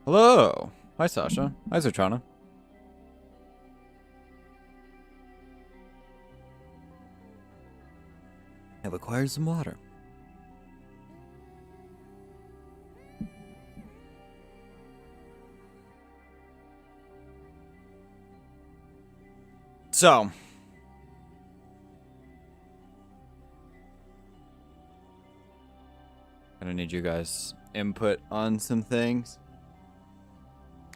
Hello. Hi, Sasha. Hi, Zatrana. Have acquired some water. So, gonna need you guys' input on some things,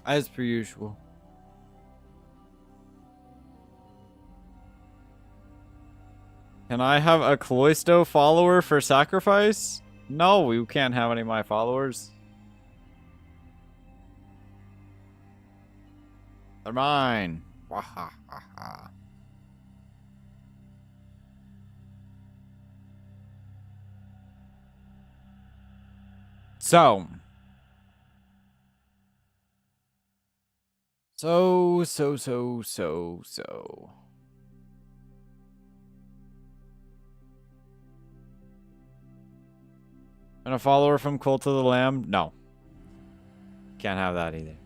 as per usual. Can I have a Cloysto follower for sacrifice? No, you can't have any of my followers. They're mine. Wahahaha. So. And a follower from Cult of the Lamb? No. Can't have that either.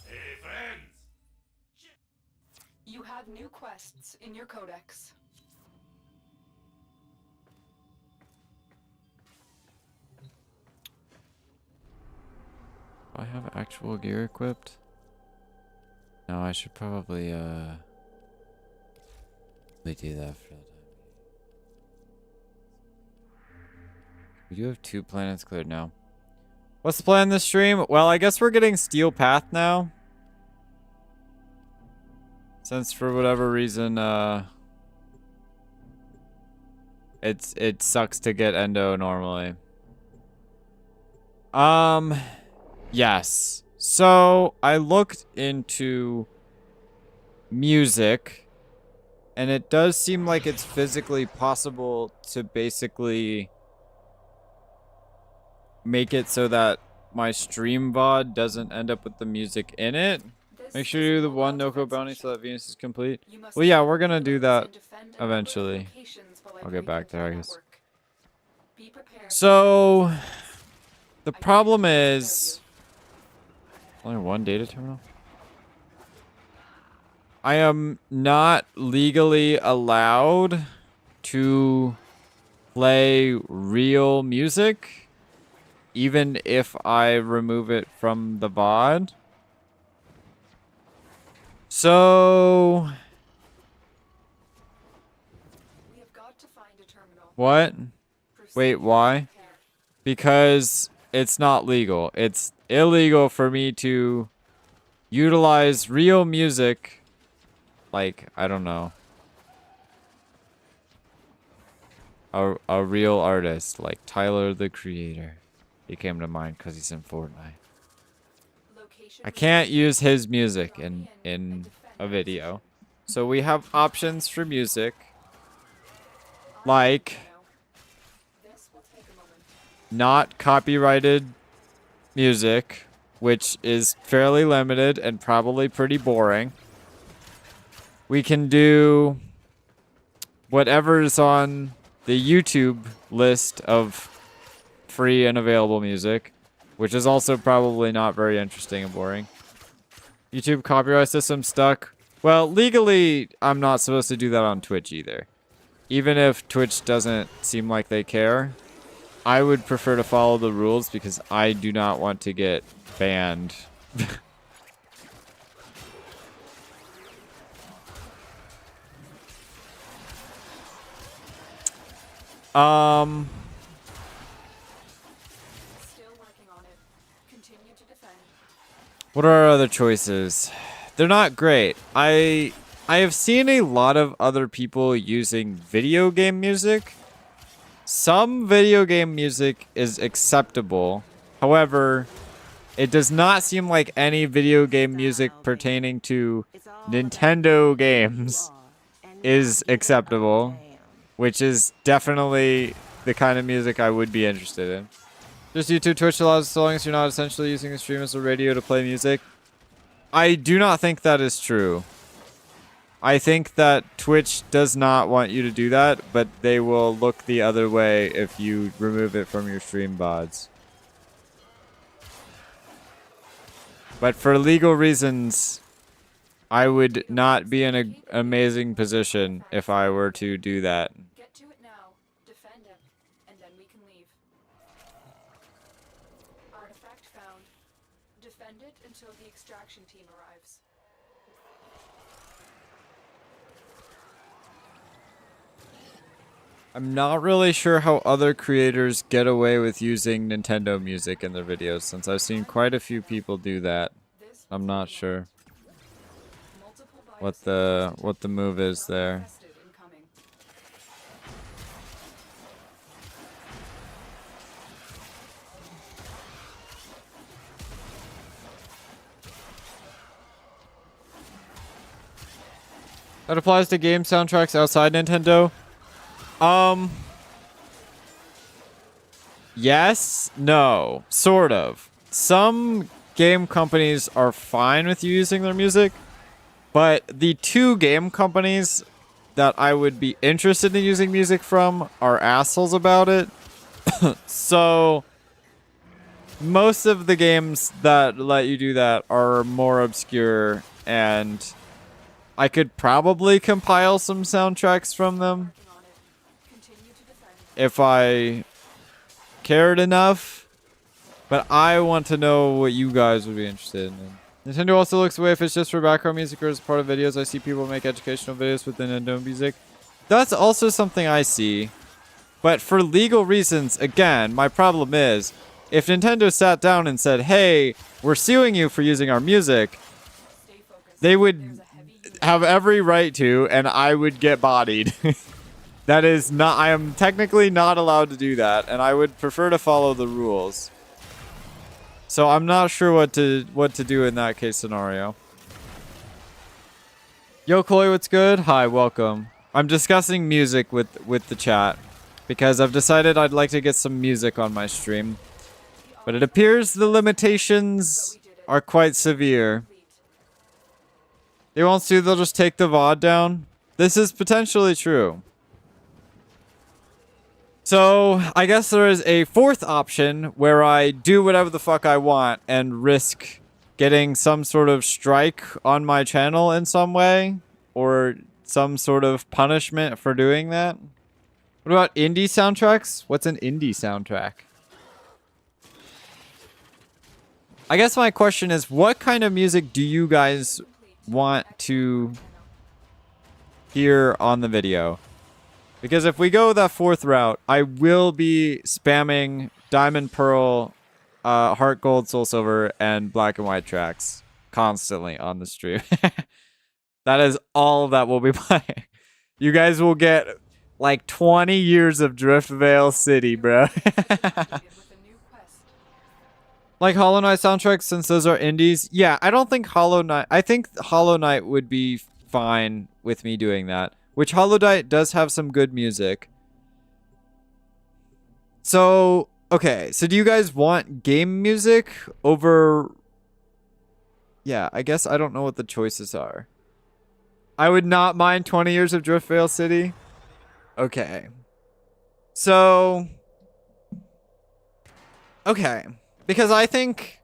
Hey, friends! You have new quests in your codex. Do I have actual gear equipped? No, I should probably do that for the time. We do have 2 planets cleared now. What's the plan this stream? Well, I guess we're getting Steel Path now. Since for whatever reason, it sucks to get Endo normally. Yes. So I looked into music, and it does seem like it's physically possible to basically make it so that my stream VOD doesn't end up with the music in it. Make sure you do the 1 Noko bounty so that Venus is complete. Well, yeah, we're gonna do that eventually. I'll get back there, I guess. So, the problem is... Only 1 data terminal? I am not legally allowed to play real music, even if I remove it from the VOD. So... What? Wait, why? Because it's not legal. It's illegal for me to utilize real music, like, I don't know, a real artist, like Tyler, the Creator. He came to mind because he's in Fortnite. I can't use his music in a video. So we have options for music, like not copyrighted music, which is fairly limited and probably pretty boring. We can do whatever's on the YouTube list of free and available music, which is also probably not very interesting and boring. YouTube copyright system stuck. Well, legally, I'm not supposed to do that on Twitch either. Even if Twitch doesn't seem like they care, I would prefer to follow the rules because I do not want to get banned. What are our other choices? They're not great. I have seen a lot of other people using video game music. Some video game music is acceptable. However, it does not seem like any video game music pertaining to Nintendo games is acceptable, which is definitely the kind of music I would be interested in. Just YouTube, Twitch allows so long as you're not essentially using the stream as a radio to play music. I do not think that is true. I think that Twitch does not want you to do that, but they will look the other way if you remove it from your stream VODs. But for legal reasons, I would not be in an amazing position if I were to do that. Get to it now. Defend him, and then we can leave. Artifact found. Defend it until the extraction team arrives. I'm not really sure how other creators get away with using Nintendo music in their videos, since I've seen quite a few people do that. I'm not sure what the move is there. That applies to game soundtracks outside Nintendo. Yes, no, sort of. Some game companies are fine with you using their music, but the two game companies that I would be interested in using music from are assholes about it. So most of the games that let you do that are more obscure, and I could probably compile some soundtracks from them if I cared enough, but I want to know what you guys would be interested in. Nintendo also looks away if it's just for background music or as part of videos. I see people make educational videos with Nintendo music. That's also something I see, but for legal reasons, again, my problem is if Nintendo sat down and said, hey, we're suing you for using our music, they would have every right to, and I would get bodied. That is not, I am technically not allowed to do that, and I would prefer to follow the rules. So I'm not sure what to do in that case scenario. Yo, Chloe, what's good? Hi, welcome. I'm discussing music with the chat because I've decided I'd like to get some music on my stream. But it appears the limitations are quite severe. They won't sue, they'll just take the VOD down. This is potentially true. So, I guess there is a fourth option where I do whatever the fuck I want and risk getting some sort of strike on my channel in some way, or some sort of punishment for doing that. What about indie soundtracks? What's an indie soundtrack? I guess my question is, what kind of music do you guys want to hear on the video? Because if we go that fourth route, I will be spamming Diamond Pearl, Heart Gold, Soul Silver, and Black and White tracks constantly on the stream. That is all that we'll be playing. You guys will get like 20 years of Driftvale City, bro. Like Hollow Knight soundtracks, since those are indies. Yeah, I don't think Hollow Knight... I think Hollow Knight would be fine with me doing that. Which Hollow Knight does have some good music. So, okay. So do you guys want game music over... Yeah, I guess I don't know what the choices are. I would not mind 20 years of Driftvale City. Okay. So... Okay. Because I think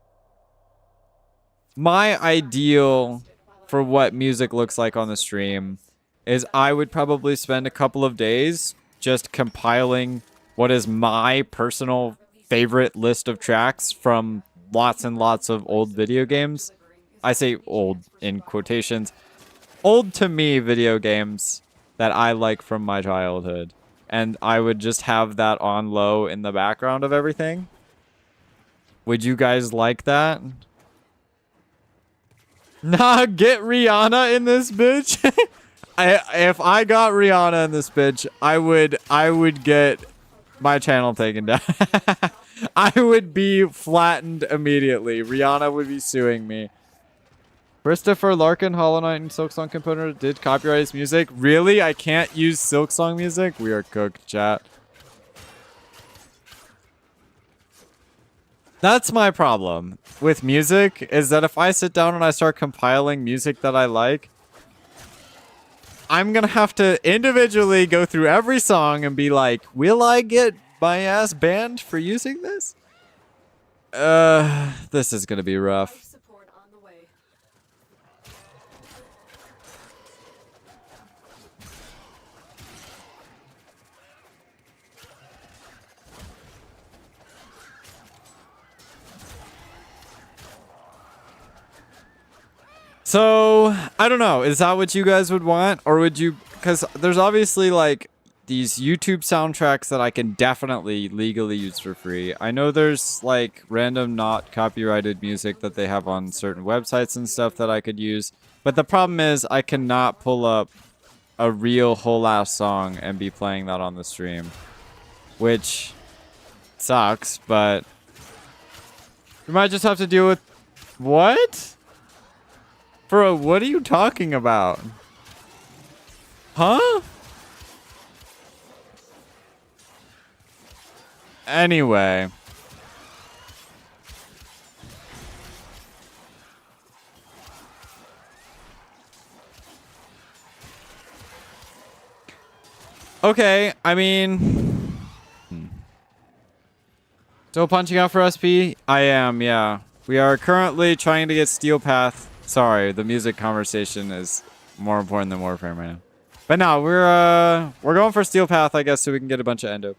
my ideal for what music looks like on the stream is I would probably spend a couple of days just compiling what is my personal favorite list of tracks from lots and lots of old video games. I say old in quotations. Old to me video games that I like from my childhood. And I would just have that on low in the background of everything. Would you guys like that? Nah, get Rihanna in this bitch. If I got Rihanna in this bitch, I would get my channel taken down. I would be flattened immediately. Rihanna would be suing me. Christopher Larkin, Hollow Knight, and Silksong composer did copyright his music. Really? I can't use Silksong music? We are cooked, chat. That's my problem with music, is that if I sit down and I start compiling music that I like, I'm gonna have to individually go through every song and be like, will I get my ass banned for using this? This is gonna be rough. Life support on the way. So, I don't know. Is that what you guys would want? Or would you... Because there's obviously, like, these YouTube soundtracks that I can definitely legally use for free. I know there's, like, random not copyrighted music that they have on certain websites and stuff that I could use. But the problem is I cannot pull up a real whole-ass song and be playing that on the stream. Which sucks, but... We might just have to deal with... What? Bro, what are you talking about? Huh? Anyway. Okay, I mean... Still punching out for SP? I am, yeah. We are currently trying to get Steel Path. Sorry, the music conversation is more important than Warframe right now. But no, we're going for Steel Path, I guess, so we can get a bunch of endo.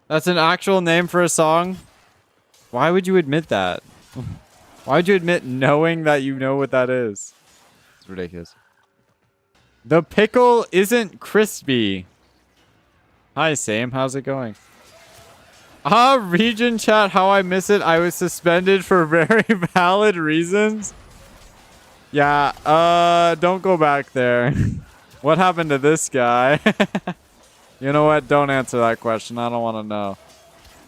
That's an actual name for a song? Why would you admit that? Why would you admit knowing that you know what that is? It's ridiculous. The pickle isn't crispy. Hi, Sam. How's it going? Region chat, how I miss it. I was suspended for very valid reasons. Yeah, don't go back there. What happened to this guy? You know what? Don't answer that question. I don't want to know.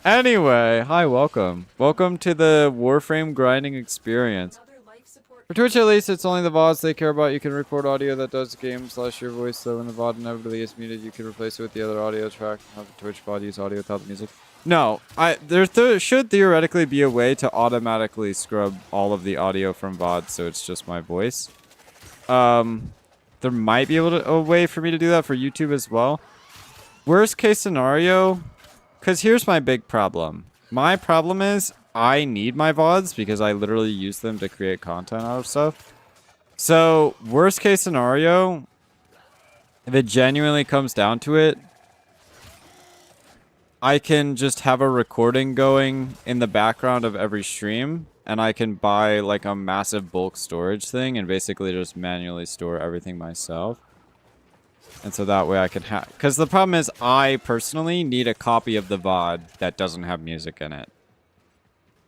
Anyway, hi, welcome. Welcome to the Warframe grinding experience. For Twitch, at least, it's only the VODs they care about. You can record audio that does game / your voice, so when the VOD inevitably is muted, you can replace it with the other audio track. Have the Twitch VOD use audio without the music. No, there should theoretically be a way to automatically scrub all of the audio from VOD, so it's just my voice. There might be a way for me to do that for YouTube as well. Worst case scenario, because here's my big problem. My problem is I need my VODs because I literally use them to create content out of stuff. So, worst case scenario, if it genuinely comes down to it, I can just have a recording going in the background of every stream, and I can buy like a massive bulk storage thing and basically just manually store everything myself. And so that way I can have... Because the problem is I personally need a copy of the VOD that doesn't have music in it.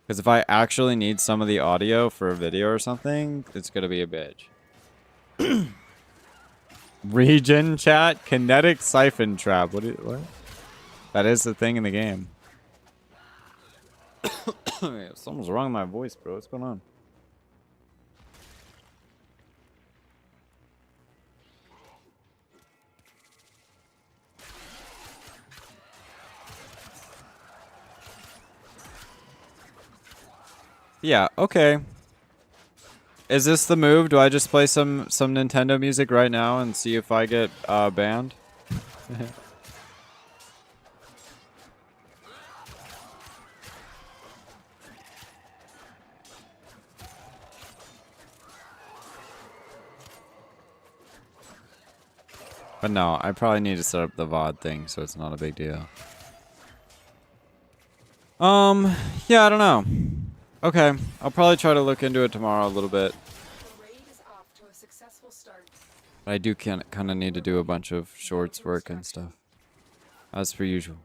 Because if I actually need some of the audio for a video or something, it's going to be a bitch. Regen chat? Kinetic siphon trap. What? That is the thing in the game. Something's wrong with my voice, bro. What's going on? Yeah, okay. Is this the move? Do I just play some Nintendo music right now and see if I get banned? But no, I probably need to set up the VOD thing, so it's not a big deal. Yeah, I don't know. Okay, I'll probably try to look into it tomorrow a little bit. The raid is off to a successful start. But I do kind of need to do a bunch of shorts work and stuff. As per usual.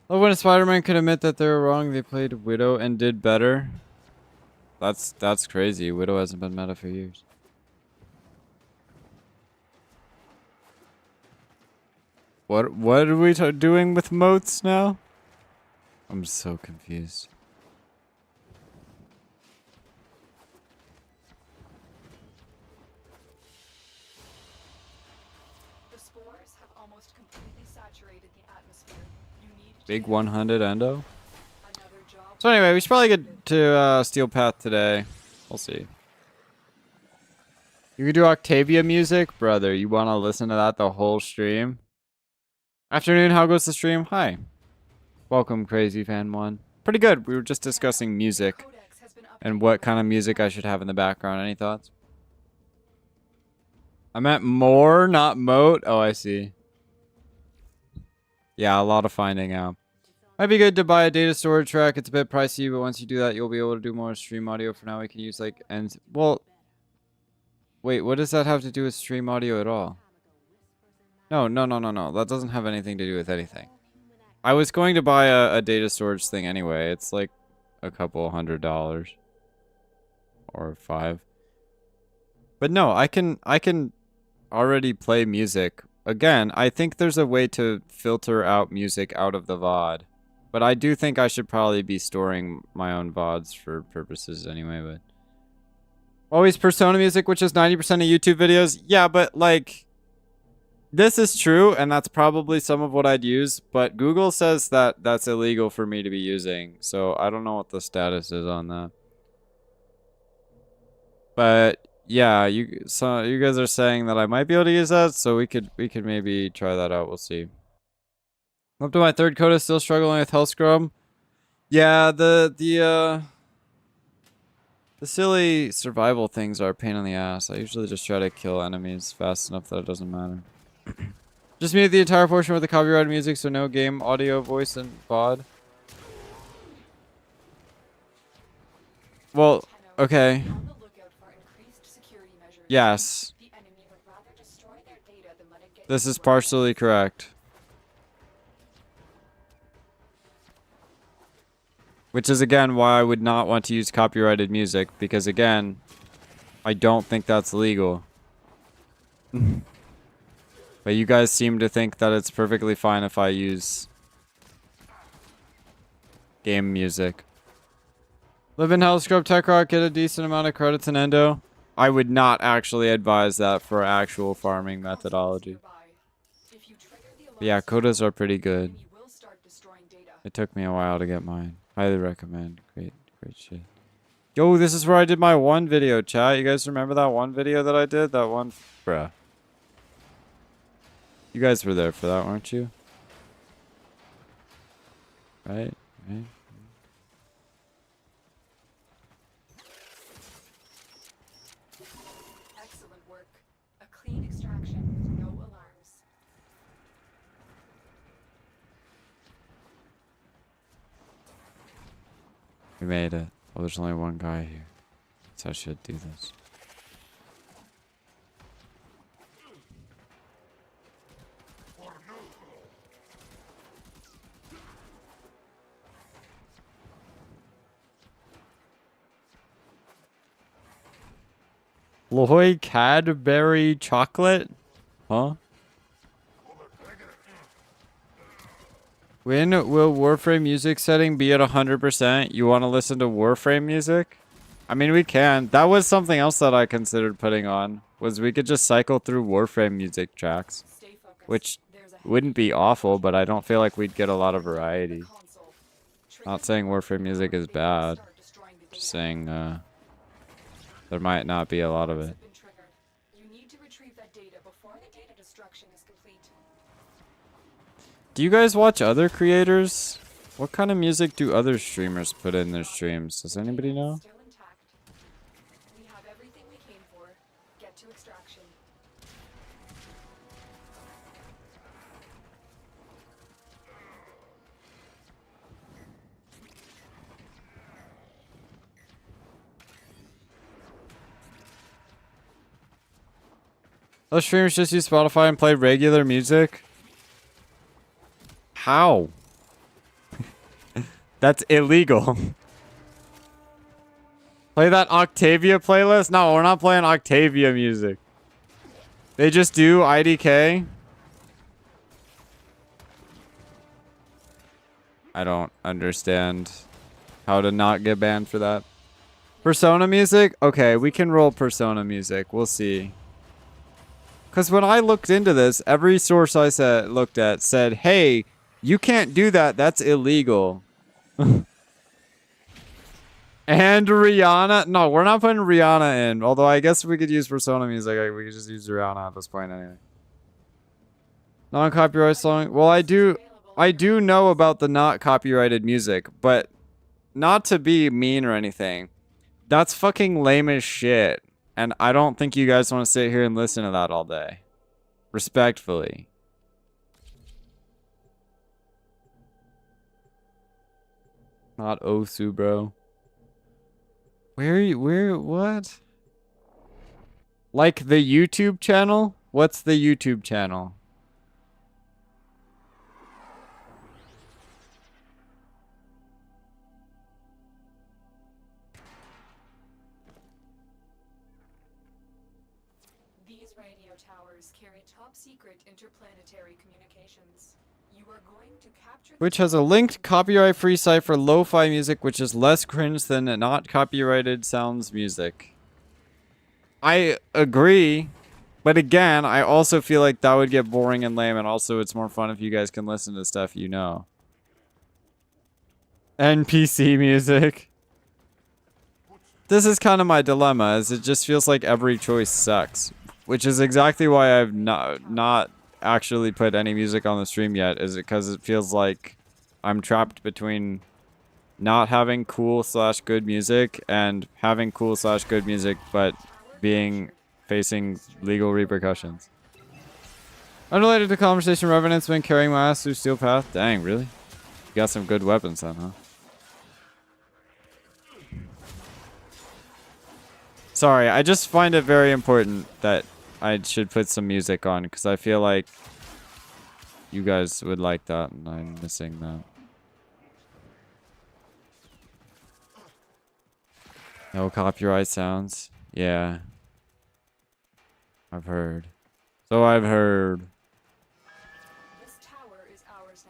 Love when Spider-Man could admit that they were wrong. They played Widow and did better. That's crazy. Widow hasn't been meta for years. What are we doing with moats now? I'm so confused. The spores have almost completely saturated the atmosphere. You need to Big 100 endo? another job. So anyway, we should probably get to Steel Path today. We'll see. You could do Octavia music? Brother, you want to listen to that the whole stream? Afternoon, how goes the stream? Hi. Welcome, Crazy Fan 1. Pretty good. We were just discussing music Codex has been and what kind of music I should have in the background. Any thoughts? I meant more, not moat. Oh, I see. Yeah, a lot of finding out. Might be good to buy a data storage rack. It's a bit pricey, but once you do that, you'll be able to do more stream audio. For now, we can use like ends. Well, wait, what does that have to do with stream audio at all? No. That doesn't have anything to do with anything. I was going to buy a data storage thing anyway. It's like a couple $100 or $5. But no, I can already play music. Again, I think there's a way to filter out music out of the VOD. But I do think I should probably be storing my own VODs for purposes anyway, but always Persona music, which is 90% of YouTube videos. Yeah, but like this is true, and that's probably some of what I'd use, but Google says that that's illegal for me to be using, so I don't know what the status is on that. But yeah, you guys are saying that I might be able to use that, so we could maybe try that out. We'll see. Up to my third coda, still struggling with health scrub. Yeah, the silly survival things are a pain in the ass. I usually just try to kill enemies fast enough that it doesn't matter. Just mute the entire portion with the copyrighted music, so no game audio, voice, and VOD. Well, okay. On the lookout for increased security measures. Yes. The enemy would rather destroy their data than let it get This is into partially correct. Which is, again, why I would not want to use copyrighted music, because, again, I don't think that's legal. But you guys seem to think that it's perfectly fine if I use game music. Live in Hell, Scrub Tech Rock, get a decent amount of credits in Endo. I would not actually advise that for actual farming methodology. If you trigger the But yeah, codas are pretty good. you will start destroying data. It took me a while to get mine. Highly recommend. Great shit. Yo, this is where I did my one video, chat. You guys remember that one video that I did? That one? Bruh. You guys were there for that, weren't you? Right? Excellent work. A clean extraction with no alarms. We made it. Oh, there's only one guy here. So I should do this. Loy Cadbury chocolate? Huh? When will Warframe music setting be at 100%? You want to listen to Warframe music? I mean, we can. That was something else that I considered putting on. Was we could just cycle through Warframe music tracks. Stay focused. Which There's a wouldn't be awful, but I don't feel like we'd get a lot of variety. console. Not saying Warframe music is bad. Start destroying the Just data. saying, there might not be a lot of it. Have been triggered. You need to retrieve that data before the data destruction is complete. Do you guys watch other creators? What kind of music do other streamers put in their streams? Does anybody know? Still intact. We have everything we came for. Get to extraction. Those streamers just use Spotify and play regular music? How? That's illegal. Play that Octavia playlist? No, we're not playing Octavia music. They just do IDK? I don't understand how to not get banned for that. Persona music? Okay, we can roll Persona music. We'll see. Because when I looked into this, every source I looked at said, hey, you can't do that. That's illegal. And Rihanna. No, we're not putting Rihanna in. Although I guess we could use Persona music. We could just use Rihanna at this point anyway. Non-copyright song. Well, I do know about the not copyrighted music, but not to be mean or anything. That's fucking lame as shit. And I don't think you guys want to sit here and listen to that all day. Respectfully. Not Osu, bro. What? Like the YouTube channel? What's the YouTube channel? These radio towers carry top secret interplanetary communications. You are going to capture Which has a linked copyright-free site for lo-fi music, which is less cringe than not copyrighted sounds music. I agree, but again, I also feel like that would get boring and lame, and also it's more fun if you guys can listen to stuff you know. NPC music. This is kind of my dilemma, as it just feels like every choice sucks. Which is exactly why I've not actually put any music on the stream yet, is it because it feels like I'm trapped between not having cool / good music and having cool / good music, but facing legal repercussions. Unrelated to conversation, Revenant's been carrying my ass through Steel Path. Dang, really? You got some good weapons then, huh? Sorry, I just find it very important that I should put some music on, because I feel like you guys would like that, and I'm missing that. No copyright sounds? Yeah. I've heard. So I've heard. This tower is ours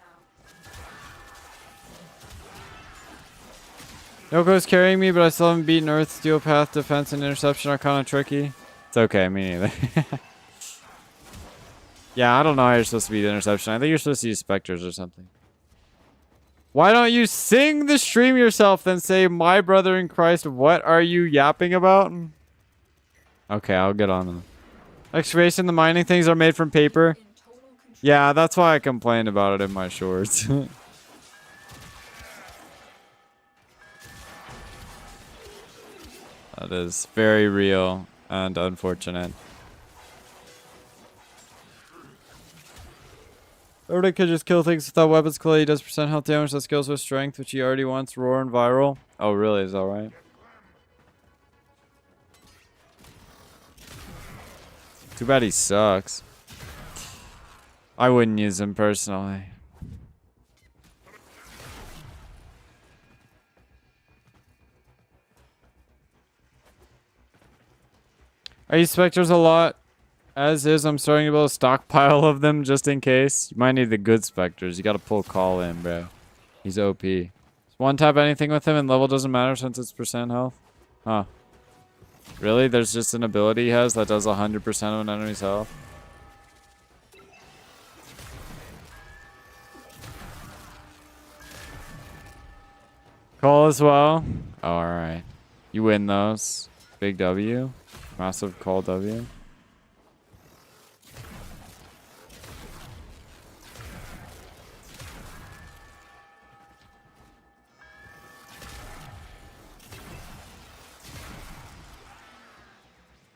now. Yoko's carrying me, but I still haven't beaten Earth. Steel Path, defense, and interception are kind of tricky. It's okay, me neither. Yeah, I don't know how you're supposed to beat interception. I think you're supposed to use specters or something. Why don't you sing the stream yourself, then say, "My brother in Christ, what are you yapping about?" Okay, I'll get on them. Excavation, the mining things are made from paper. Yeah, that's why I complained about it in my shorts. That is very real and unfortunate. Everybody could just kill things without weapons. Clay does % health damage that scales with strength, which he already wants. Roar and viral. Oh, really? Is that right? Too bad he sucks. I wouldn't use him personally. I use specters a lot. As is, I'm starting to build a stockpile of them just in case. You might need the good specters. You gotta pull Call in, bro. He's OP. One tap anything with him and level doesn't matter since it's % health. Huh. Really? There's just an ability he has that does 100% of an enemy's health? Call as well? Oh, alright. You win those. Big W. Massive Call W.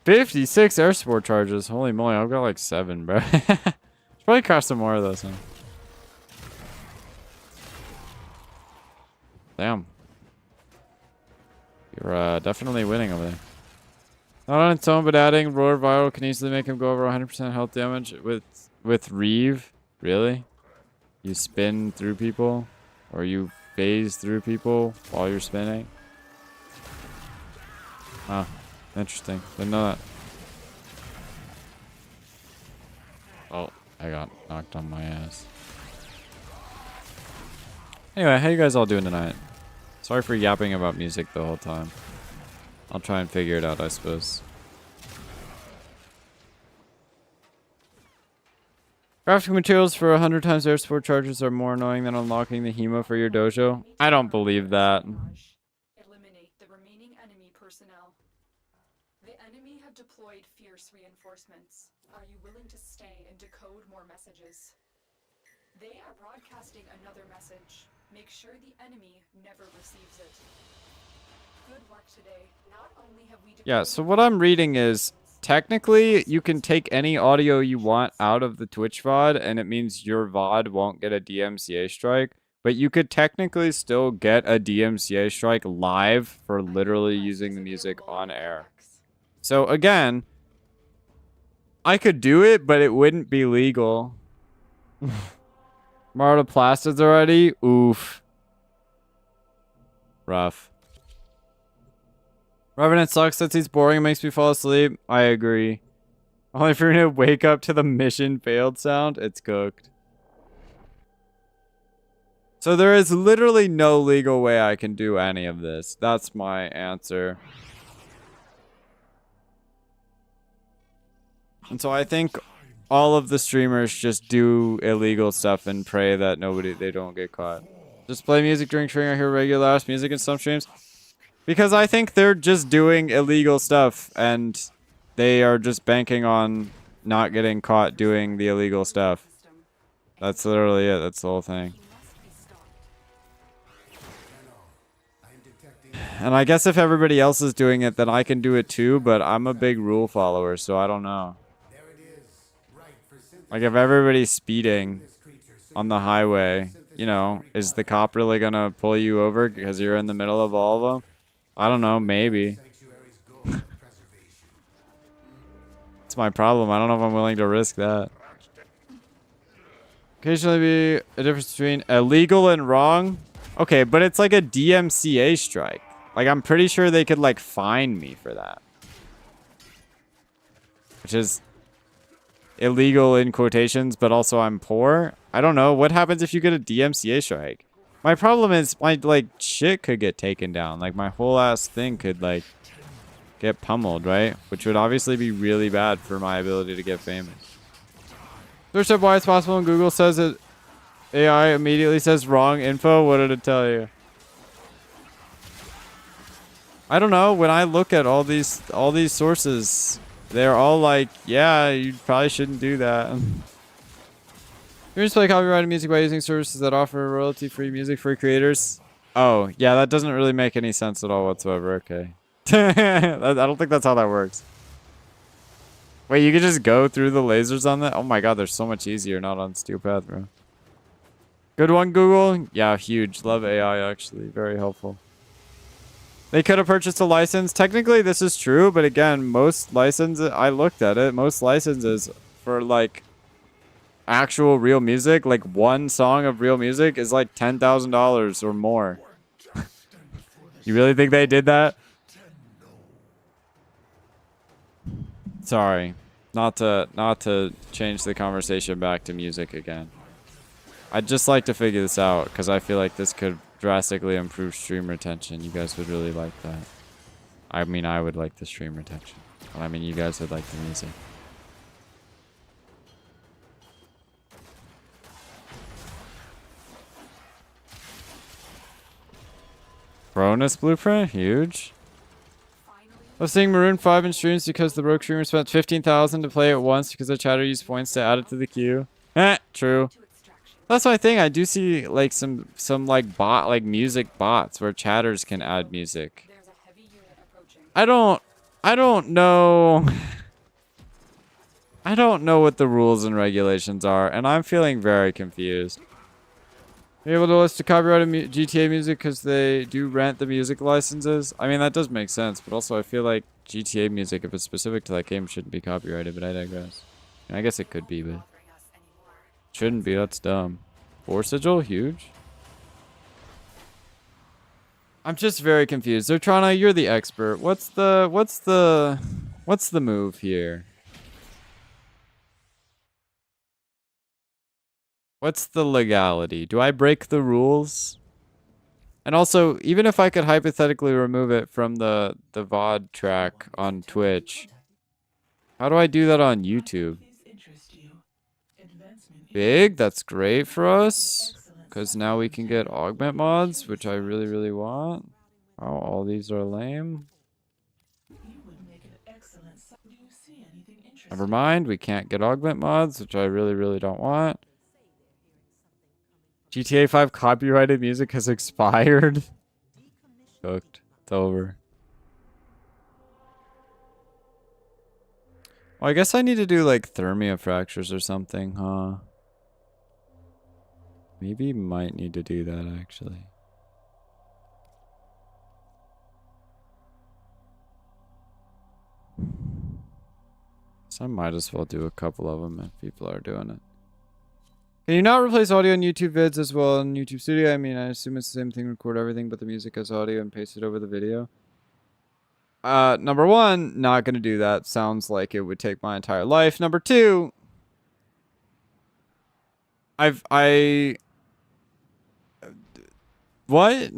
$56 air support charges. Holy moly, I've got like 7, bro. Should probably craft some more of those, huh? Damn. You're definitely winning over there. Not on its own, but adding Roar Viral can easily make him go over 100% health damage with Reeve. Really? You spin through people? Or you phase through people while you're spinning? Huh. Interesting. Didn't know that. Oh, I got knocked on my ass. Anyway, how you guys all doing tonight? Sorry for yapping about music the whole time. I'll try and figure it out, I suppose. Crafting materials for 100 times air support charges are more annoying than unlocking the Hemo for your dojo. I don't believe that. Eliminate the reinforcements. Are you willing to stay and decode more messages? They are broadcasting another message. Make sure the enemy never receives it. Good work today. Not only have we Yeah, so what I'm reading is technically you can take any audio you want out of the Twitch VOD and it means your VOD won't get a DMCA strike, but you could technically still get a DMCA strike live for literally using the music on air. So again, I could do it, but it wouldn't be legal. Marta Plastids already? Oof. Rough. Revenant sucks since he's boring and makes me fall asleep. I agree. Only if you're gonna wake up to the mission failed sound, it's cooked. So there is literally no legal way I can do any of this. That's my answer. And so I think all of the streamers just do illegal stuff and pray that they don't get caught. Just play music during streaming. I hear regular ass music in some streams. Because I think they're just doing illegal stuff and they are just banking on not getting caught doing the illegal stuff. That's literally it. That's the whole thing. And I guess if everybody else is doing it, then I can do it too, but I'm a big rule follower, so I don't know. Like, if everybody's speeding on the highway, you know, is the cop really gonna pull you over because you're in the middle of all of them? I don't know, maybe. That's my problem. I don't know if I'm willing to risk that. Occasionally be a difference between illegal and wrong. Okay, but it's like a DMCA strike. Like, I'm pretty sure they could, like, fine me for that. Which is illegal in quotations, but also I'm poor. I don't know. What happens if you get a DMCA strike? My problem is my, like, shit could get taken down. Like, my whole ass thing could, like, get pummeled, right? Which would obviously be really bad for my ability to get famous. Search up why it's possible and Google says it. AI immediately says wrong info. What did it tell you? I don't know. When I look at all these sources, they're all like, yeah, you probably shouldn't do that. You just play copyrighted music by using services that offer royalty-free music for creators. Oh, yeah, that doesn't really make any sense at all whatsoever. Okay. I don't think that's how that works. Wait, you could just go through the lasers on that? Oh my god, they're so much easier not on Steel Path, bro. Good one, Google. Yeah, huge. Love AI, actually. Very helpful. They could have purchased a license. Technically, this is true, but again, most licenses, I looked at it, most licenses for, like, actual real music, like one song of real music is like $10,000 or more. You really think they did that? Sorry. Not to change the conversation back to music again. I'd just like to figure this out because I feel like this could drastically improve stream retention. You guys would really like that. I mean, I would like the stream retention. But I mean, you guys would like the music. Cronus Blueprint? Huge. I was seeing Maroon 5 in streams because the rogue streamer spent $15,000 to play it once because the chatter used points to add it to the queue. True. That's my thing. I do see like some like music bots where chatters can add music. I don't know. I don't know what the rules and regulations are, and I'm feeling very confused. Be able to list to copyrighted GTA music because they do rent the music licenses. I mean, that does make sense, but also I feel like GTA music, if it's specific to that game, shouldn't be copyrighted, but I digress. I guess it could be, but shouldn't be. That's dumb. 4 sigil? Huge. I'm just very confused. They're trying to, you're the expert. What's the move here? What's the legality? Do I break the rules? And also, even if I could hypothetically remove it from the VOD track on Twitch, how do I do that on YouTube? Big, that's great for us. Because now we can get augment mods, which I really, really want. Oh, all these are lame. Never mind, we can't get augment mods, which I really, really don't want. GTA 5 copyrighted music has expired. Cooked. It's over. Well, I guess I need to do like thermia fractures or something, huh? Maybe might need to do that actually. So I might as well do a couple of them if people are doing it. Can you not replace audio in YouTube vids as well in YouTube Studio? I mean, I assume it's the same thing, record everything but the music as audio and paste it over the video. Number one, not gonna do that. Sounds like it would take my entire life. Number two, what?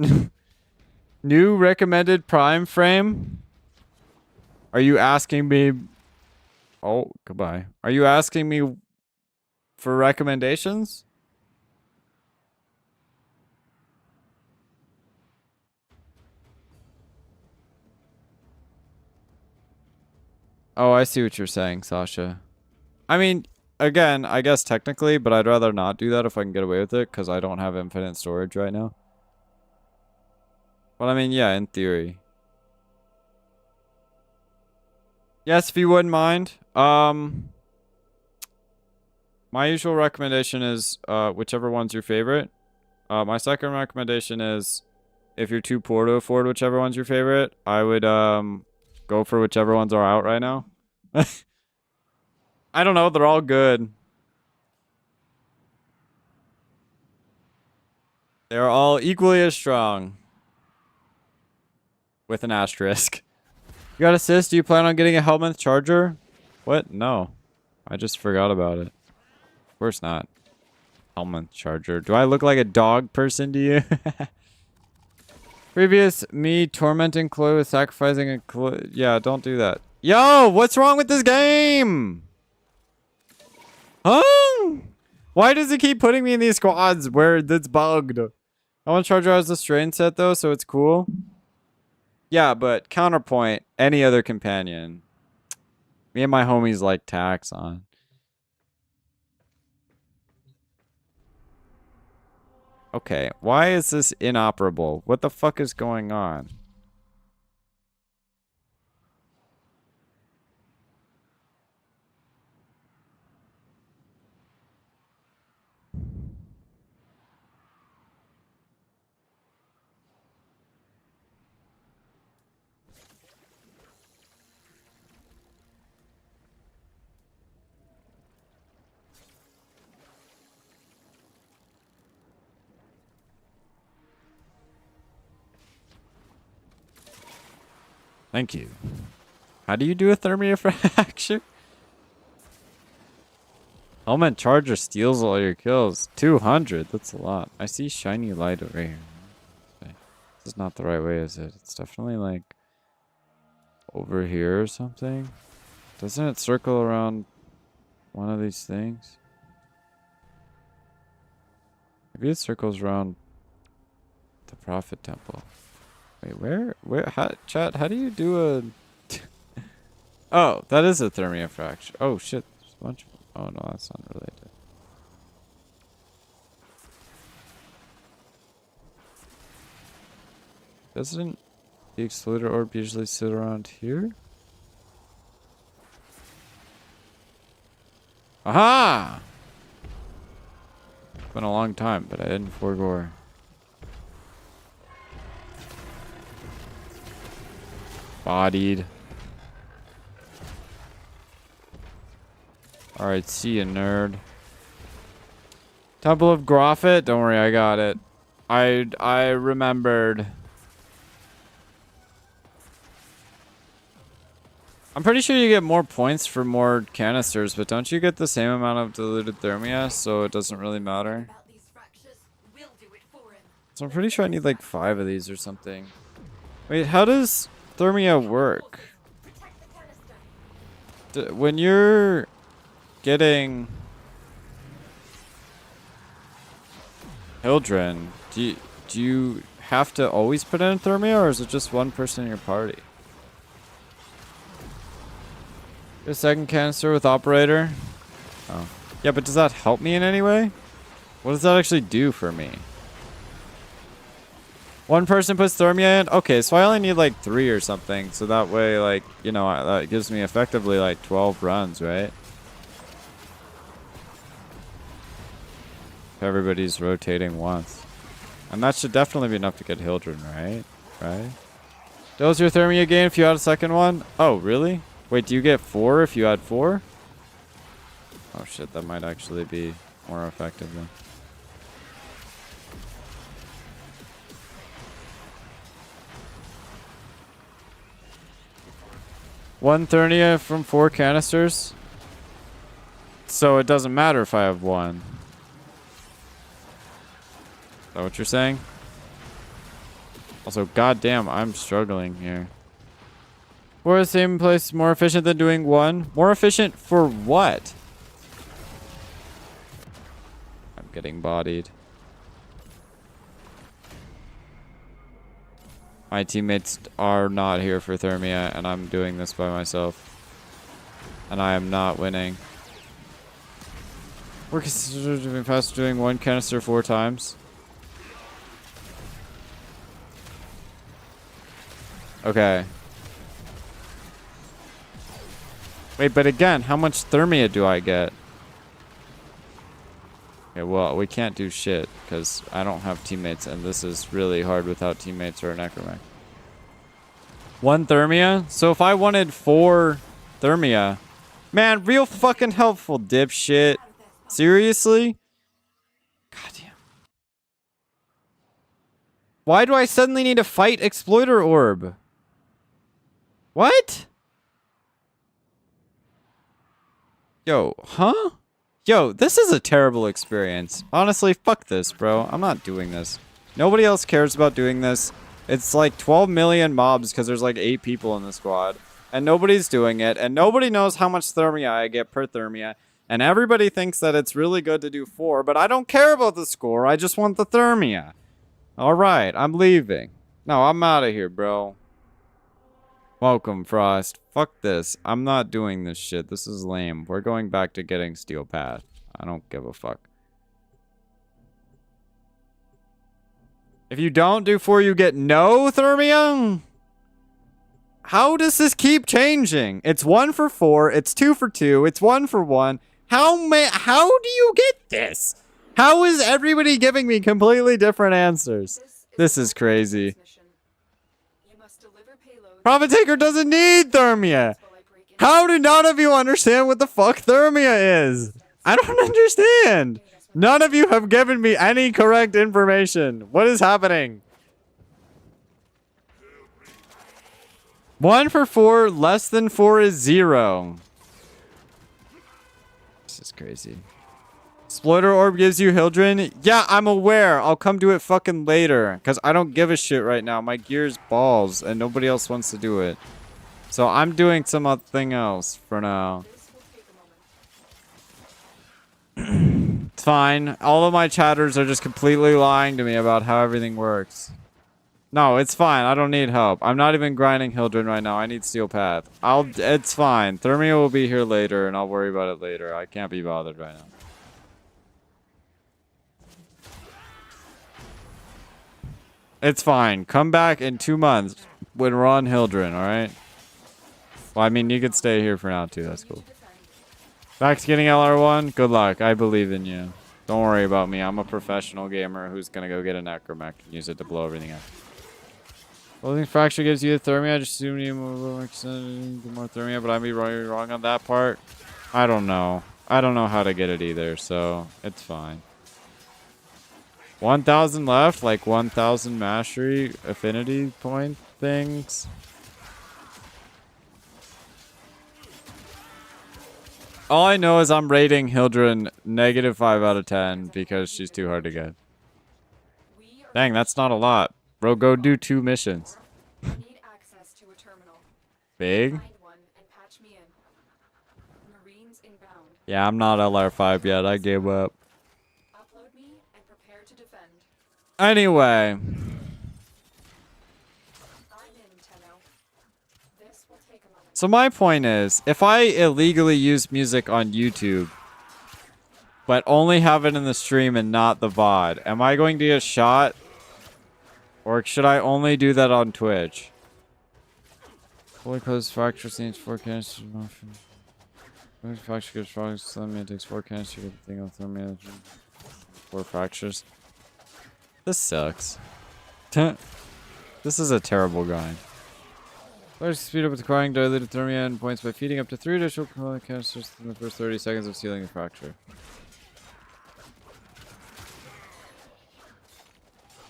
New recommended prime frame? Are you asking me? Oh, goodbye. Are you asking me for recommendations? Oh, I see what you're saying, Sasha. I mean, again, I guess technically, but I'd rather not do that if I can get away with it, because I don't have infinite storage right now. But I mean, yeah, in theory. Yes, if you wouldn't mind. My usual recommendation is whichever one's your favorite. My second recommendation is if you're too poor to afford whichever one's your favorite, I would go for whichever ones are out right now. I don't know, they're all good. They're all equally as strong. With an asterisk. You got assist? Do you plan on getting a Helminth charger? What? No. I just forgot about it. Of course not. Helminth charger. Do I look like a dog person to you? Previous me tormenting Chloe with sacrificing a Chloe. Yeah, don't do that. Yo, what's wrong with this game? Huh? Why does it keep putting me in these squads where it's bugged? Helminth charger has the strain set though, so it's cool. Yeah, but counterpoint, any other companion. Me and my homies like tax on. Okay, why is this inoperable? What the fuck is going on? Thank you. How do you do a thermia fracture? Helmet charger steals all your kills. 200. That's a lot. I see shiny light over here. Okay. This is not the right way, is it? It's definitely like over here or something. Doesn't it circle around one of these things? Maybe it circles around the Prophet Temple. Wait, where, chat, how do you do a... Oh, that is a thermia fracture. Oh, shit. There's a bunch of... Oh, no, that's not related. Doesn't the excluder orb usually sit around here? Aha! It's been a long time, but I didn't forego. Bodied. Alright, see ya, nerd. Temple of Groffet? Don't worry, I got it. I remembered. I'm pretty sure you get more points for more canisters, but don't you get the same amount of diluted thermia, so it doesn't really matter? So I'm pretty sure I need like 5 of these or something. Wait, how does thermia work? When you're getting Hildren, do you have to always put in thermia, or is it just one person in your party? A second canister with operator. Oh. Yeah, but does that help me in any way? What does that actually do for me? One person puts Thermia in? Okay, so I only need like 3 or something. So that way, like, you know, that gives me effectively like 12 runs, right? If everybody's rotating once. And that should definitely be enough to get Hildren, right? Right? Does your Thermia gain if you add a second one? Oh, really? Wait, do you get 4 if you add 4? Oh shit, that might actually be more effective then. One Thermia from 4 canisters? So it doesn't matter if I have 1. Is that what you're saying? Also, goddamn, I'm struggling here. For the same place, more efficient than doing 1? More efficient for what? I'm getting bodied. My teammates are not here for Thermia, and I'm doing this by myself. And I am not winning. We're considering past doing 1 canister 4 times. Okay. Wait, but again, how much Thermia do I get? Okay, well, we can't do shit because I don't have teammates, and this is really hard without teammates or a necromech. 1 Thermia? So if I wanted 4 Thermia... Man, real fucking helpful, dipshit. Seriously? Goddamn. Why do I suddenly need to fight Exploiter Orb? What? Yo, huh? Yo, this is a terrible experience. Honestly, fuck this, bro. I'm not doing this. Nobody else cares about doing this. It's like 12 million mobs because there's like 8 people in the squad. And nobody's doing it. And nobody knows how much Thermia I get per Thermia. And everybody thinks that it's really good to do 4. But I don't care about the score. I just want the Thermia. Alright, I'm leaving. No, I'm out of here, bro. Welcome, Frost. Fuck this. I'm not doing this shit. This is lame. We're going back to getting Steel Path. I don't give a fuck. If you don't do 4, you get no Thermia? How does this keep changing? It's 1 for 4. It's 2 for 2. It's 1 for 1. How do you get this? How is everybody giving me completely different answers? This is crazy. Profit Taker doesn't need Thermia. How do none of you understand what the fuck Thermia is? I don't understand. None of you have given me any correct information. What is happening? 1 for 4, less than 4 is 0. This is crazy. Exploiter Orb gives you Hildren? Yeah, I'm aware. I'll come to it fucking later. Because I don't give a shit right now. My gear's balls. And nobody else wants to do it. So I'm doing something else for now. It's fine. All of my chatters are just completely lying to me about how everything works. No, it's fine. I don't need help. I'm not even grinding Hildren right now. I need Steel Path. It's fine. Thermia will be here later, and I'll worry about it later. I can't be bothered right now. It's fine. Come back in 2 months when we're on Hildren, alright? Well, I mean, you could stay here for now, too. That's cool. Back to getting LR1? Good luck. I believe in you. Don't worry about me. I'm a professional gamer who's gonna go get a necromech and use it to blow everything up. Clothing Fracture gives you the Thermia. I just assume you more Thermia, but I'd be wrong on that part. I don't know. I don't know how to get it either, so it's fine. 1,000 left, like 1,000 mastery affinity point things. All I know is I'm rating Hildren -5 out of 10 because she's too hard to get. Dang, that's not a lot. Bro, go do 2 missions. Need access to a terminal. Big? Find one and patch me in. Marines inbound. Yeah, I'm not LR5 yet. I gave up. Upload me and prepare to defend. Anyway. I'm in, Tenno. This will take a moment. So my point is, if I illegally use music on YouTube, but only have it in the stream and not the VOD, am I going to get shot? Or should I only do that on Twitch? Fully closed fracture scenes, 4 cannons. Fracture gives fractures, slam it takes 4 cannons to get the thing off the 4 fractures. This sucks. This is a terrible grind. Let's speed up with acquiring diluted thermia endpoints by feeding up to 3 additional canisters in the first 30 seconds of sealing the fracture.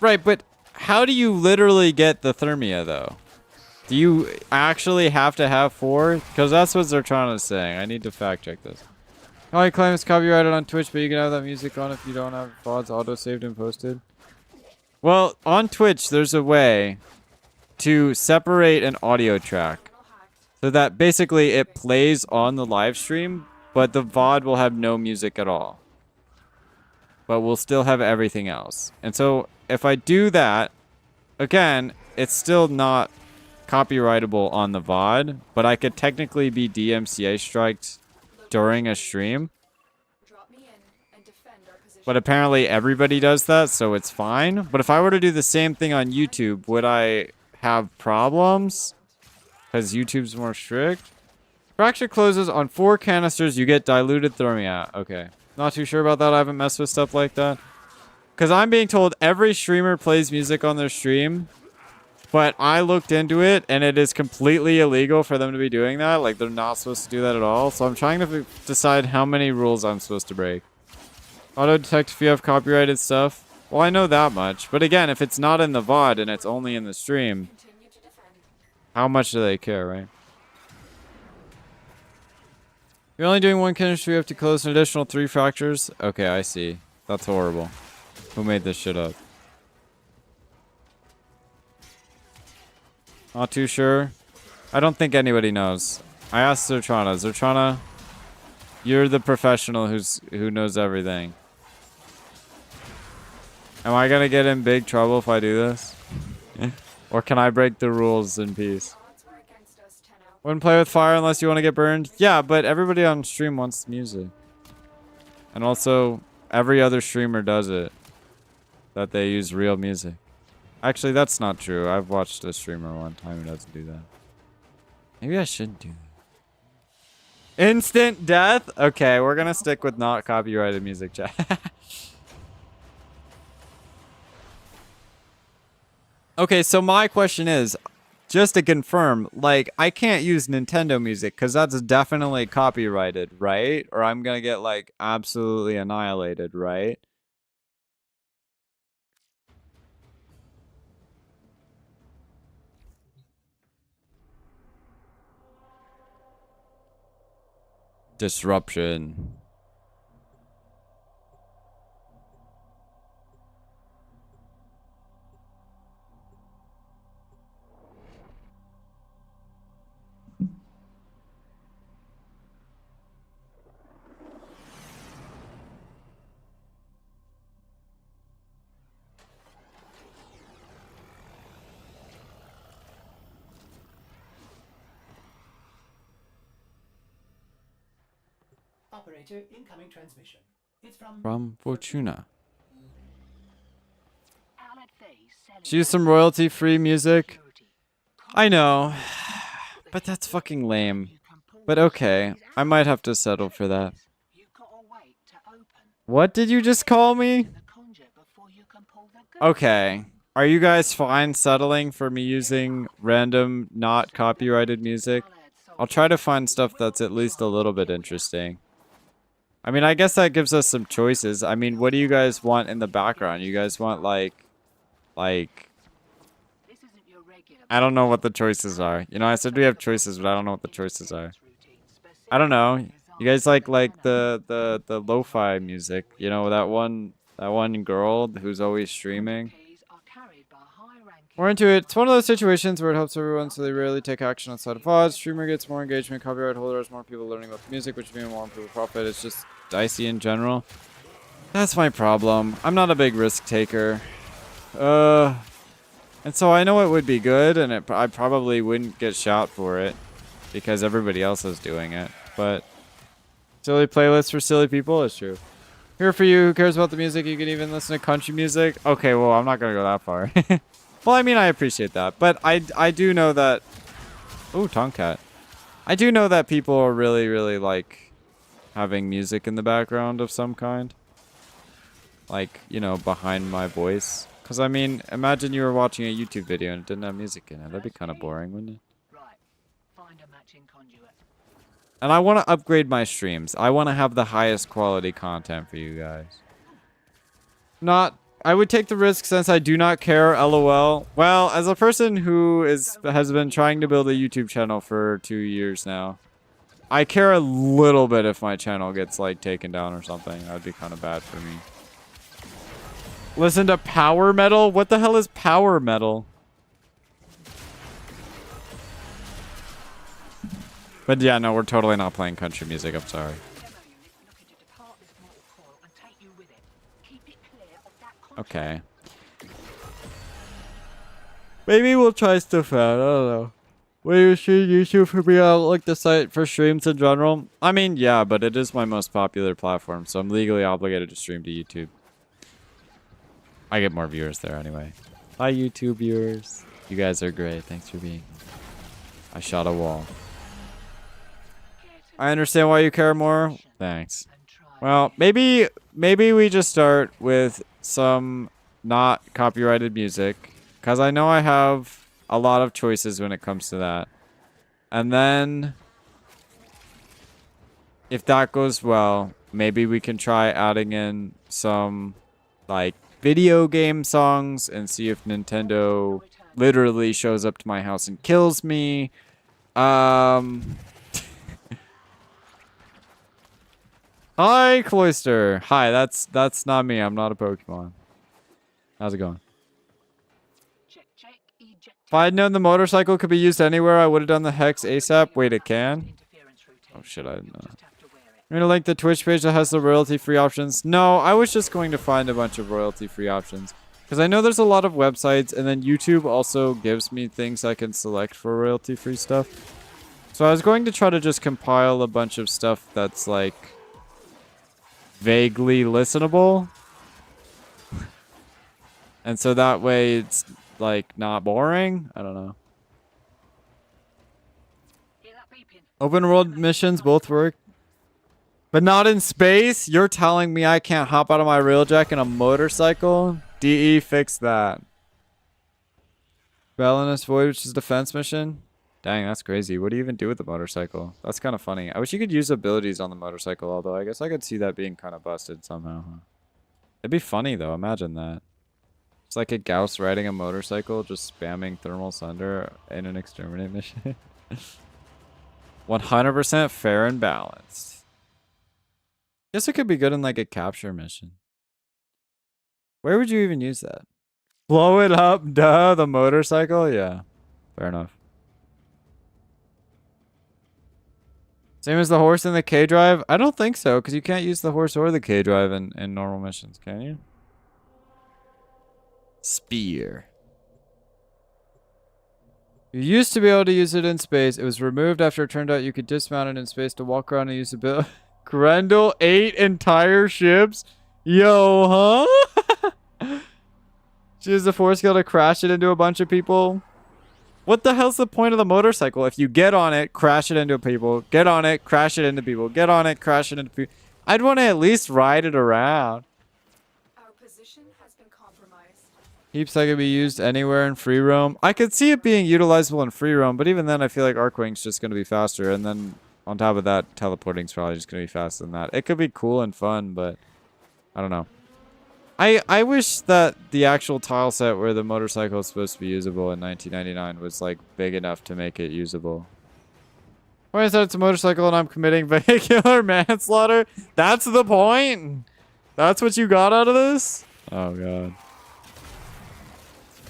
Right, but how do you literally get the thermia, though? Do you actually have to have 4? Because that's what they're trying to say. I need to fact check this. Oh, you claim it's copyrighted on Twitch, but you can have that music on if you don't have VODs auto-saved and posted. Well, on Twitch, there's a way to separate an audio track so that basically it plays on the live stream, but the VOD will have no music at all. But we'll still have everything else. And so if I do that, again, it's still not copyrightable on the VOD, but I could technically be DMCA striked during a stream. But apparently everybody does that, so it's fine. But if I were to do the same thing on YouTube, would I have problems? Because YouTube's more strict. Fracture closes on 4 canisters, you get diluted thermia. Okay. Not too sure about that. I haven't messed with stuff like that. Because I'm being told every streamer plays music on their stream. But I looked into it, and it is completely illegal for them to be doing that. Like, they're not supposed to do that at all. So I'm trying to decide how many rules I'm supposed to break. Auto-detect if you have copyrighted stuff. Well, I know that much. But again, if it's not in the VOD and it's only in the stream, how much do they care, right? You're only doing 1 canister, you have to close an additional 3 fractures? Okay, I see. That's horrible. Who made this shit up? Not too sure. I don't think anybody knows. I asked Zertrana. Zertrana, you're the professional who knows everything. Am I gonna get in big trouble if I do this? Or can I break the rules in peace? Wouldn't play with fire unless you want to get burned? Yeah, but everybody on stream wants music. And also, every other streamer does it. That they use real music. Actually, that's not true. I've watched a streamer one time who doesn't do that. Maybe I should do that. Instant death? Okay, we're gonna stick with not copyrighted music, chat. Okay, so my question is, just to confirm, like, I can't use Nintendo music because that's definitely copyrighted, right? Or I'm gonna get, like, absolutely annihilated, right? Disruption. Operator, incoming transmission. It's From Fortuna. Choose some royalty-free music. I know. But that's fucking lame. But okay. I might have to settle for that. What did you just call me? Okay. Are you guys fine settling for me using random, not copyrighted music? I'll try to find stuff that's at least a little bit interesting. I mean, I guess that gives us some choices. I mean, what do you guys want in the background? You guys want, like... I don't know what the choices are. You know, I said we have choices, but I don't know what the choices are. I don't know. You guys like the lo-fi music. You know, that one girl who's always streaming. More into it. It's one of those situations where it helps everyone, so they rarely take action outside of odds. Streamer gets more engagement, copyright holders, more people learning about the music, which means more people profit. It's just dicey in general. That's my problem. I'm not a big risk taker. And so I know it would be good, and I probably wouldn't get shot for it. because everybody else is doing it. But silly playlists for silly people is true. Here for you, who cares about the music? You can even listen to country music. Okay, well, I'm not gonna go that far. Well, I mean, I appreciate that, but I do know that. Ooh, Tomcat. I do know that people are really like having music in the background of some kind. Like, you know, behind my voice. Because, I mean, imagine you were watching a YouTube video and it didn't have music in it. That'd be kind of boring, wouldn't it? Right. Find a matching conduit. And I want to upgrade my streams. I want to have the highest quality content for you guys. I would take the risk since I do not care, lol. Well, as a person who has been trying to build a YouTube channel for 2 years now, I care a little bit if my channel gets, like, taken down or something. That'd be kind of bad for me. Listen to power metal? What the hell is power metal? But yeah, no, we're totally not playing country music. I'm sorry. Okay. Maybe we'll try stuff out. I don't know. Will you stream YouTube for me? I like the site for streams in general. I mean, yeah, but it is my most popular platform, so I'm legally obligated to stream to YouTube. I get more viewers there anyway. Hi, YouTube viewers. You guys are great. Thanks for being here. I shot a wall. I understand why you care more. Thanks. Well, maybe we just start with some not copyrighted music, because I know I have a lot of choices when it comes to that. And then, if that goes well, maybe we can try adding in some, like, video game songs and see if Nintendo literally shows up to my house and kills me. Hi, Cloysto. Hi, that's not me. I'm not a Pokemon. How's it going? If I'd known the motorcycle could be used anywhere, I would have done the Hex ASAP. Wait, it can? Oh shit, I didn't know that. I'm gonna link the Twitch page that has the royalty-free options. No, I was just going to find a bunch of royalty-free options. Because I know there's a lot of websites, and then YouTube also gives me things I can select for royalty-free stuff. So I was going to try to just compile a bunch of stuff that's, like, vaguely listenable. And so that way it's, like, not boring. I don't know. Open world missions both work. But not in space? You're telling me I can't hop out of my railjack in a motorcycle? DE, fix that. Balance Void, which is defense mission? Dang, that's crazy. What do you even do with the motorcycle? That's kind of funny. I wish you could use abilities on the motorcycle, although I guess I could see that being kind of busted somehow. Huh? It'd be funny, though. Imagine that. It's like a Gauss riding a motorcycle, just spamming Thermal Sunder in an exterminate mission. 100% fair and balanced. Guess it could be good in like a capture mission. Where would you even use that? Blow it up, duh, the motorcycle? Yeah, fair enough. Same as the horse in the K-Drive? I don't think so, because you can't use the horse or the K-Drive in normal missions, can you? Spear. You used to be able to use it in space. It was removed after it turned out you could dismount it in space to walk around and use the ability. Grendel, 8 entire ships? Yo, huh? She used the force skill to crash it into a bunch of people? What the hell's the point of the motorcycle? If you get on it, crash it into people. Get on it, crash it into people. Get on it, crash it into people. I'd want to at least ride it around. Our position has been compromised. Heaps that could be used anywhere in free roam. I could see it being utilizable in free roam, but even then I feel like Arcwing's just going to be faster, and then on top of that, teleporting's probably just going to be faster than that. It could be cool and fun, but I don't know. I wish that the actual tile set where the motorcycle is supposed to be usable in 1999 was, like, big enough to make it usable. Why is that it's a motorcycle and I'm committing vehicular manslaughter? That's the point? That's what you got out of this? Oh, God.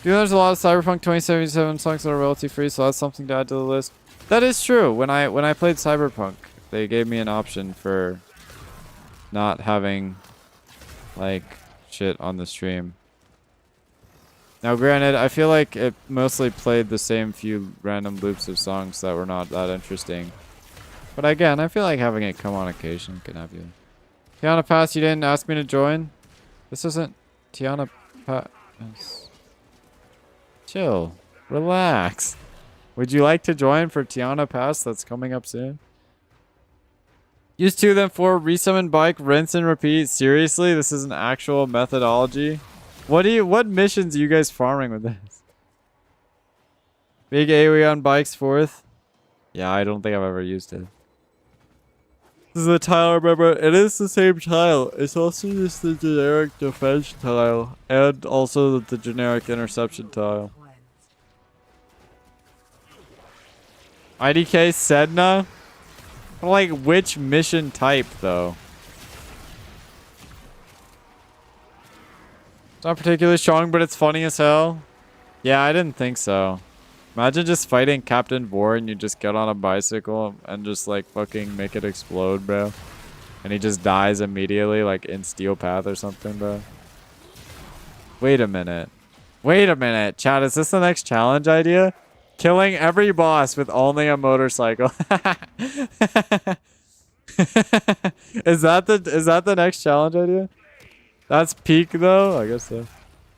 There's a lot of Cyberpunk 2077 songs that are royalty free, so that's something to add to the list. That is true. When I played Cyberpunk, they gave me an option for not having, like, shit on the stream. Now, granted, I feel like it mostly played the same few random loops of songs that were not that interesting. But again, I feel like having it come on occasion can have you. Tiana Pass, you didn't ask me to join? This isn't Tiana Pass. Chill. Relax. Would you like to join for Tiana Pass that's coming up soon? Use 2 then 4, resummon bike, rinse and repeat. Seriously? This is an actual methodology? What missions are you guys farming with this? Big AoE on bikes 4th? Yeah, I don't think I've ever used it. This is the tile, remember, it is the same tile. It's also just the generic defense tile. And also the generic interception tile. IDK Sedna? Like, which mission type, though? It's not particularly strong, but it's funny as hell. Yeah, I didn't think so. Imagine just fighting Captain Vor and you just get on a bicycle and just like fucking make it explode, bro. And he just dies immediately, like in Steel Path or something, bro. Wait a minute. Wait a minute. Chat, is this the next challenge idea? Killing every boss with only a motorcycle. Is that the next challenge idea? That's peak though? I guess so.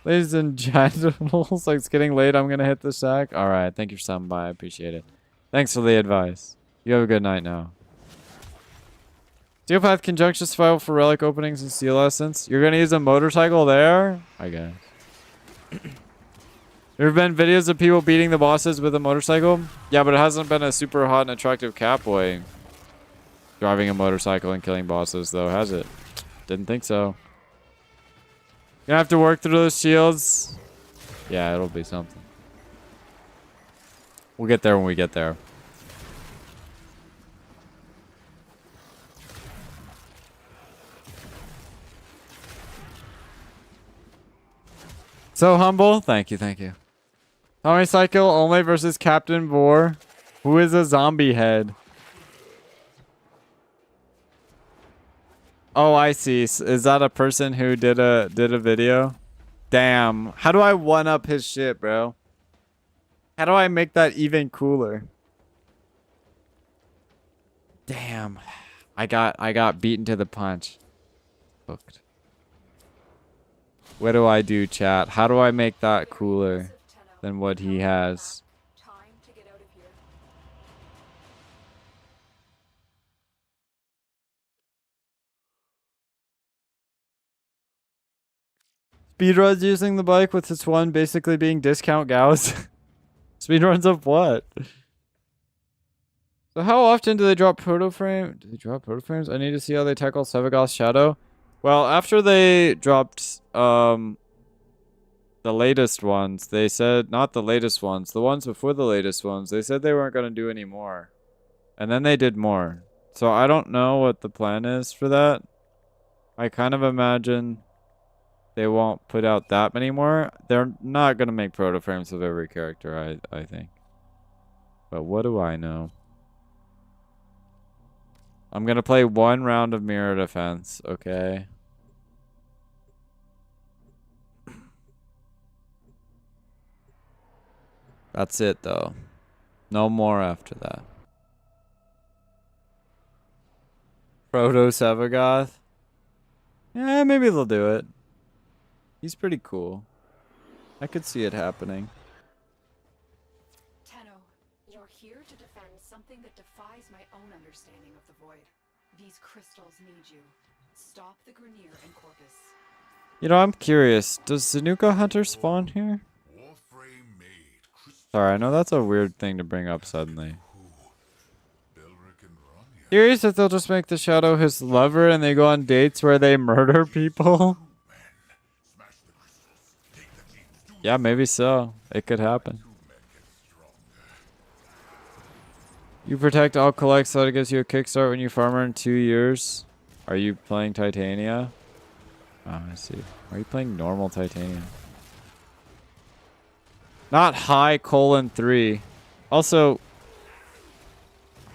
Ladies and gentlemen, like it's getting late. I'm gonna hit the sack. Alright, thank you for stopping by. I appreciate it. Thanks for the advice. You have a good night now. Steel Path Conjunction Survival for Relic Openings and Steel Essence. You're gonna use a motorcycle there? I guess. There have been videos of people beating the bosses with a motorcycle? Yeah, but it hasn't been a super hot and attractive catboy driving a motorcycle and killing bosses, though, has it? Didn't think so. You're gonna have to work through those shields. Yeah, it'll be something. We'll get there when we get there. So humble. Thank you, thank you. Tommy Cycle only versus Captain Vor, who is a zombie head. Oh, I see. Is that a person who did a video? Damn. How do I one up his shit, bro? How do I make that even cooler? Damn. I got beaten to the punch. Hooked. What do I do, chat? How do I make that cooler than what he has? Time to get out of here. Speedruns using the bike with its one basically being discount gals. Speedruns of what? So how often do they drop proto frame? Do they drop proto frames? I need to see how they tackle Sevagoth's Shadow. Well, after they dropped the latest ones, they said, not the latest ones, the ones before the latest ones, they said they weren't going to do any more. And then they did more. So I don't know what the plan is for that. I kind of imagine they won't put out that many more. They're not going to make proto frames of every character, I think. But what do I know? I'm going to play one round of Mirror Defense, okay? That's it, though. No more after that. Proto Sevagoth? Yeah, maybe they'll do it. He's pretty cool. I could see it happening. Tenno, you're here to defend something that defies my own understanding of the void. These crystals need you. Stop the Grineer and Corpus. You know, I'm curious. Does Zanuka Hunter spawn here? Warframe made crystal Sorry, I know that's a weird thing to bring up suddenly. Belric and Rania. Curious if they'll just make the Shadow his lover and they go on dates where they murder people? Smash the crystals. Take the keys. Do Yeah, maybe so. It could happen. two men get stronger. You protect all collect so that it gives you a kickstart when you farm her in 2 years. Are you playing Titania? Oh, I see. Are you playing normal Titania? Not high :3. Also,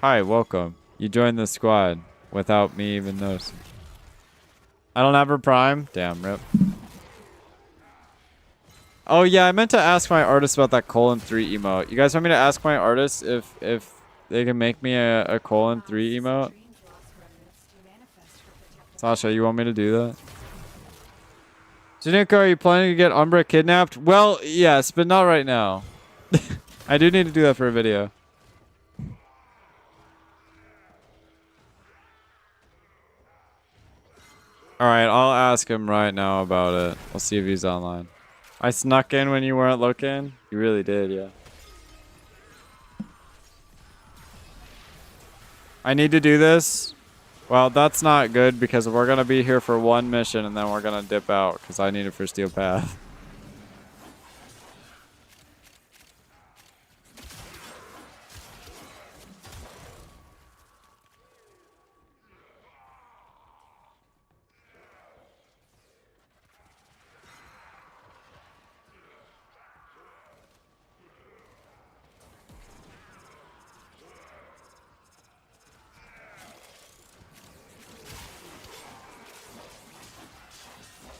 hi, welcome. You joined the squad without me even noticing. I don't have her prime? Damn, rip. Oh yeah, I meant to ask my artist about that :3 emote. You guys want me to ask my artist if they can make me a :3 emote? Sasha, you want me to do that? Januko, are you planning to get Umbra kidnapped? Well, yes, but not right now. I do need to do that for a video. Alright, I'll ask him right now about it. I'll see if he's online. I snuck in when you weren't looking? You really did, yeah. I need to do this. Well, that's not good because we're going to be here for one mission and then we're going to dip out because I need it for Steel Path.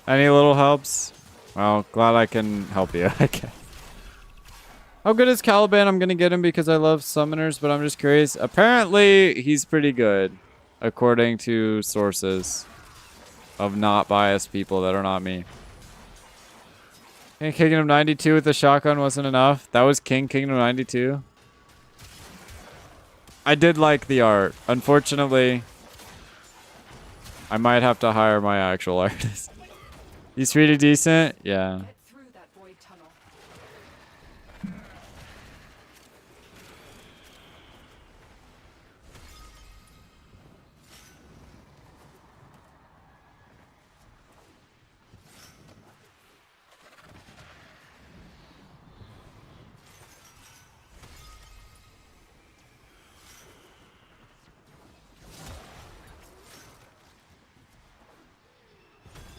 Any little helps? Well, glad I can help you. Okay. How good is Caliban? I'm going to get him because I love summoners, but I'm just curious. Apparently, he's pretty good, according to sources of not biased people that are not me. King Kingdom 92 with the shotgun wasn't enough. That was King Kingdom 92. I did like the art. Unfortunately, I might have to hire my actual artist. He's pretty decent? Yeah. Get through that void tunnel.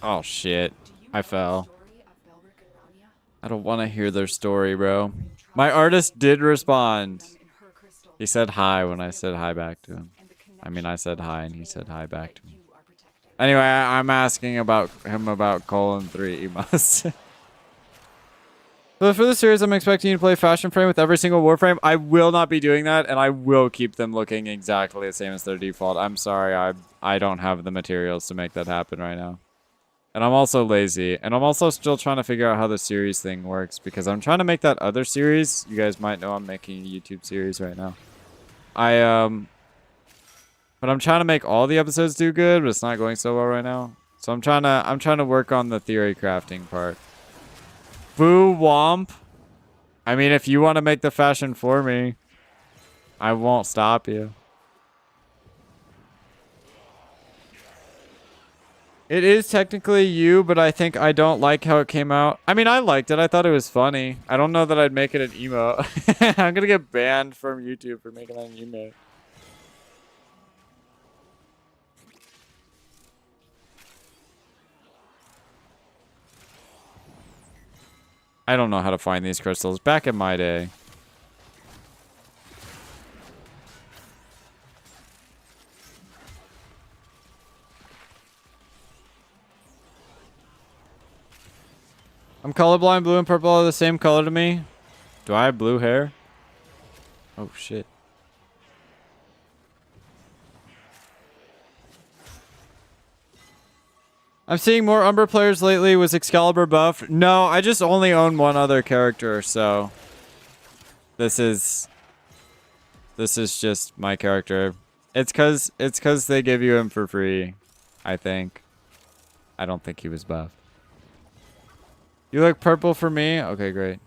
Oh, shit. Do you I know fell. the story of Belric and Rania? I don't want to hear their story, bro. My artist did respond. Them in her crystal. He said hi when I said hi back to him. And the I mean, I said hi and he connection said hi back to me. you are protecting. Anyway, I'm asking about him about :3 emos. So for the series, I'm expecting you to play Fashion Frame with every single Warframe. I will not be doing that, and I will keep them looking exactly the same as their default. I'm sorry, I don't have the materials to make that happen right now. And I'm also lazy. And I'm also still trying to figure out how the series thing works, because I'm trying to make that other series. You guys might know I'm making a YouTube series right now. But I'm trying to make all the episodes do good, but it's not going so well right now. So I'm trying to work on the theory crafting part. Boo Womp. I mean, if you want to make the fashion for me, I won't stop you. It is technically you, but I think I don't like how it came out. I mean, I liked it. I thought it was funny. I don't know that I'd make it an emo. I'm gonna get banned from YouTube for making that an emo. I don't know how to find these crystals. Back in my day. I'm colorblind. Blue and purple are the same color to me. Do I have blue hair? Oh, shit. I'm seeing more Umber players lately. Was Excalibur buffed? No, I just only own one other character, so this is just my character. It's cause they give you him for free, I think. I don't think he was buffed. You look purple for me? Okay, great.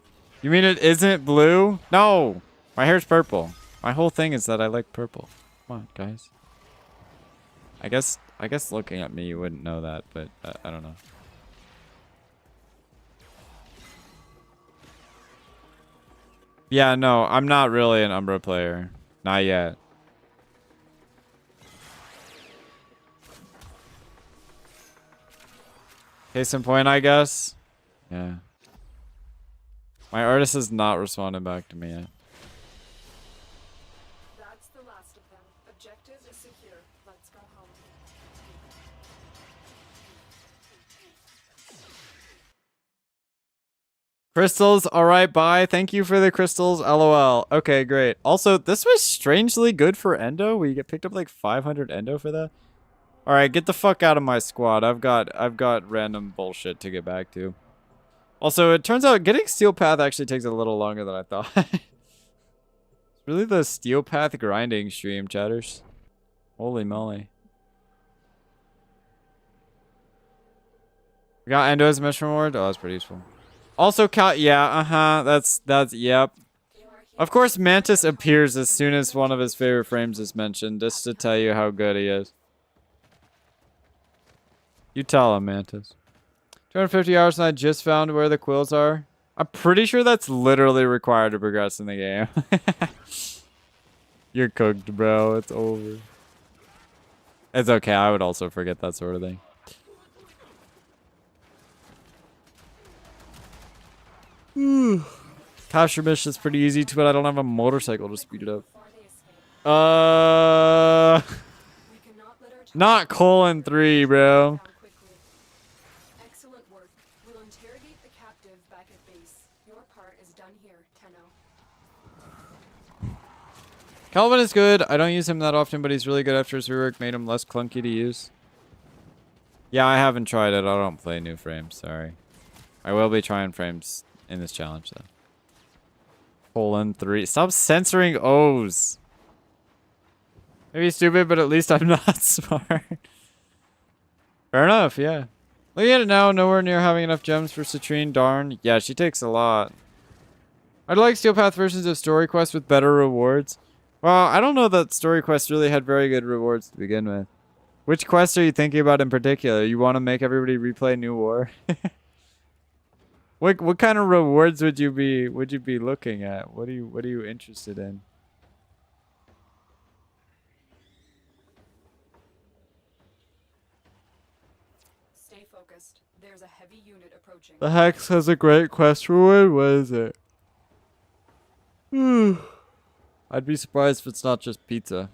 You mean it isn't blue? No, my hair's purple. My whole thing is that I like purple. Come on, guys. I guess looking at me you wouldn't know that, but I don't know. Yeah, no, I'm not really an Umbra player. Not yet. Case in point, I guess. Yeah. My artist has not responded back to me yet. That's the last of them. Objective is secure. Let's go home. Crystals, alright, bye. Thank you for the crystals, lol. Okay, great. Also, this was strangely good for endo. We get picked up like 500 endo for that. Alright, get the fuck out of my squad. I've got random bullshit to get back to. Also, it turns out getting Steel Path actually takes a little longer than I thought. It's really the Steel Path grinding stream, chatters. Holy moly. We got Endo's mission reward. Oh, that's pretty useful. Also, yeah, that's, yep. Of course, Mantis appears as soon as one of his favorite frames is mentioned, just to tell you how good he is. You tell him, Mantis. 250 hours and I just found where the quills are. I'm pretty sure that's literally required to progress in the game. You're cooked, bro. It's over. It's okay. I would also forget that sort of thing. Capture mission is pretty easy too, but I don't have a motorcycle to speed it up. Not colon 3, bro. Excellent work. We'll interrogate the captive back at base. Your part is done here, Tenno. Calvin is good. I don't use him that often, but he's really good after his rework made him less clunky to use. Yeah, I haven't tried it. I don't play new frames, sorry. I will be trying frames in this challenge, though. Colon 3. Stop censoring O's. Maybe stupid, but at least I'm not smart. Fair enough, yeah. Looking at it now, nowhere near having enough gems for Citrine, darn. Yeah, she takes a lot. I'd like Steel Path versions of story quests with better rewards. Well, I don't know that story quests really had very good rewards to begin with. Which quests are you thinking about in particular? You want to make everybody replay New War? What kind of rewards would you be looking at? What are you interested in? Stay focused. There's a heavy unit approaching. The Hex has a great quest reward. What is it? I'd be surprised if it's not just pizza.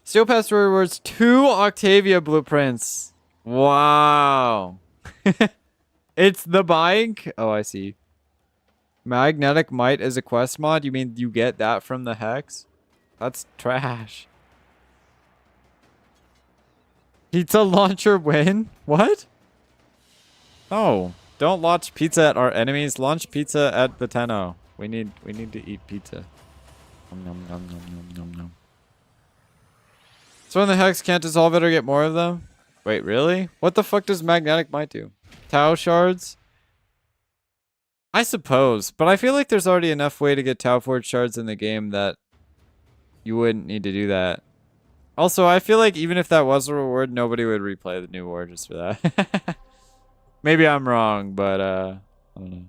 Steel Pass rewards 2 Octavia blueprints. Wow. It's the bike? Oh, I see. Magnetic Might is a quest mod? You mean you get that from the Hex? That's trash. Pizza launcher win? What? Oh, don't launch pizza at our enemies. Launch pizza at the Tenno. We need to eat pizza. Nom, nom, nom, nom, nom, nom, nom. So when the Hex can't dissolve it or get more of them? Wait, really? What the fuck does Magnetic Might do? Tau shards? I suppose, but I feel like there's already enough way to get Tau Forge shards in the game that you wouldn't need to do that. Also, I feel like even if that was a reward, nobody would replay the New War just for that. Maybe I'm wrong, but I don't know.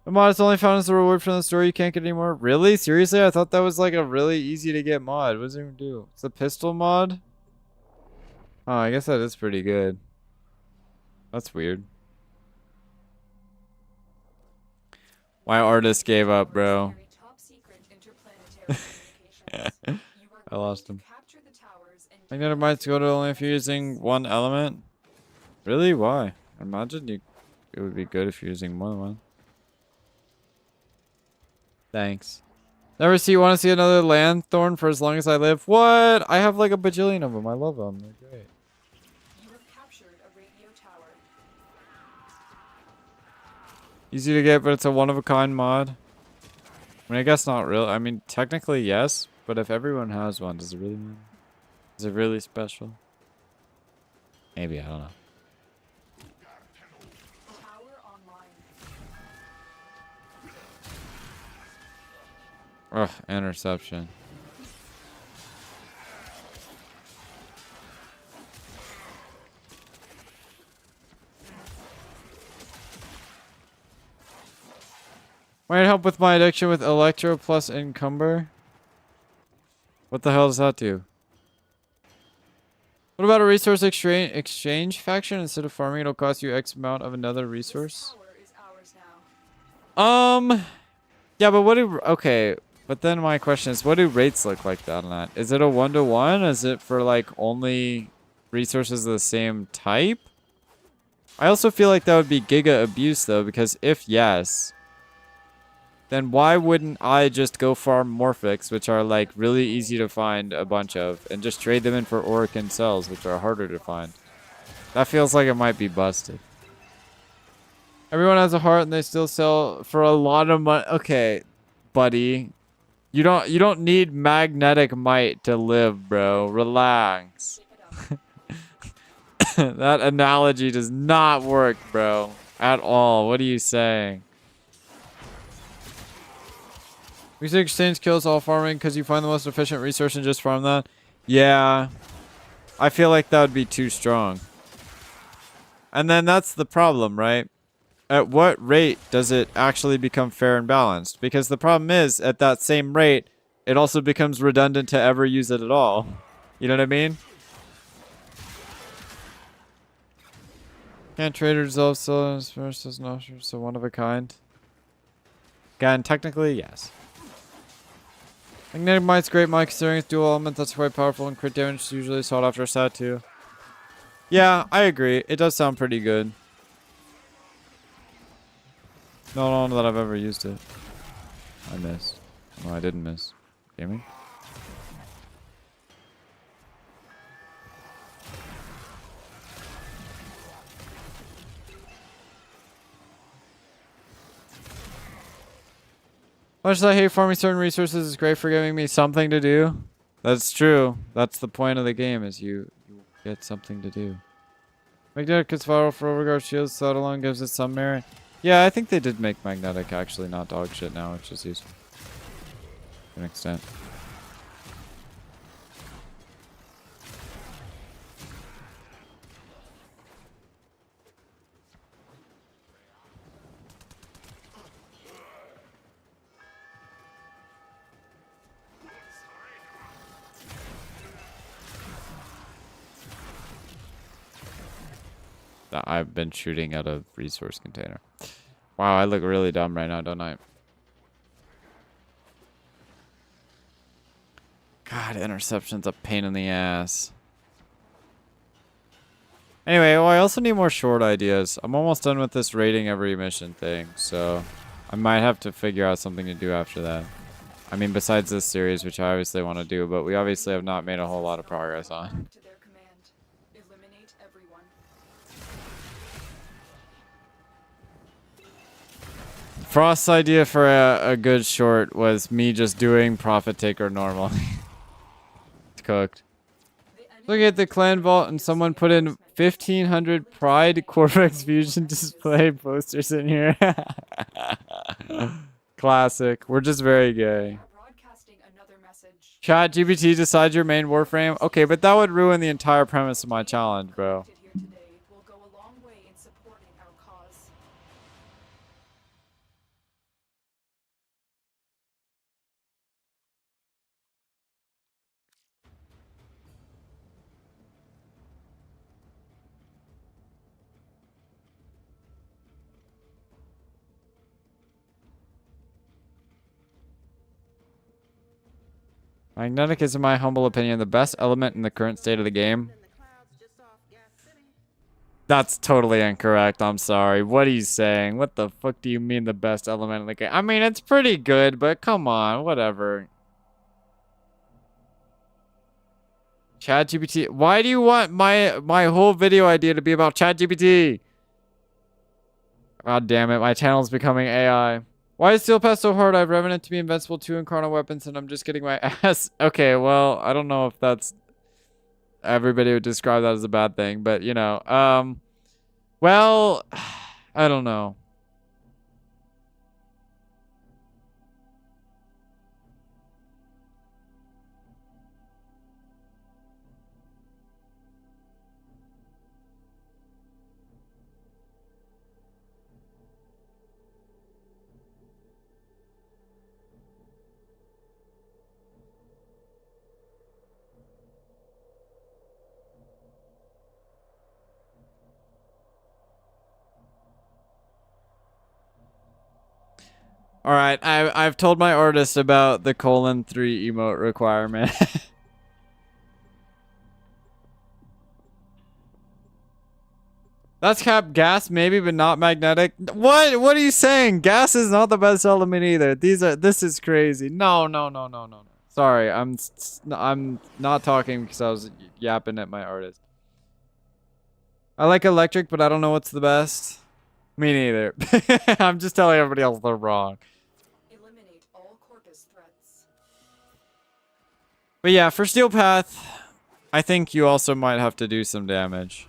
The mod is only found as a reward from the story. You can't get any more. Really? Seriously? I thought that was like a really easy to get mod. What does it even do? It's a pistol mod? Oh, I guess that is pretty good. That's weird. My artist gave up, bro. I lost him. Magnetic Might's go to only if you're using one element. Really? Why? I imagine it would be good if you're using more than one. Thanks. Want to see another Landthorn for as long as I live? What? I have like a bajillion of them. I love them. They're great. You have captured a radio tower. Easy to get, but it's a one-of-a-kind mod. I mean, I guess not really. I mean, technically, yes. But if everyone has one, does it really matter? Is it really special? Maybe, I don't know. Tower online. Ugh, interception. Might help with my addiction with Electro plus Encumber. What the hell does that do? What about a resource exchange faction? Instead of farming, it'll cost you X amount of another resource. This tower is ours now. Yeah, but what do... Okay. But then my question is, what do rates look like on that? Is it a 1-to-1? Is it for like only resources of the same type? I also feel like that would be giga abuse though, because if yes, then why wouldn't I just go farm Morphics, which are like really easy to find a bunch of, and just trade them in for Orokin cells, which are harder to find? That feels like it might be busted. Everyone has a heart and they still sell for a lot of money. Okay, buddy. You don't need magnetic might to live, bro. Relax. That analogy does not work, bro. At all. What are you saying? We say exchange kills all farming because you find the most efficient resource and just farm that. Yeah. I feel like that would be too strong. And then that's the problem, right? At what rate does it actually become fair and balanced? Because the problem is, at that same rate, it also becomes redundant to ever use it at all. You know what I mean? Can't trader dissolve cylinders versus no, so one of a kind. Again, technically, yes. Magnetic Might's great, Mike, considering its dual element that's quite powerful and crit damage is usually sought after stat too. Yeah, I agree. It does sound pretty good. No, that I've ever used it. I missed. No, I didn't miss. Gaming? Much as I hate farming certain resources, it's great for giving me something to do. That's true. That's the point of the game, is you get something to do. Magnetic is vital for overguard shields, so that alone gives it some merit. Yeah, I think they did make Magnetic actually not dog shit now, which is useful. To an extent. I've been shooting out a resource container. Wow, I look really dumb right now, don't I? God, interception's a pain in the ass. Anyway, well, I also need more short ideas. I'm almost done with this rating every mission thing, so I might have to figure out something to do after that. I mean, besides this series, which I obviously want to do, but we obviously have not made a whole lot of progress on. To their command. Eliminate everyone. Frost's idea for a good short was me just doing Profit Taker normally. It's cooked. Look at the clan vault and someone put in 1,500 Pride Corvex Fusion display posters in here. Classic. We're just very gay. Broadcasting another message. Chat GPT decides your main Warframe. Okay, but that would ruin the entire premise of my challenge, bro. Here today will go a long way in supporting our cause. Magnetic is, in my humble opinion, the best element in the current state of the game. That's totally incorrect. I'm sorry. What are you saying? What the fuck do you mean the best element in the game? I mean, it's pretty good, but come on, whatever. ChatGPT. Why do you want my whole video idea to be about ChatGPT? God damn it, my channel's becoming AI. Why is Steel Pass so hard? I have Revenant to be invincible 2 in Chrono Weapons and I'm just getting my ass. Okay, well, I don't know if that's... Everybody would describe that as a bad thing, but you know. Well, I don't know. All right, I've told my artist about the :3 emote requirement. That's cap gas maybe, but not magnetic. What are you saying? Gas is not the best element either. This is crazy. No. Sorry, I'm not talking because I was yapping at my artist. I like electric, but I don't know what's the best. Me neither. I'm just telling everybody else they're wrong. Eliminate all corpus threats. But yeah, for Steel Path, I think you also might have to do some damage.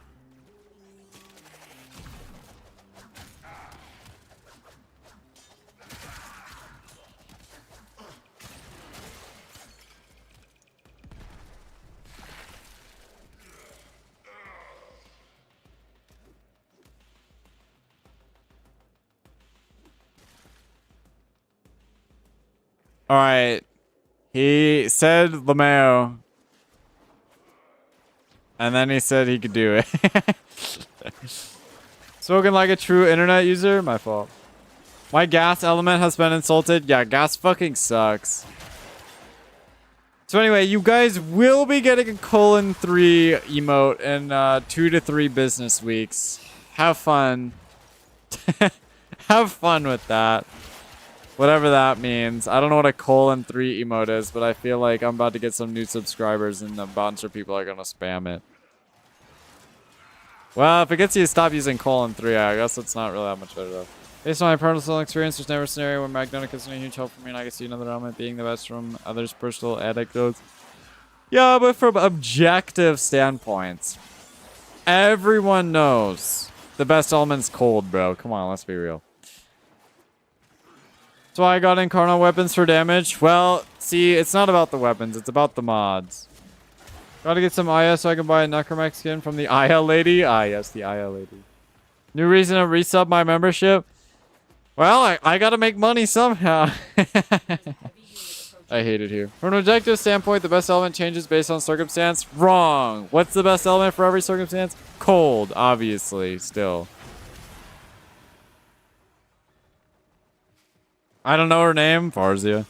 All right. He said Lameo. And then he said he could do it. Spoken like a true internet user? My fault. My gas element has been insulted. Yeah, gas fucking sucks. So anyway, you guys will be getting a :3 emote in 2 to 3 business weeks. Have fun. Have fun with that. Whatever that means. I don't know what a :3 emote is, but I feel like I'm about to get some new subscribers and a bunch of people are going to spam it. Well, if it gets you to stop using :3, I guess it's not really that much better though. Based on my personal experience, there's never a scenario where magnetic isn't a huge help for me and I can see another element being the best from others' personal anecdotes. Yeah, but from objective standpoints, everyone knows the best element's cold, bro. Come on, let's be real. So I got incarnate weapons for damage. Well, see, it's not about the weapons. It's about the mods. Gotta get some Aya so I can buy a Necromech skin from the Aya lady. Ah, yes, the Aya lady. New reason to resub my membership? Well, I gotta make money somehow. I hate it here. From an objective standpoint, the best element changes based on circumstance. Wrong. What's the best element for every circumstance? Cold, obviously, still. I don't know her name. Varzia.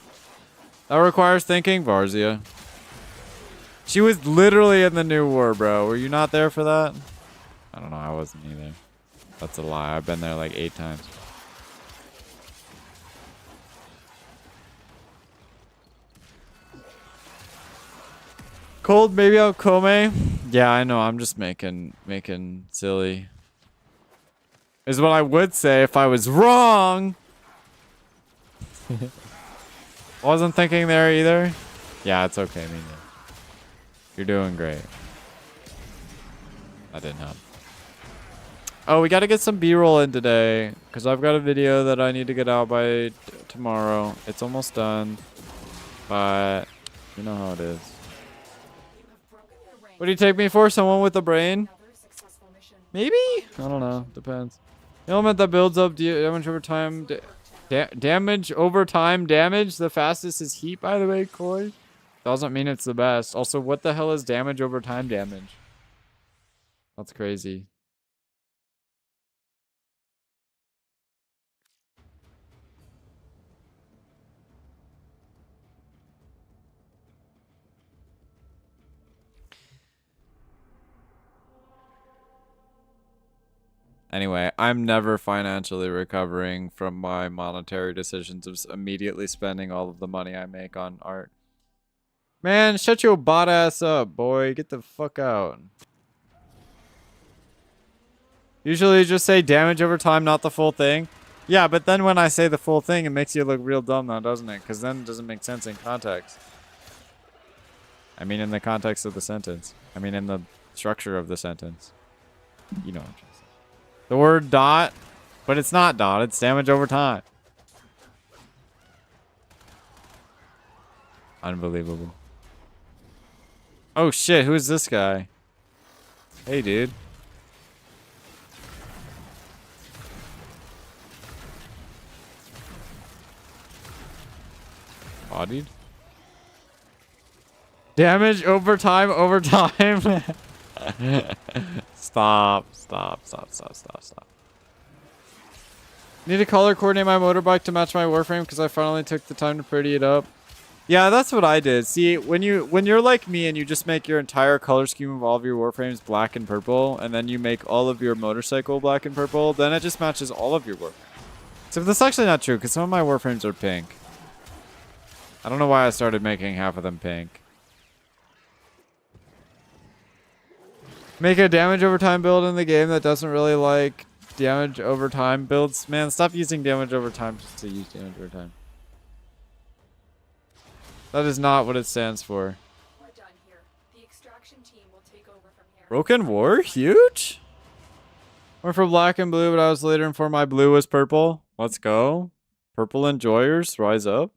That requires thinking. Varzia. She was literally in the new war, bro. Were you not there for that? I don't know. I wasn't either. That's a lie. I've been there like 8 times. Cold, maybe out Kome. Yeah, I know. I'm just making silly. Is what I would say if I was wrong. Wasn't thinking there either. Yeah, it's okay, me neither. You're doing great. That didn't help. Oh, we got to get some B-roll in today because I've got a video that I need to get out by tomorrow. It's almost done, but you know how it is. What do you take me for? Someone with a brain? Maybe? I don't know. Depends. The element that builds up damage over time. Damage over time damage. The fastest is heat, by the way, Coy. Doesn't mean it's the best. Also, what the hell is damage over time damage? That's crazy. Anyway, I'm never financially recovering from my monetary decisions of immediately spending all of the money I make on art. Man, shut your bot ass up, boy. Get the fuck out. Usually just say damage over time, not the full thing. Yeah, but then when I say the full thing, it makes you look real dumb now, doesn't it? Because then it doesn't make sense in context. I mean, in the context of the sentence. I mean, in the structure of the sentence. You know what I'm trying to say. The word dot, but it's not dot. It's damage over time. Unbelievable. Oh shit, who's this guy? Hey, dude. Bodied? Damage over time, over time. Stop. Need to color coordinate my motorbike to match my Warframe because I finally took the time to pretty it up. Yeah, that's what I did. See, when you're like me and you just make your entire color scheme of all of your Warframes black and purple, and then you make all of your motorcycle black and purple, then it just matches all of your Warframes. Except that's actually not true because some of my Warframes are pink. I don't know why I started making half of them pink. Make a damage over time build in the game that doesn't really like damage over time builds. Man, stop using damage over time just to use damage over time. That is not what it stands for. We're done here. The extraction team will take over from here. Broken War? Huge? Went for black and blue, but I was later informed my blue was purple. Let's go. Purple enjoyers, rise up.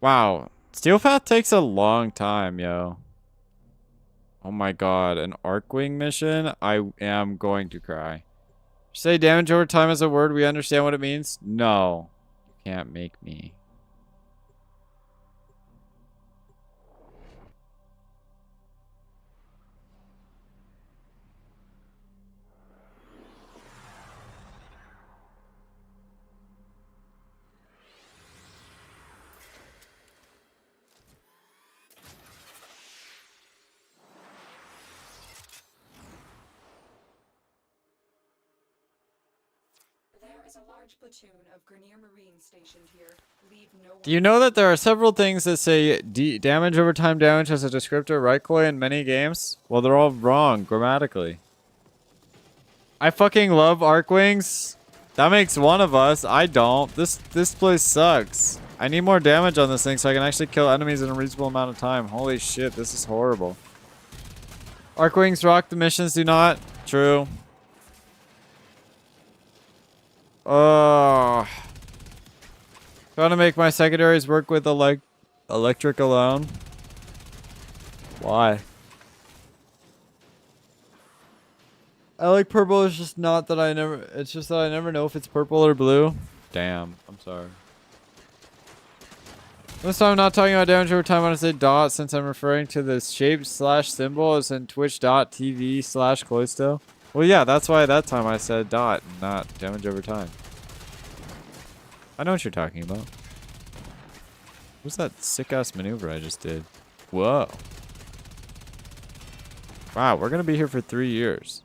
Wow. Steelpath takes a long time, yo. Oh my god, an Arcwing mission? I am going to cry. Say damage over time is a word. We understand what it means? No. You can't make me. There is a large platoon of Grenier Marines stationed here. Leave no one. Do you know that there are several things that say damage over time damage as a descriptor, right, Coy, in many games? Well, they're all wrong grammatically. I fucking love Arcwings. That makes one of us. I don't. This place sucks. I need more damage on this thing so I can actually kill enemies in a reasonable amount of time. Holy shit, this is horrible. Arcwings rock, the missions do not. True. Oh. Trying to make my secondaries work with electric alone. Why? I like purple. It's just not that I never. It's just that I never know if it's purple or blue. Damn. I'm sorry. This time I'm not talking about damage over time when I say dot, since I'm referring to the shape slash symbol as in twitch.tv slash Cloysto. Well, yeah, that's why that time I said dot, not damage over time. I know what you're talking about. What's that sick-ass maneuver I just did? Whoa. Wow, we're going to be here for 3 years.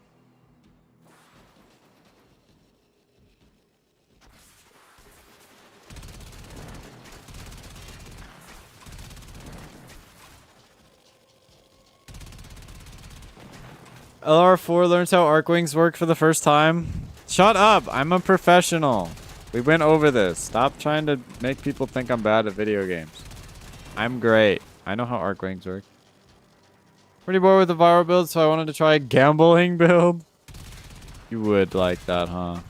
LR4 learns how Arcwings work for the first time. Shut up! I'm a professional. We went over this. Stop trying to make people think I'm bad at video games. I'm great. I know how Arcwings work. Pretty bored with the viral build, so I wanted to try a gambling build. You would like that, huh?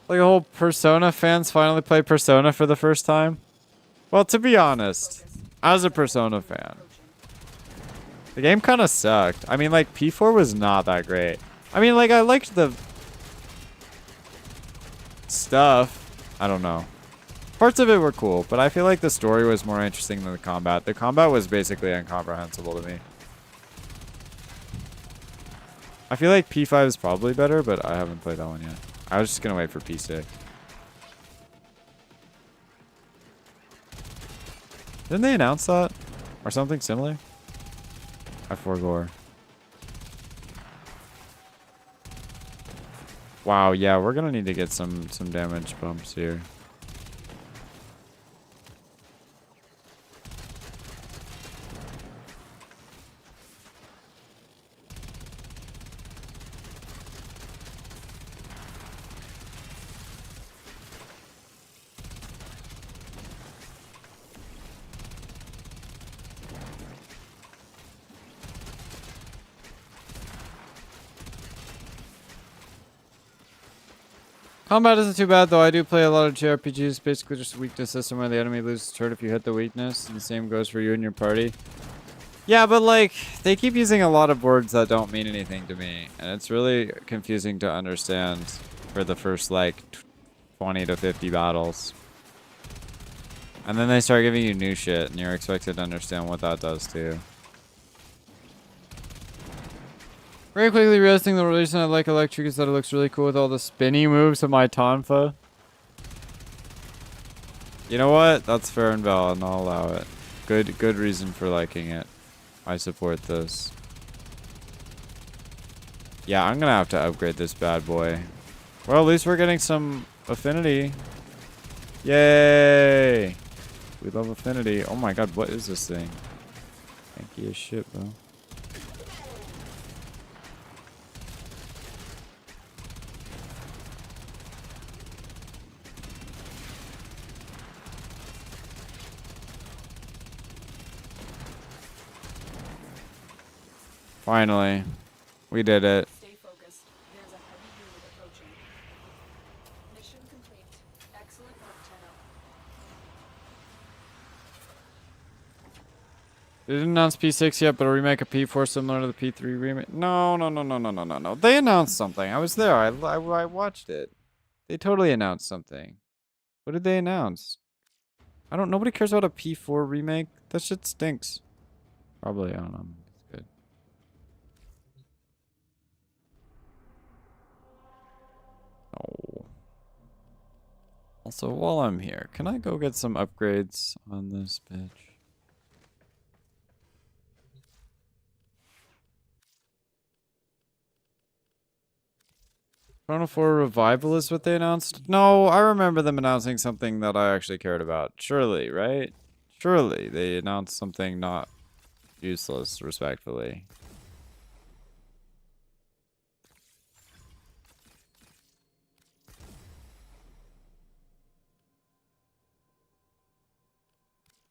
Like a whole Persona fans finally play Persona for the first time. Well, to be honest, as a Persona fan, the game kind of sucked. I mean, like, P4 was not that great. I mean, like, I liked the stuff. I don't know. Parts of it were cool, but I feel like the story was more interesting than the combat. The combat was basically incomprehensible to me. I feel like P5 is probably better, but I haven't played that one yet. I was just going to wait for P6. Didn't they announce that? Or something similar? I forgot. Wow, yeah, we're going to need to get some damage bumps here. Combat isn't too bad, though. I do play a lot of JRPGs. Basically just a weakness system where the enemy loses turn if you hit the weakness. And the same goes for you and your party. Yeah, but like, they keep using a lot of words that don't mean anything to me. And it's really confusing to understand for the first, like, 20 to 50 battles. And then they start giving you new shit, and you're expected to understand what that does too. Very quickly realizing the reason I like Electric is that it looks really cool with all the spinny moves of my Tonfa. You know what? That's fair and valid, and I'll allow it. Good reason for liking it. I support this. Yeah, I'm gonna have to upgrade this bad boy. Well, at least we're getting some affinity. Yay! We love affinity. Oh my god, what is this thing? Tanky as shit, bro. Finally, we did it. Stay focused. There's a heavy unit approaching. Mission complete. Excellent work, Tenno. They didn't announce P6 yet, but a remake of P4 similar to the P3 remake. No. They announced something. I was there. I watched it. They totally announced something. What did they announce? Nobody cares about a P4 remake. That shit stinks. Probably, I don't know. It's good. Oh. Also, while I'm here, can I go get some upgrades on this bitch? Chrono 4 Revival is what they announced? No, I remember them announcing something that I actually cared about. Surely, right? Surely they announced something not useless, respectfully.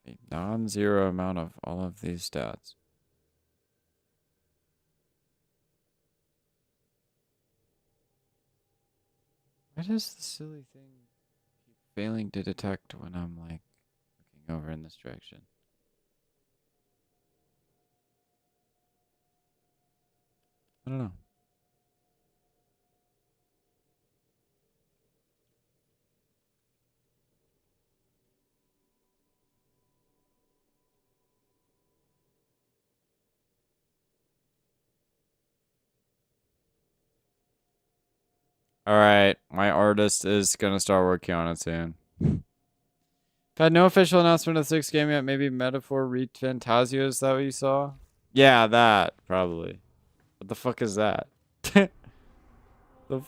A non-zero amount of all of these stats. Why does the silly thing keep failing to detect when I'm like looking over in this direction? I don't know. Alright, my artist is gonna start working on it soon. Had no official announcement of the 6th game yet. Maybe Metaphor Read Fantasia, is that what you saw? Yeah, that, probably. What the fuck is that? The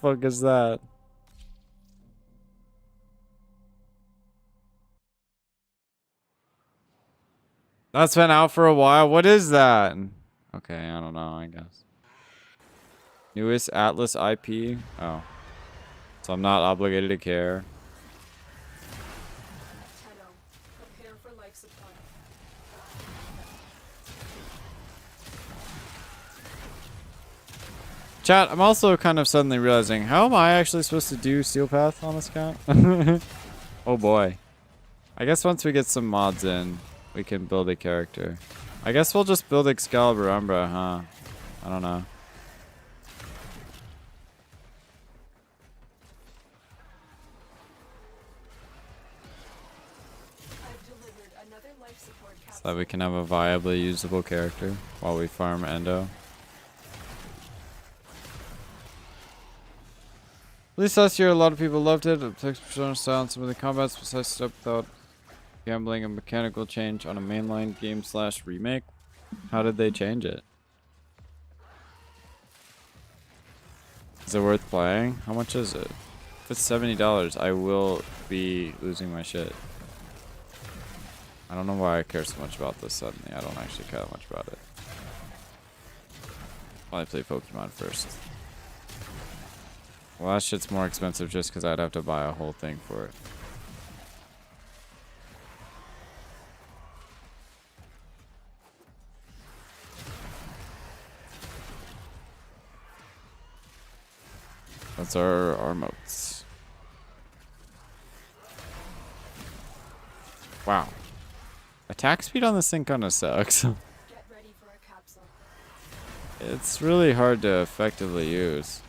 fuck is that? That's been out for a while. What is that? Okay, I don't know, I guess. Newest Atlas IP? Oh. So I'm not obligated to care. Tenno, prepare for life support. Chat, I'm also kind of suddenly realizing, how am I actually supposed to do Steel Path on this account? Oh boy. I guess once we get some mods in, we can build a character. I guess we'll just build Excalibur Umbra, huh? I don't know. I've delivered another life support So capsule. that we can have a viably usable character while we farm Endo. At least last year, a lot of people loved it. It takes Persona style and some of the combats besides stuff without gambling and mechanical change on a mainline game / remake. How did they change it? Is it worth playing? How much is it? If it's $70, I will be losing my shit. I don't know why I care so much about this suddenly. I don't actually care that much about it. I'll play Pokemon first. Well, that shit's more expensive just because I'd have to buy a whole thing for it. That's our moats. Wow. Attack speed on this thing kind of sucks. Get ready for a capsule. It's really hard to effectively use.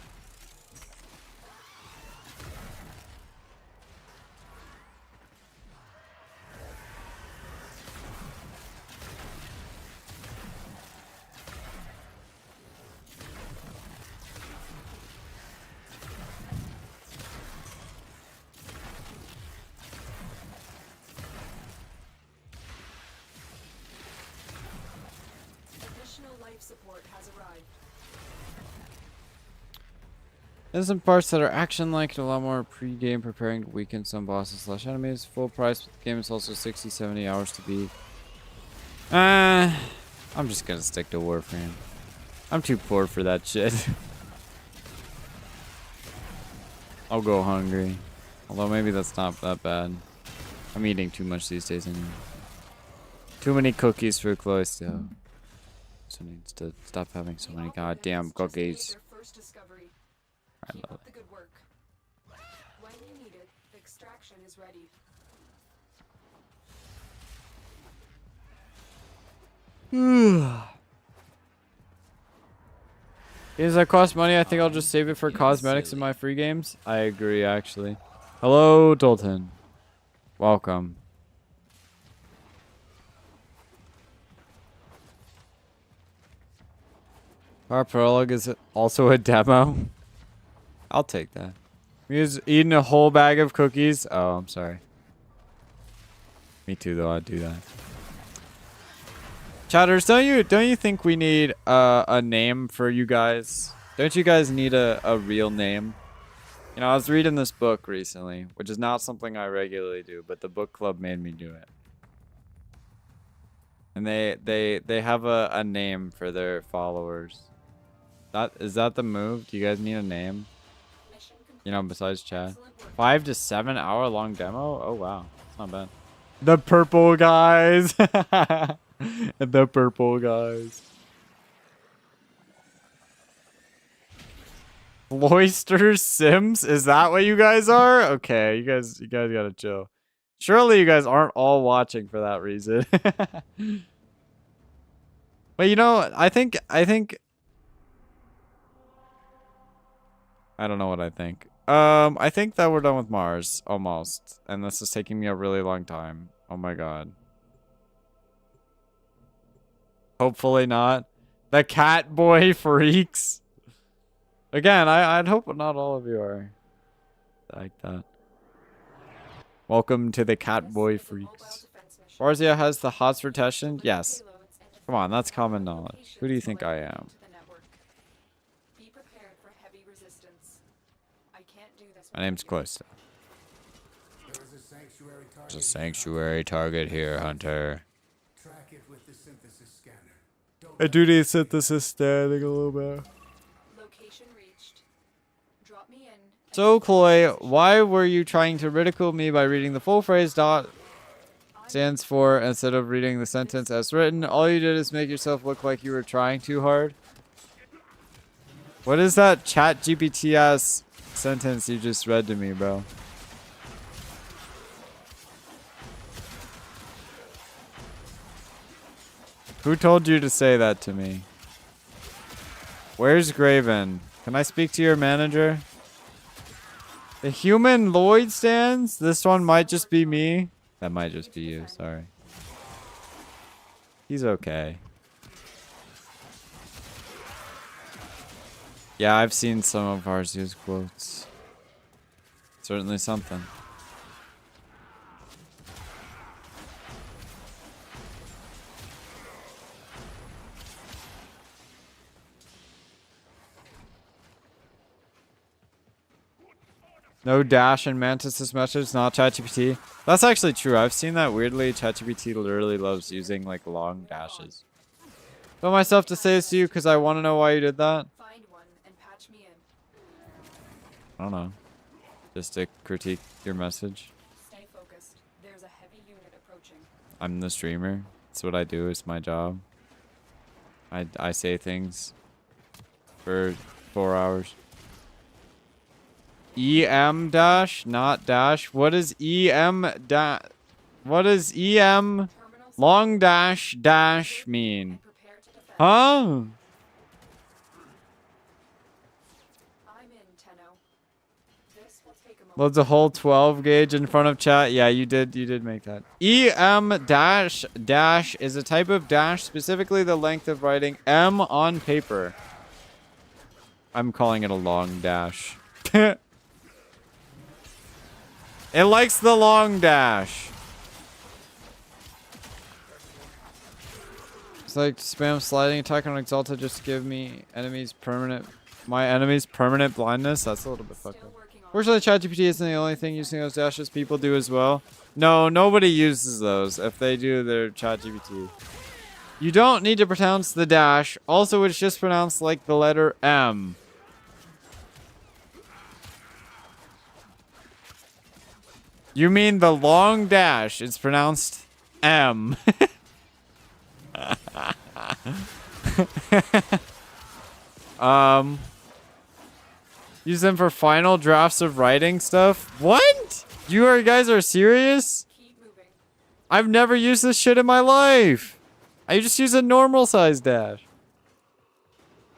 support has arrived. There's some parts that are action-like and a lot more pre-game preparing to weaken some bosses slash enemies. Full price, but the game is also 60, 70 hours to beat. I'm just gonna stick to Warframe. I'm too poor for that shit. I'll go hungry. Although maybe that's not that bad. I'm eating too much these days anyway. Too many cookies for Cloysto. So needs to stop having so many goddamn cookies. I love it. The good work. When you need it, extraction is ready. Games that cost money, I think I'll just save it for cosmetics in my free games. I agree, actually. Hello, Dalton. Welcome. Our prologue is also a demo. I'll take that. He's eating a whole bag of cookies. Oh, I'm sorry. Me too, though. I'd do that. Chatters, don't you think we need a name for you guys? Don't you guys need a real name? You know, I was reading this book recently, which is not something I regularly do, but the book club made me do it. And they have a name for their followers. Is that the move? Do you guys need a name? You know, besides chat. 5 to 7 hour long demo? Oh wow. It's not bad. The purple guys. The purple guys. Cloyster Sims? Is that what you guys are? Okay, you guys gotta chill. Surely you guys aren't all watching for that reason. But you know, I think I don't know what I think. I think that we're done with Mars almost, and this is taking me a really long time. Oh my god. Hopefully not. The cat boy freaks. Again, I'd hope not all of you are like that. Welcome to the cat boy freaks. Warzia has the HOTS for testing? Yes. Come on, that's common knowledge. Who do you think I am? Be prepared for heavy resistance. I can't do this. My name's Cloysto. There's a sanctuary target here, Hunter. Track it with the synthesis scanner. I do need synthesis standing a little bit. Location reached. Drop me in. So, Chloe, why were you trying to ridicule me by reading the full phrase dot stands for instead of reading the sentence as written? All you did is make yourself look like you were trying too hard. What is that chat GPT ass sentence you just read to me, bro? Who told you to say that to me? Where's Graven? Can I speak to your manager? The human Lloyd stands? This one might just be me. That might just be you, sorry. He's okay. Yeah, I've seen some of Arzu's quotes. Certainly something. No dash in Mantis's message, not ChatGPT. That's actually true. I've seen that weirdly. ChatGPT literally loves using like long dashes. Put myself to say this to you because I want to know why you did that. Find one and patch me in. I don't know. Just to critique your message. Stay focused. There's a heavy unit approaching. I'm the streamer. That's what I do. It's my job. I say things for 4 hours. EM dash, not dash. What is EM dash? What does EM long dash dash mean? Prepare to defend. Huh? I'm in, Tenno. This will take a moment. Loads a whole 12 gauge in front of chat. Yeah, you did make that. EM dash dash is a type of dash, specifically the length of writing M on paper. I'm calling it a long dash. It likes the long dash. It's like spam sliding attack on Exalted just to give me my enemies permanent blindness. That's a little bit fucked up. Fortunately, ChatGPT isn't the only thing using those dashes. People do as well. No, nobody uses those. If they do, they're ChatGPT. You don't need to pronounce the dash. Also, it's just pronounced like the letter M. You mean the long dash. It's pronounced M. Use them for final drafts of writing stuff. What? Guys are serious? I've never used this shit in my life. I just use a normal size dash.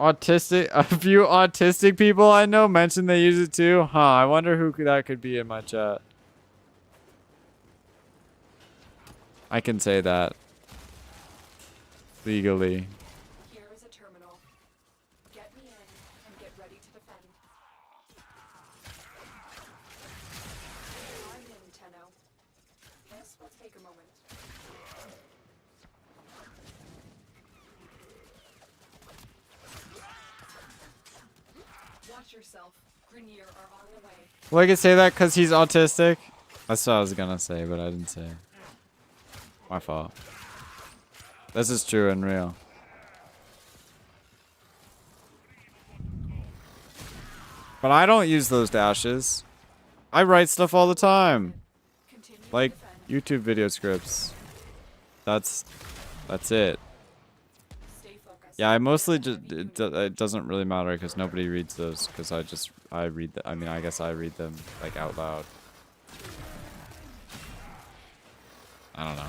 A few autistic people I know mentioned they use it too. Huh, I wonder who that could be in my chat. I can say that. Legally. Here is a terminal. Get me in and get ready to defend. I'm in, Tenno. This will take a moment. Watch yourself. Grenier are on the way. Well, I could say that because he's autistic. That's what I was gonna say, but I didn't say it. My fault. This is true and real. But I don't use those dashes. I write stuff all the time. Like YouTube video scripts. That's it. Yeah, I mostly just it doesn't really matter because nobody reads those because I read them. I mean, I guess I read them like out loud. I don't know.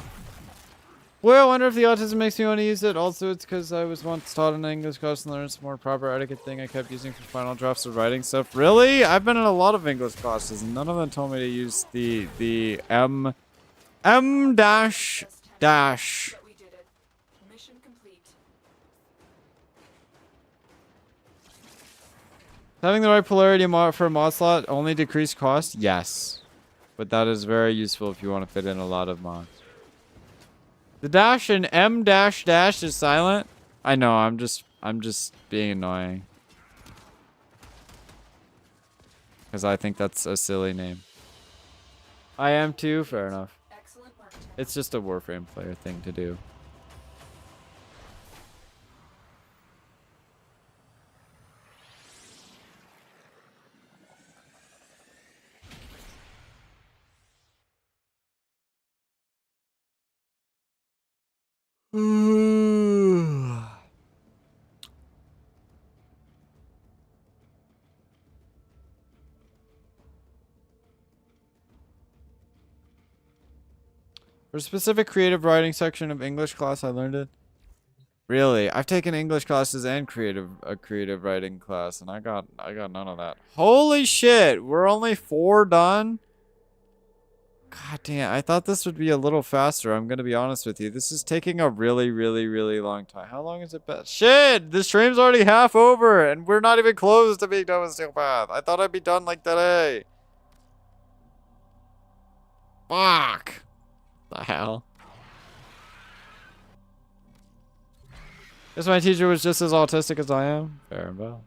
Well, I wonder if the autism makes me want to use it. Also, it's because I was once taught in an English class and learned some more proper etiquette thing I kept using for final drafts of writing stuff. Really? I've been in a lot of English classes and none of them told me to use the M dash dash. But we did it. Mission complete. Having the right polarity for a mod slot only decrease cost? Yes. But that is very useful if you want to fit in a lot of mods. The dash in M dash dash is silent. I know, I'm just being annoying. Because I think that's a silly name. I am too, fair enough. Excellent work, Tenno. It's just a Warframe player thing to do. For a specific creative writing section of English class, I learned it. Really, I've taken English classes and a creative writing class, and I got none of that. Holy shit, we're only 4 done. God damn, I thought this would be a little faster. I'm gonna be honest with you. This is taking a really, really, really long time. How long has it been? Shit, this stream's already half over, and we're not even close to being done with Steel Path. I thought I'd be done like today. Fuck. The hell? Guess my teacher was just as autistic as I am. Fair and well.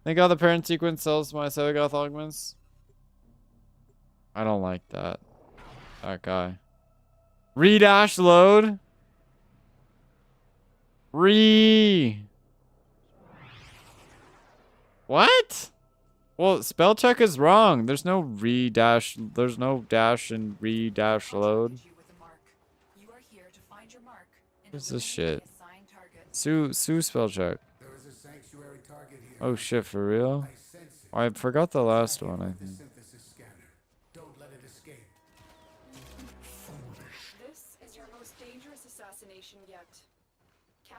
Thank God the parent sequence sells my Sevagoth augments. I don't like that. That guy. Re-dash load. What? Well, spell check is wrong. There's no re-dash. There's no dash and re-dash load. What's this shit? Sue spell check. Oh shit, for real? I forgot the last one, I think.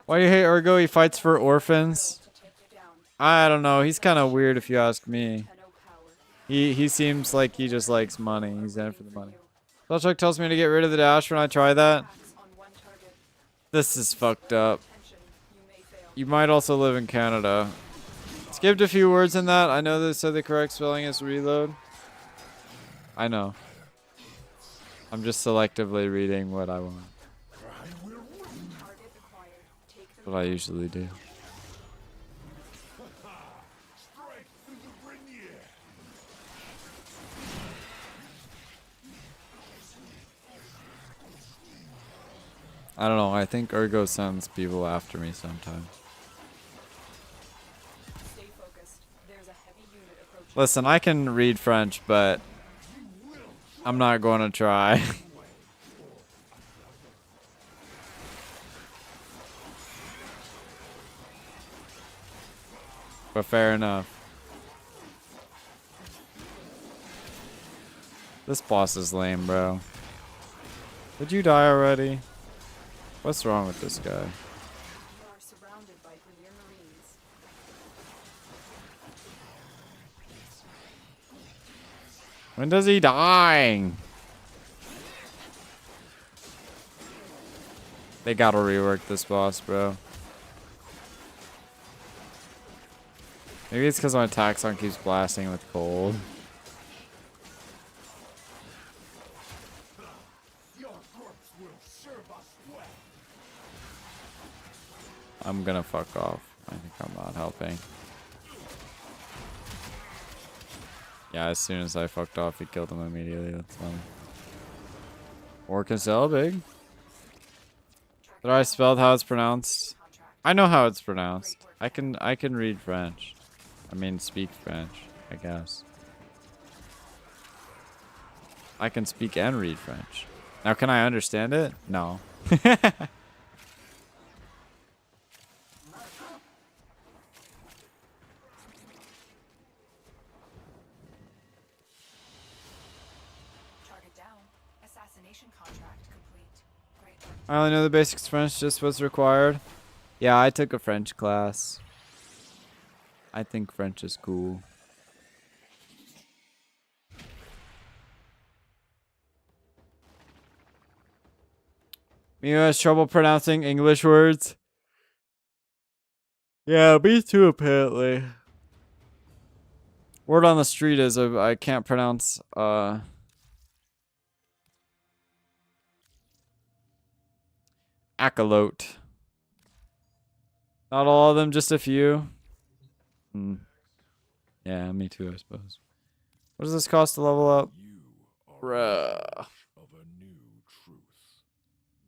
Why do you hate Ergo? He fights for orphans. I don't know. He's kind of weird if you ask me. He seems like he just likes money. He's in it for the money. Spellcheck tells me to get rid of the dash when I try that. This is fucked up. You might also live in Canada. Skipped a few words in that. I know they said the correct spelling is reload. I know. I'm just selectively reading what I want. What I usually do. Strike through the Rainier. I don't know. I think Ergo sends people after me sometimes. Stay focused. There's a heavy unit approaching. Listen, I can read French, but I'm not going to try. But fair enough. This boss is lame, bro. Did you die already? What's wrong with this guy? You are surrounded by Grenier Marines. When does he die? They gotta rework this boss, bro. Maybe it's because my attack zone keeps blasting with cold. Your corpse will serve us well. I'm gonna fuck off. I think I'm not helping. Yeah, as soon as I fucked off, he killed him immediately. That's funny. Orcancel big. Did I spelled how it's pronounced? I know how it's pronounced. I can read French. I mean, speak French, I guess. I can speak and read French. Now, can I understand it? No. Target down. Assassination contract complete. Great. I only know the basics French, just what's required. Yeah, I took a French class. I think French is cool. Mio has trouble pronouncing English words. Yeah, me too, apparently. Word on the street is I can't pronounce Acolote. Not all of them, just a few. Hmm. Yeah, me too, I suppose. What does this cost to level up? You are Bruh. of a new truth.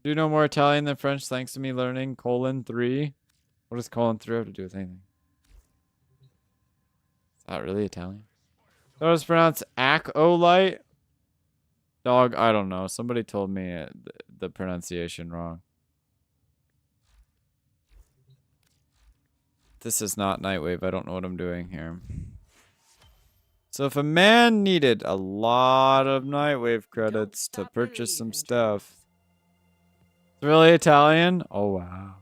Do no more Italian than French thanks to me learning :3. What does :3 have to do with anything? Is that really Italian? So it's pronounced acolyte? Dog, I don't know. Somebody told me the pronunciation wrong. This is not Nightwave. I don't know what I'm doing here. So if a man needed a lot of Nightwave credits to purchase some stuff. It's really Italian? Oh, wow.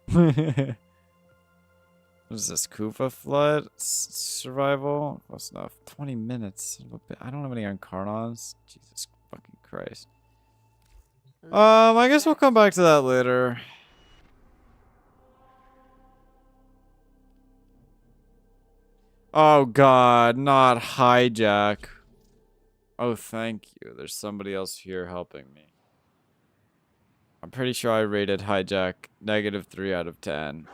What is this? Kufa Flood? Survival? Close enough. 20 minutes. I don't have any Incarnons. Jesus fucking Christ. I guess we'll come back to that later. Oh god, not hijack. Oh, thank you. There's somebody else here helping me. I'm pretty sure I rated hijack -3 out of 10.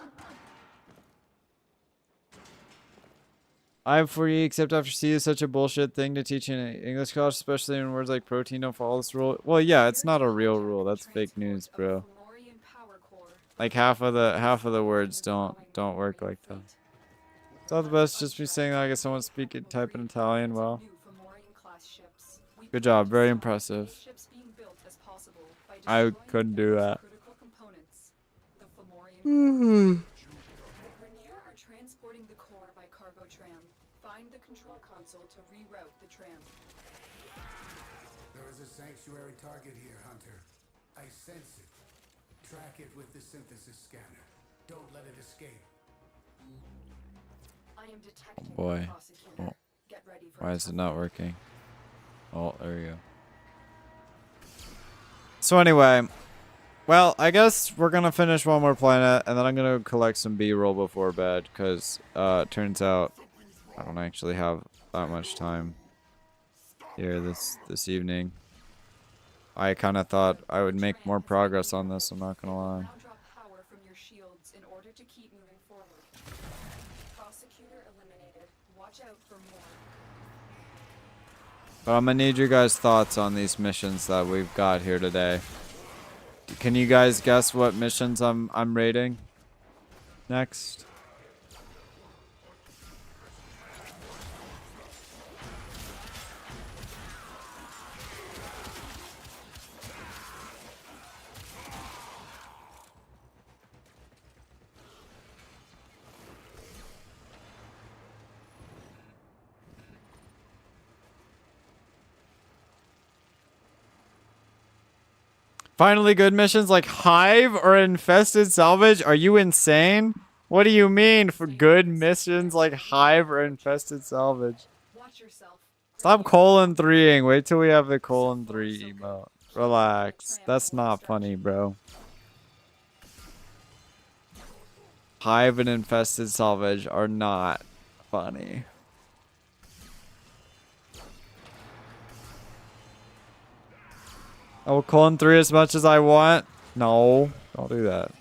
I'm for you, except after C is such a bullshit thing to teach in English college, especially when words like protein don't follow this rule. Well, yeah, it's not a real rule. That's fake news, bro. Like half of the words don't work like that. It's not the best just me saying that. I guess someone speak it, type in Italian well. Good job, very impressive. I couldn't do that. Rainier are transporting the core by cargo tram. Find the control console to reroute the tram. There is a sanctuary target here, Hunter. I sense it. Track it with the synthesis scanner. Don't let it escape. I am detecting Boy. the prosecutor. Oh. Get ready for Why a is it tough not fight. working? Oh, there we go. So anyway, well, I guess we're gonna finish one more planet, and then I'm gonna collect some B-roll before bed, because it turns out I don't actually have that much time here this evening. I kind of thought I would make more progress on this. I'm not gonna lie. Now drop power from your shields in eliminated. Watch out for more. But I'm gonna need your guys' thoughts on these missions that we've got here today. Can you guys guess what missions I'm rating next? Finally good missions like Hive or Infested Salvage? Are you insane? What do you mean for good missions like Hive or Infested Salvage? Watch yourself. Stop colon-3ing. Wait till we have the colon-3 emote. Relax. That's not funny, bro. Hive and Infested Salvage are not funny. I will colon-3 as much as I want. No, don't do that.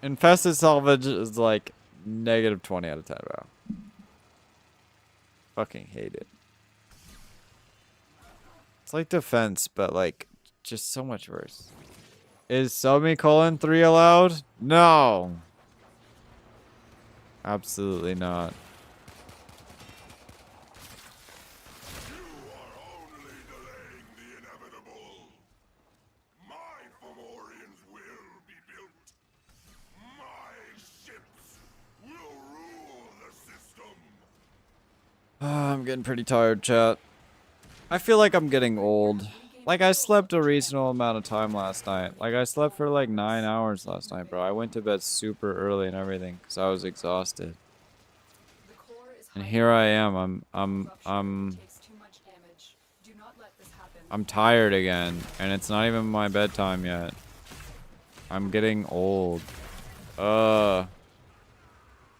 Infested Salvage is like -20 out of 10, bro. Fucking hate it. It's like Defense, but like just so much worse. Is semicolon-3 allowed? No. Absolutely not. You are only delaying the inevitable. My Fomorians will be built. My ships will rule the system. I'm getting pretty tired, chat. I feel like I'm getting old. Like, I slept a reasonable amount of time last night. Like, I slept for like 9 hours last night, bro. I went to bed super early and everything because I was exhausted. The core is And high here I eruption am. takes too much damage. Do not let this happen. I'm tired again, and it's not even my bedtime yet. I'm getting old.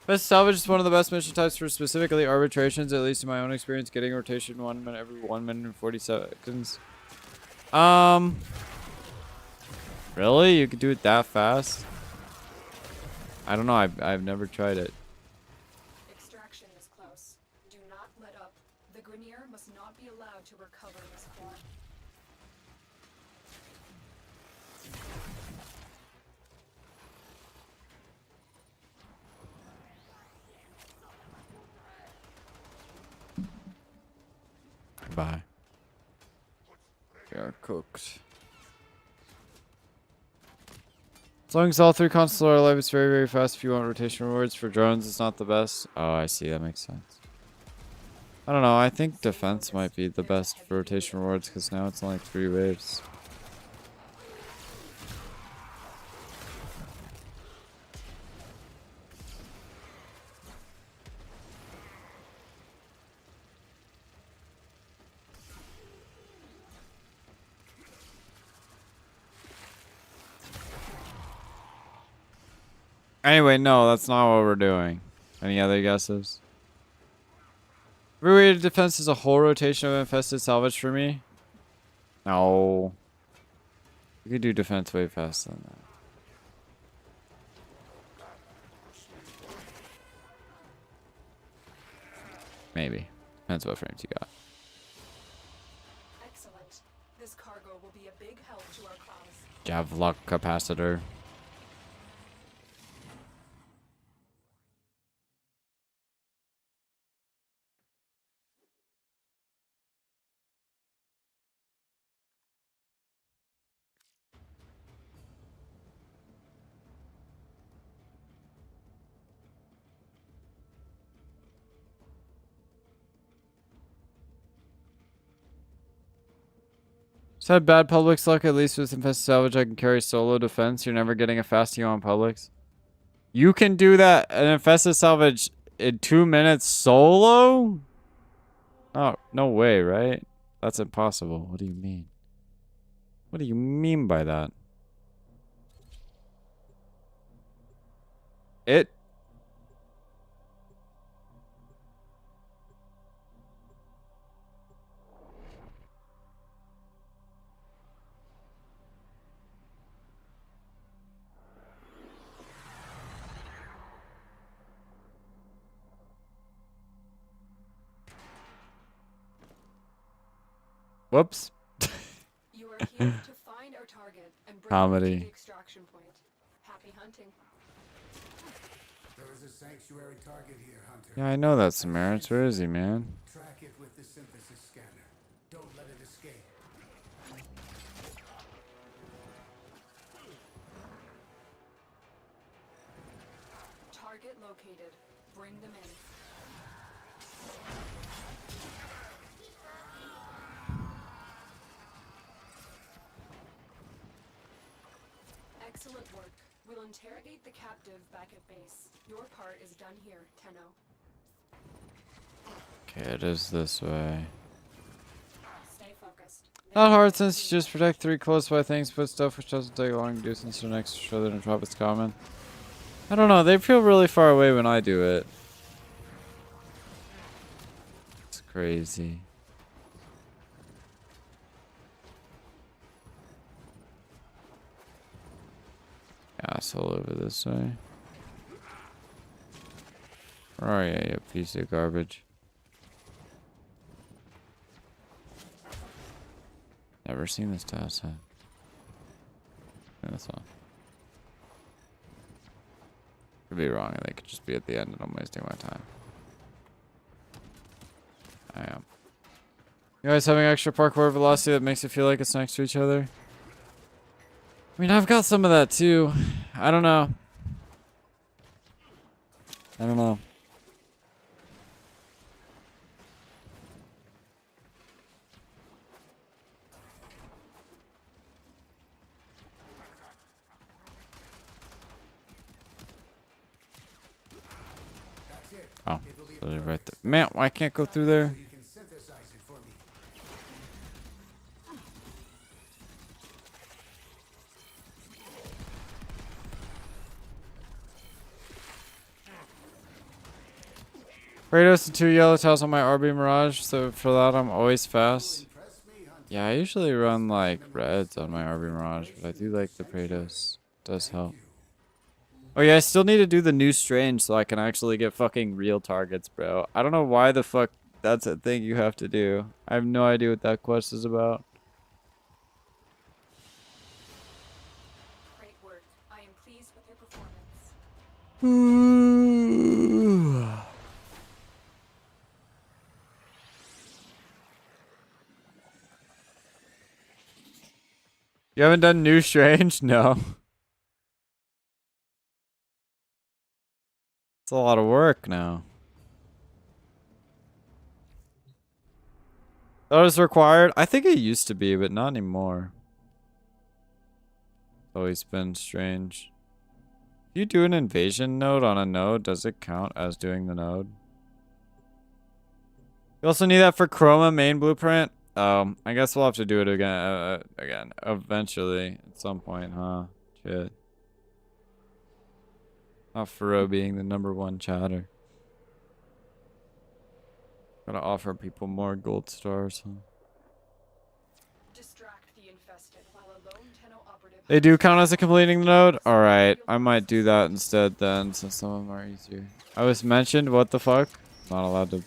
Best salvage is one of the best mission types for specifically arbitrations, at least in my own experience. Getting rotation 1 minute every 1 minute and 40 seconds. Really? You could do it that fast? I don't know. I've never tried it. Extraction is close. Do not let up. The Grenier must not be allowed to recover this core. Bye. We are cooked. As long as all 3 consoles are alive, it's very, very fast. If you want rotation rewards for drones, it's not the best. Oh, I see. That makes sense. I don't know. I think defense might be the best for rotation rewards because now it's only 3 waves. Anyway, no, that's not what we're doing. Any other guesses? Every defense is a whole rotation of infested salvage for me. No. You could do defense way faster than that. Maybe. Depends what frames you got. Excellent. This cargo will be a big help to our cause. Javluck capacitor. Said bad Publix luck, at least with infested salvage I can carry solo defense. You're never getting a fast heal on Publix. You can do that an infested salvage in 2 minutes solo? Oh, no way, right? That's impossible. What do you mean? What do you mean by that? It Whoops. You are here to find our target and bring Comedy. him to the extraction point. Happy hunting. There is a sanctuary target here, Hunter. Yeah, I know that, Samaritans. Where is he, man? Track it with the synthesis scanner. Don't let it escape. Target located. Bring them in. Excellent work. We'll interrogate the captive back at base. Your part is done here, Tenno. Okay, it is this way. Stay focused. Not hard since you just protect 3 close by things, put stuff which doesn't take long to do since they're next to each other and drop its common. I don't know, they feel really far away when I do it. It's crazy. Asshole over this way. Where are you, you piece of garbage? Never seen this task set. This one. Could be wrong, they could just be at the end and I'm wasting my time. I am. You guys having extra parkour velocity that makes it feel like it's next to each other? I mean, I've got some of that too. I don't know. I don't know. Oh, so they're right there. Man, why can't I go through there? You can synthesize it for me. Kratos and 2 yellow tiles on my RB Mirage, so for that I'm always fast. Impress me, Hunter. Yeah, I usually run like reds on my RB Mirage, but I do like the Kratos. Does help. Oh yeah, I still need to do the new strange so I can actually get fucking real targets, bro. I don't know why the fuck that's a thing you have to do. I have no idea what that quest is about. Great work. I am pleased with your performance. You haven't done new strange? No. It's a lot of work now. That was required? I think it used to be, but not anymore. It's always been strange. If you do an invasion node on a node, does it count as doing the node? You also need that for Chroma main blueprint? Oh, I guess we'll have to do it again eventually at some point, huh? Shit. Not Furo being the #1 chatter. Gotta offer people more gold stars, huh? Distract the infested while a lone Tenno operative. They do count as a completing the node? Alright, I might do that instead then, since some of them are easier. I was mentioned, what the fuck? Not allowed to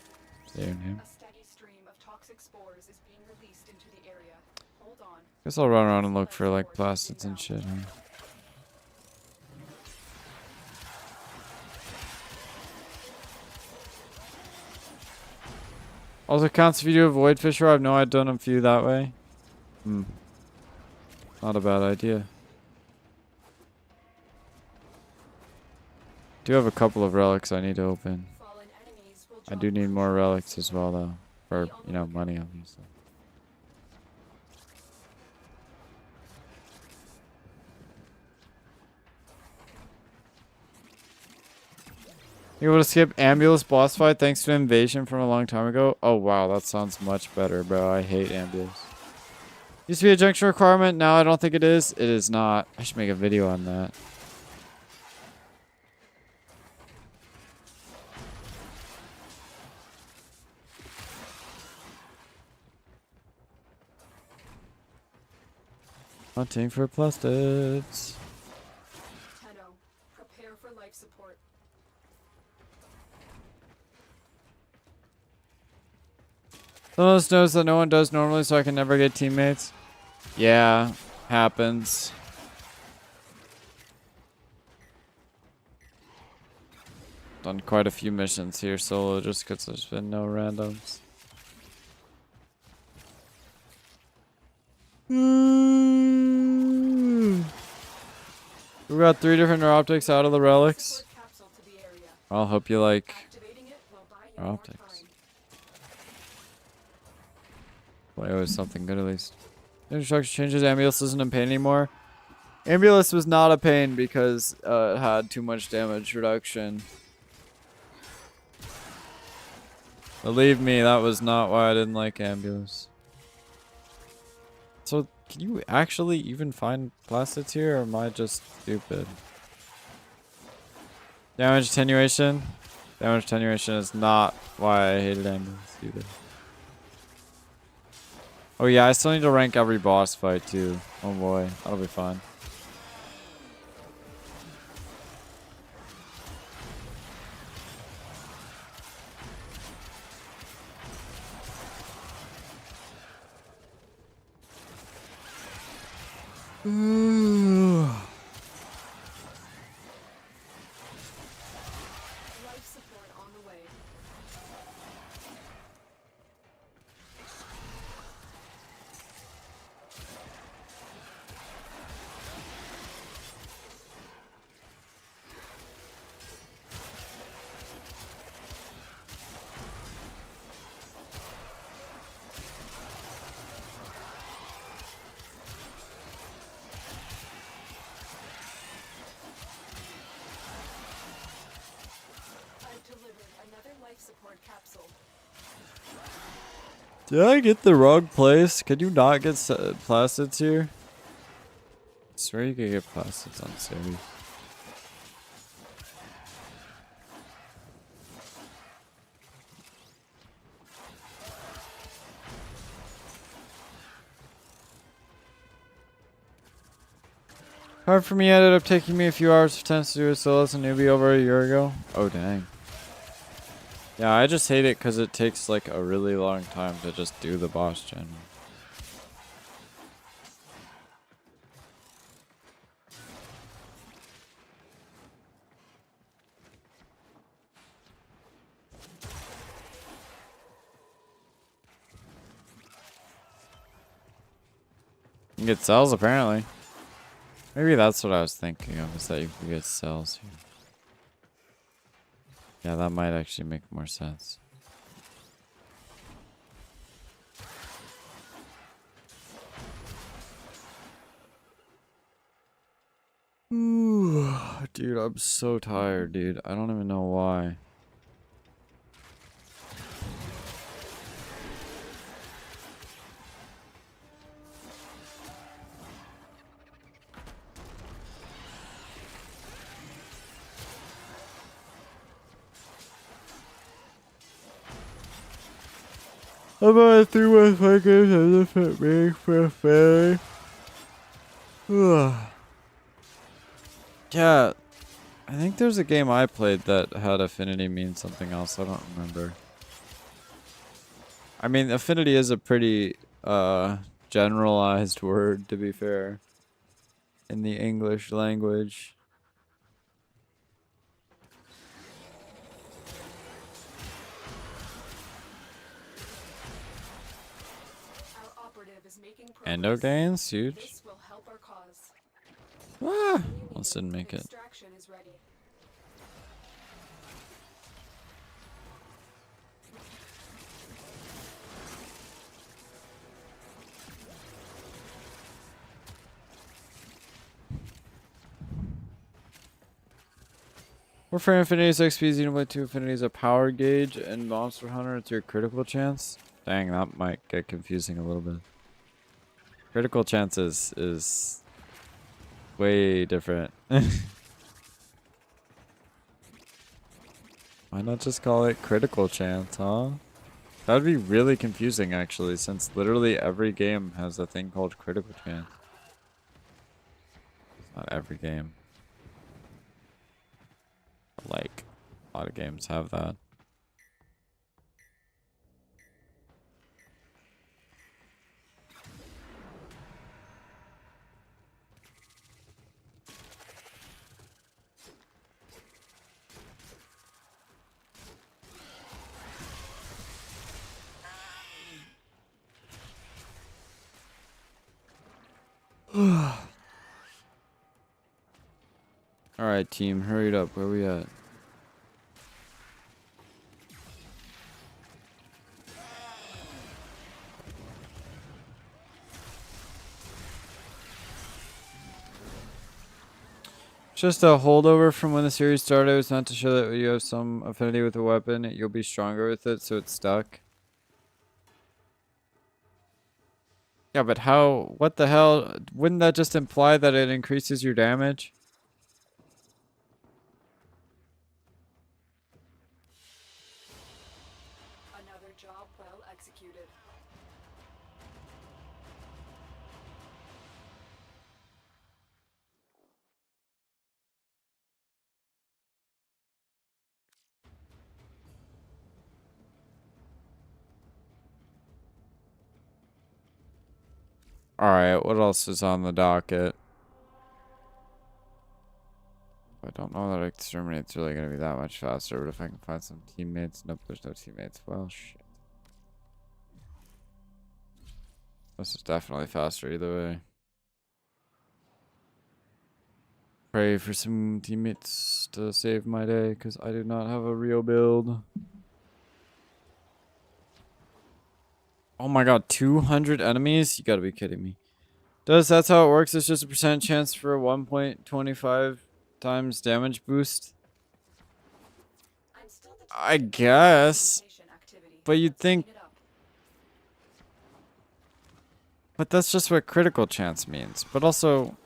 say your name. A steady stream of toxic spores is being released into the area. Hold on. Guess I'll run around and look for like plastids and shit, huh? Also counts if you do a void fisher. I've no idea, done a few that way. Not a bad idea. Do have a couple of relics I need to open. Fallen enemies will I drop do need more crucial relics as well though. For, you know, money obviously. You able to skip Ambulance boss fight thanks to Invasion from a long time ago? Oh wow, that sounds much better, bro. I hate Ambulance. Used to be a junction requirement, now I don't think it is. It is not. I should make a video on that. Hunting for plastids. Tenno, prepare for life support. Some of us knows that no one does normally, so I can never get teammates. Yeah, happens. Done quite a few missions here solo just because there's been no randoms. We got 3 different neuroptics out of the relics. Support capsule to the area. I'll hope you like Activating it will buy you more optics. time. Well, it was something good at least. Instruction changes. Ambulance isn't a pain anymore. Ambulance was not a pain because it had too much damage reduction. Believe me, that was not why I didn't like Ambulance. So, can you actually even find plastids here, or am I just stupid? Damage attenuation? Damage attenuation is not why I hated Ambulance either. Oh yeah, I still need to rank every boss fight too. Oh boy, that'll be fun. Life support on the way. I've delivered another life support capsule. Did I get the wrong place? Could you not get plastids here? I swear you could get plastids on series. Hard for me, ended up taking me a few hours of time to do it solo as a newbie over a year ago. Oh dang. Yeah, I just hate it because it takes like a really long time to just do the boss general. You can get cells apparently. Maybe that's what I was thinking of, is that you could get cells here. Yeah, that might actually make more sense. Ooh, dude, I'm so tired, dude. I don't even know why. I'm on 3 months my games as a fit being for a family. Yeah, I think there's a game I played that had affinity mean something else. I don't remember. I mean, affinity is a pretty generalized word, to be fair, in the English language. Our operative is making progress. Endo gains, huge. This will help our cause. Ah, almost didn't make it. Extraction is ready. Warframe Infinity's XP is equal to Infinity's a power gauge, and Monster Hunter it's your critical chance. Dang, that might get confusing a little bit. Critical chance is way different. Why not just call it critical chance, huh? That would be really confusing, actually, since literally every game has a thing called critical chance. Not every game. Like, a lot of games have that. Alright, team, hurry it up. Where we at? Just a holdover from when the series started. It's not to show that you have some affinity with the weapon. You'll be stronger with it, so it's stuck. Yeah, but how? What the hell? Wouldn't that just imply that it increases your damage? Another job well executed. Alright, what else is on the docket? I don't know that Exterminate's really going to be that much faster, but if I can find some teammates... Nope, there's no teammates. Well, shit. This is definitely faster either way. Pray for some teammates to save my day, because I do not have a real build. Oh my god, 200 enemies? You gotta be kidding me. That's how it works? It's just a percent chance for a 1.25 times damage boost? I'm still I guess. activity. But you'd think... Clean it up. But that's just what critical chance means. But also,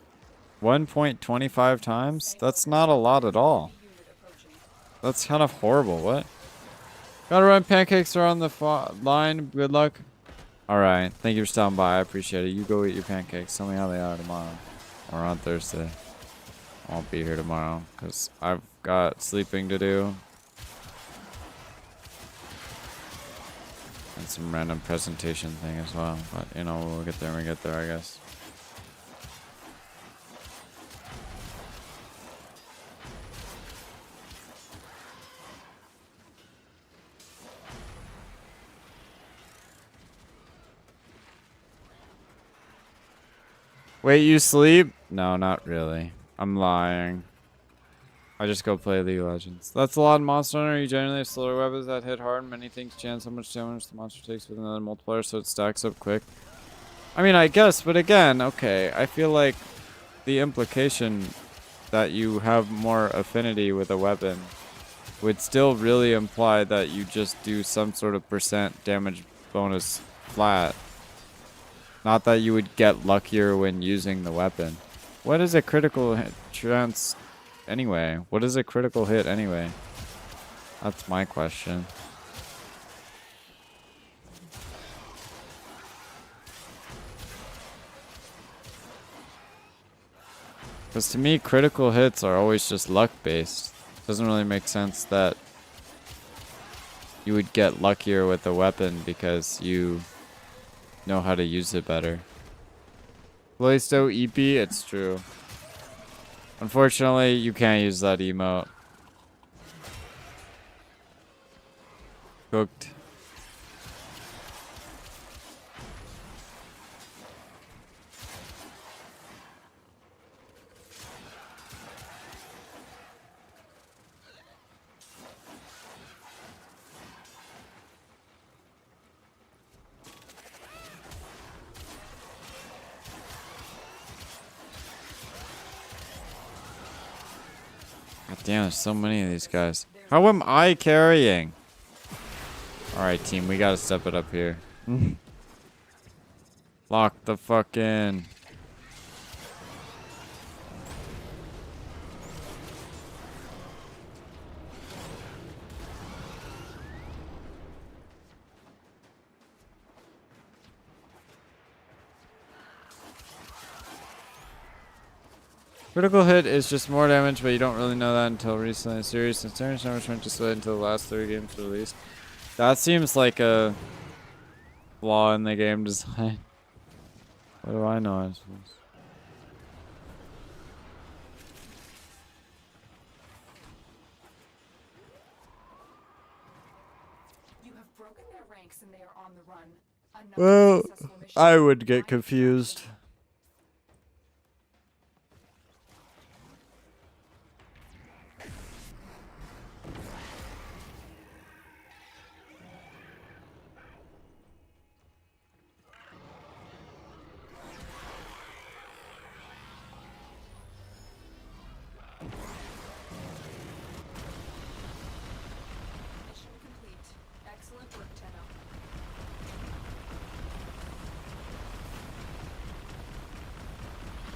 1.25 times? That's not a lot at all. Unit approaching. That's kind of horrible. What? Gotta run. Pancakes are on the line. Good luck. Alright. Thank you for stopping by. I appreciate it. You go eat your pancakes. Tell me how they are tomorrow. Or on Thursday. I won't be here tomorrow because I've got sleeping to do. And some random presentation thing as well. But, you know, we'll get there when we get there, I guess. Wait, you sleep? No, not really. I'm lying. I just go play League of Legends. That's a lot of Monster Hunter. You generally have slower weapons that hit hard. Many things chance how much damage the monster takes with another multiplier, so it stacks up quick. I mean, I guess, but again, okay. I feel like the implication that you have more affinity with a weapon would still really imply that you just do some sort of percent damage bonus flat. Not that you would get luckier when using the weapon. What is a critical hit chance anyway? What is a critical hit anyway? That's my question. Because to me, critical hits are always just luck based. Doesn't really make sense that you would get luckier with a weapon because you know how to use it better. Cloysto EP, it's true. Unfortunately, you can't use that emote. Cooked. God damn, there's so many of these guys. How am I carrying? Alright, team, we gotta step it up here. Lock the fuck in. Critical hit is just more damage, but you don't really know that until recently in the series. Since damage numbers went just wait until the last 3 games released. That seems like a flaw in the game design. What do I know, I suppose? You have broken their ranks and they are on the run. Another Well, successful mission. I would get My confused. action.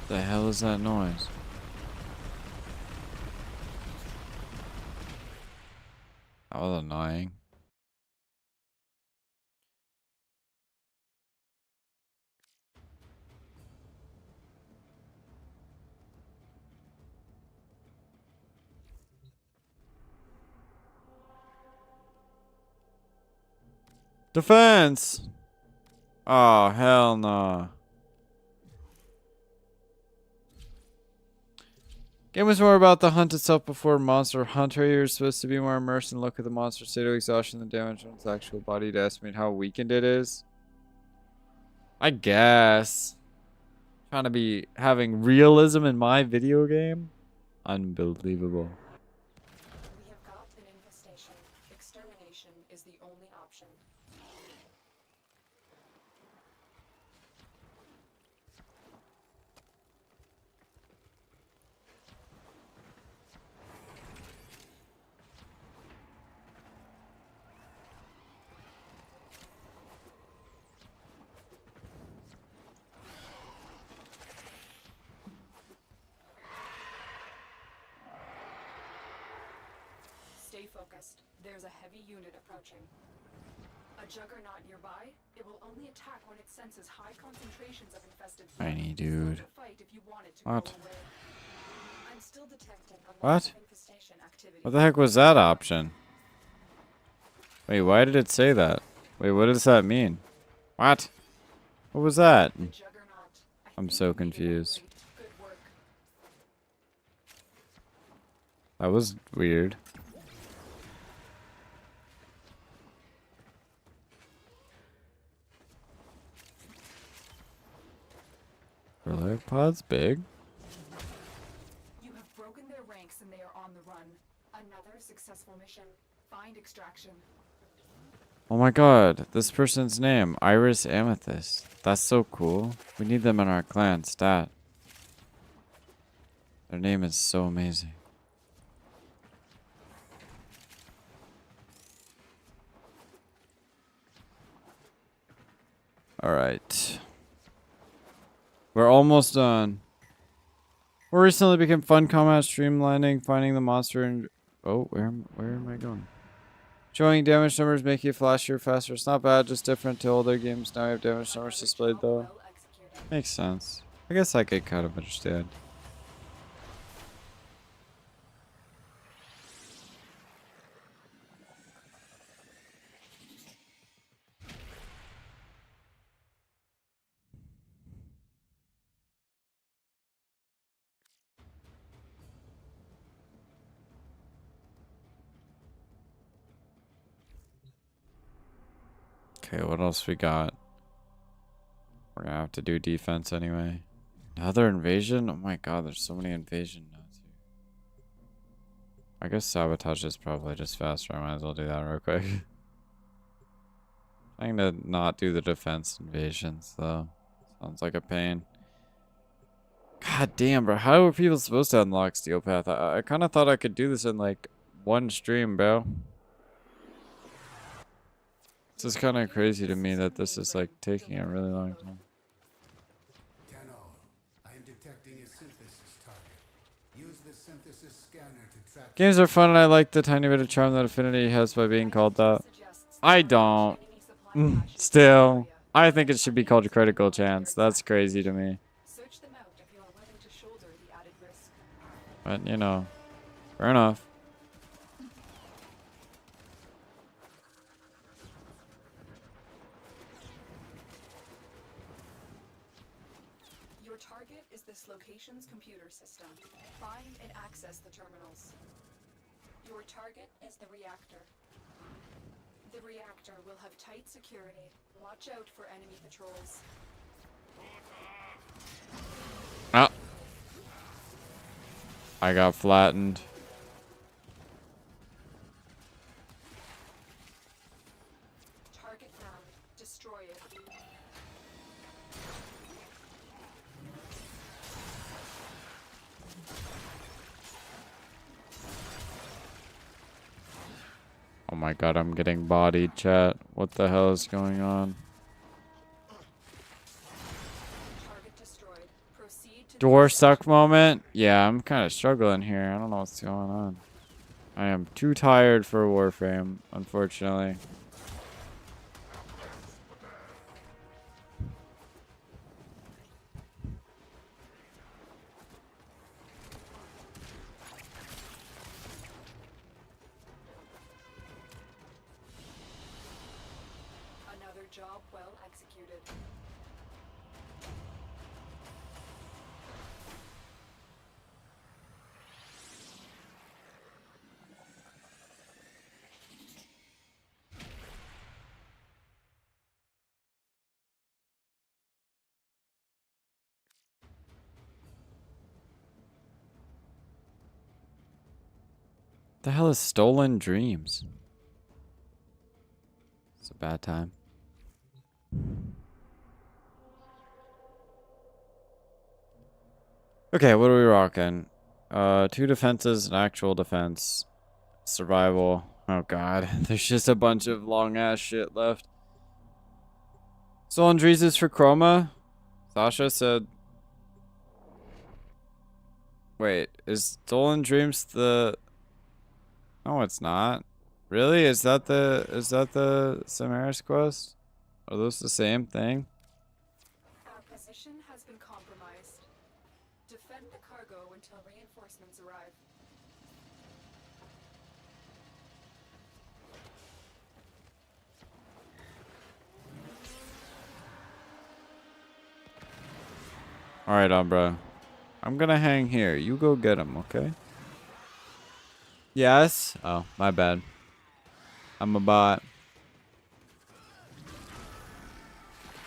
The hell is that noise? That was annoying. Defense! Oh, hell no. Game was more about the hunt itself before Monster Hunter. You're supposed to be more immersed and look at the monster's state of exhaustion, the damage on its actual body to estimate how weakened it is. I guess. Trying to be having realism in my video game? Unbelievable. We have got an infestation. Extermination is the only option. Stay focused. There's a heavy unit approaching. A juggernaut nearby? It will only attack when it senses high concentrations of infested blood. Tiny dude. Fight if you want it to What? go away. I'm still detecting a lot What? of infestation activity. What the heck was that option? Wait, why did it say that? Wait, what does that mean? What? What was that? The juggernaut. I'm think so you did confused. great. Good work. That was weird. Relic pod's big. You have broken their ranks and they are on the run. Another successful mission. Find extraction. Oh my god, this person's name, Iris Amethyst. That's so cool. We need them in our clan stat. Their name is so amazing. Alright. We're almost done. More recently became fun combat, streamlining, finding the monster, and oh, where am I going? Showing damage numbers, making it flashier, faster. It's not bad, just different to older games. Now we have damage numbers displayed though. Well executed. Makes sense. I guess I could kind of understand. Okay, what else we got? We're gonna have to do defense anyway. Another invasion? Oh my god, there's so many invasion nodes here. I guess sabotage is probably just faster. I might as well do that real quick. Trying to not do the defense invasions though. Sounds like a pain. God damn, bro. How are people supposed to unlock Steel Path? I kind of thought I could do this in like one stream, bro. This is kind of crazy to me that this is like taking a really long time. 10 all. I am detecting a synthesis target. Use the synthesis scanner to track. Games are fun and I like the tiny bit of charm that Affinity has by being called that. I don't. Still, I think it should be called a critical chance. That's crazy to me. Search them out if you are willing to shoulder the added risk. But, you know, fair enough. Your target is this location's computer system. Find and access the terminals. Your target is the reactor. The reactor will have tight security. Watch out for enemy patrols. Oh. I got flattened. Target found. Destroy it. Oh my god, I'm getting bodied, chat. What the hell is going on? Target destroyed. Proceed to Door the suck moment? Yeah, I'm kind of struggling here. I don't know what's going on. I am too tired for Warframe, unfortunately. Another job well executed. The hell is stolen dreams? It's a bad time. Okay, what are we rocking? 2 defenses, an actual defense, survival. Oh god, there's just a bunch of long ass shit left. Stolen dreams is for Chroma. Sasha said. Wait, is Stolen Dreams the? No, it's not. Really? Is that the Samaris quest? Are those the same thing? Our position has been compromised. Defend the cargo until reinforcements arrive. All right, Umbra. I'm gonna hang here. You go get him, okay? Yes. Oh, my bad. I'm a bot.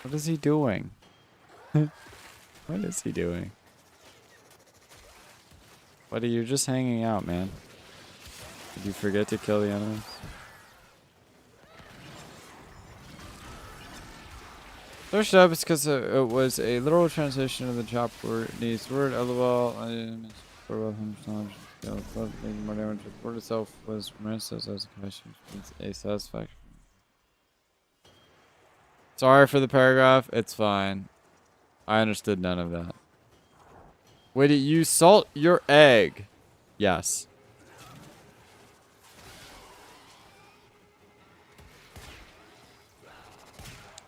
What is he doing? What is he doing? Buddy, you're just hanging out, man. Did you forget to kill the enemies? First up is because it was a literal translation of the chop word needs word LOL. I didn't for more damage. The word itself was missed as a question. It's a satisfaction. Sorry for the paragraph. It's fine. I understood none of that. Wait, you salt your egg? Yes.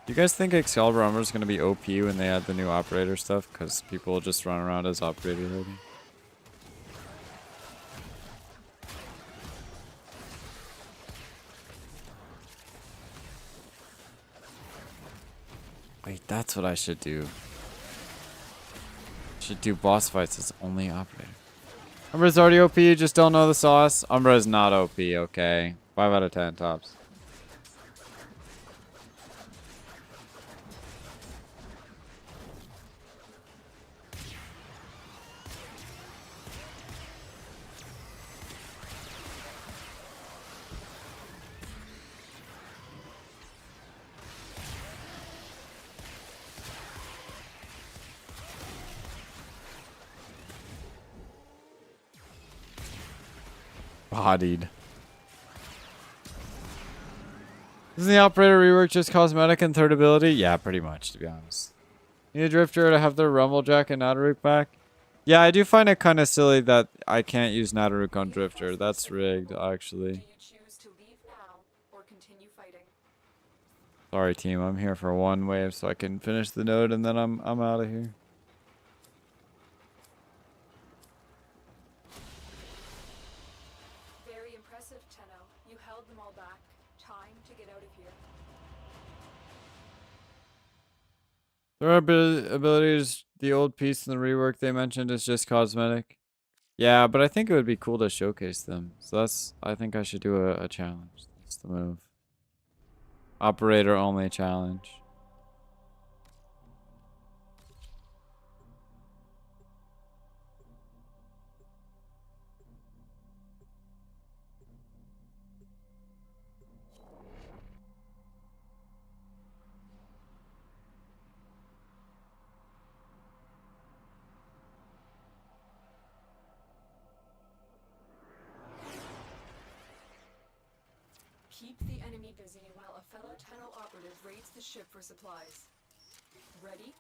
Do you guys think Excalibur Armor is going to be OP when they add the new operator stuff? Because people will just run around as operator lady. Wait, that's what I should do. Should do boss fights as only operator. Umbra's already OP, you just don't know the sauce. Umbra is not OP, okay? 5 out of 10 tops. Bodied. Isn't the operator rework just cosmetic and third ability? Yeah, pretty much, to be honest. Need a drifter to have their Rumblejack and Nadaruk back? Yeah, I do find it kind of silly that I can't use Nadaruk on drifter. That's rigged, actually. Do you choose to leave now or continue fighting? Sorry, team. I'm here for one wave so I can finish the node and then I'm out of here. Very impressive, Tenno. You held them all back. Time to get out of here. There are abilities, the old piece and the rework they mentioned is just cosmetic. Yeah, but I think it would be cool to showcase them. So I think I should do a challenge. That's the move. Operator only challenge. Keep the enemy busy while a fellow Tenno operative raids the ship for supplies. Ready?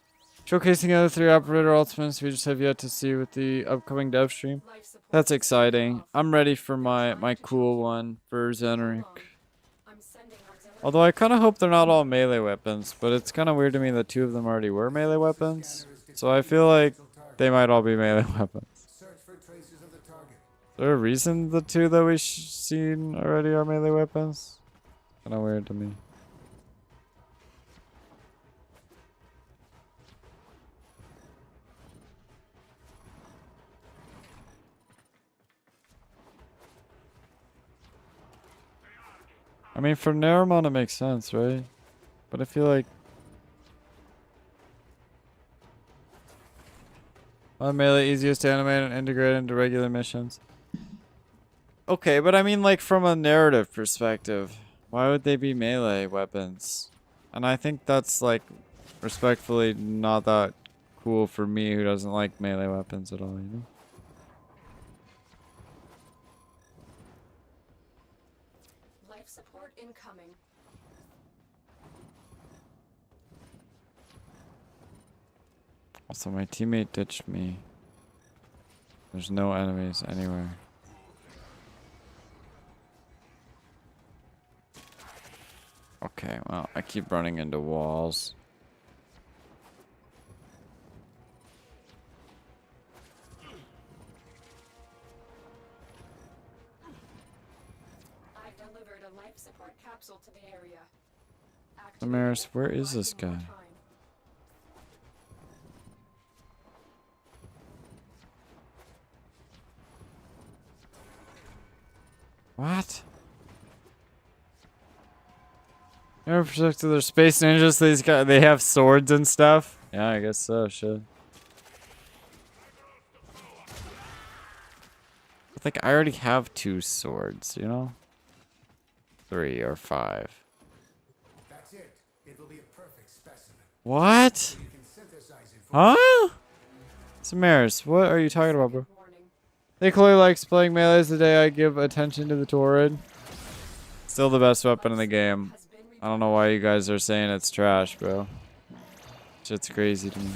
Showcasing the other 3 operator ultimates we just have yet to see with the upcoming dev stream. Life support That's is exciting. off. I'm ready for my Time to cool choose one for Zenric. I'm sending auxiliary. Although I kind of hope they're not all melee weapons, but it's kind of weird to me that 2 of them already were melee weapons. So I feel like they might all be melee weapons. Search for traces of the target. Is there a reason the 2 that we've seen already are melee weapons? Kind of weird to me. I mean, for Naramon it makes sense, right? But I feel like melee easiest to animate and integrate into regular missions. Okay, but I mean, like, from a narrative perspective, why would they be melee weapons? And I think that's, like, respectfully not that cool for me who doesn't like melee weapons at all, you know? Life support incoming. Also, my teammate ditched me. There's no enemies anywhere. Okay, well, I keep running into walls. I've delivered a life support capsule to the area. Damaris, where is this guy? What? Never protected their space ninjas. These guys, they have swords and stuff. Yeah, I guess so. Shit. I think I already have 2 swords. You know, 3 or 5. That's it. It will be a perfect specimen. What? You can synthesize it for Huh? Samaris, what are you talking about, bro? Warning. They Chloe likes playing melees the day I give attention to the Torrid. Still the best weapon in the game. Has been I don't know why you guys are saying it's trash, bro. Shit's crazy to me.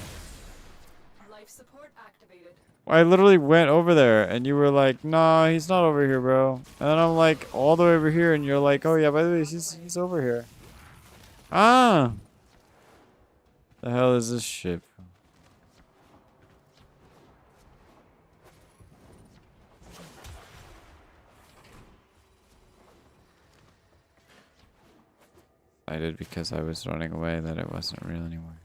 life support activated. I literally went over there and you were like, nah, he's not over here, bro. And then I'm like, all the way over here, and you're like, oh yeah, by the way, he's over here. Ah! The hell is this shit, bro? I did because I was running away that it wasn't real anymore.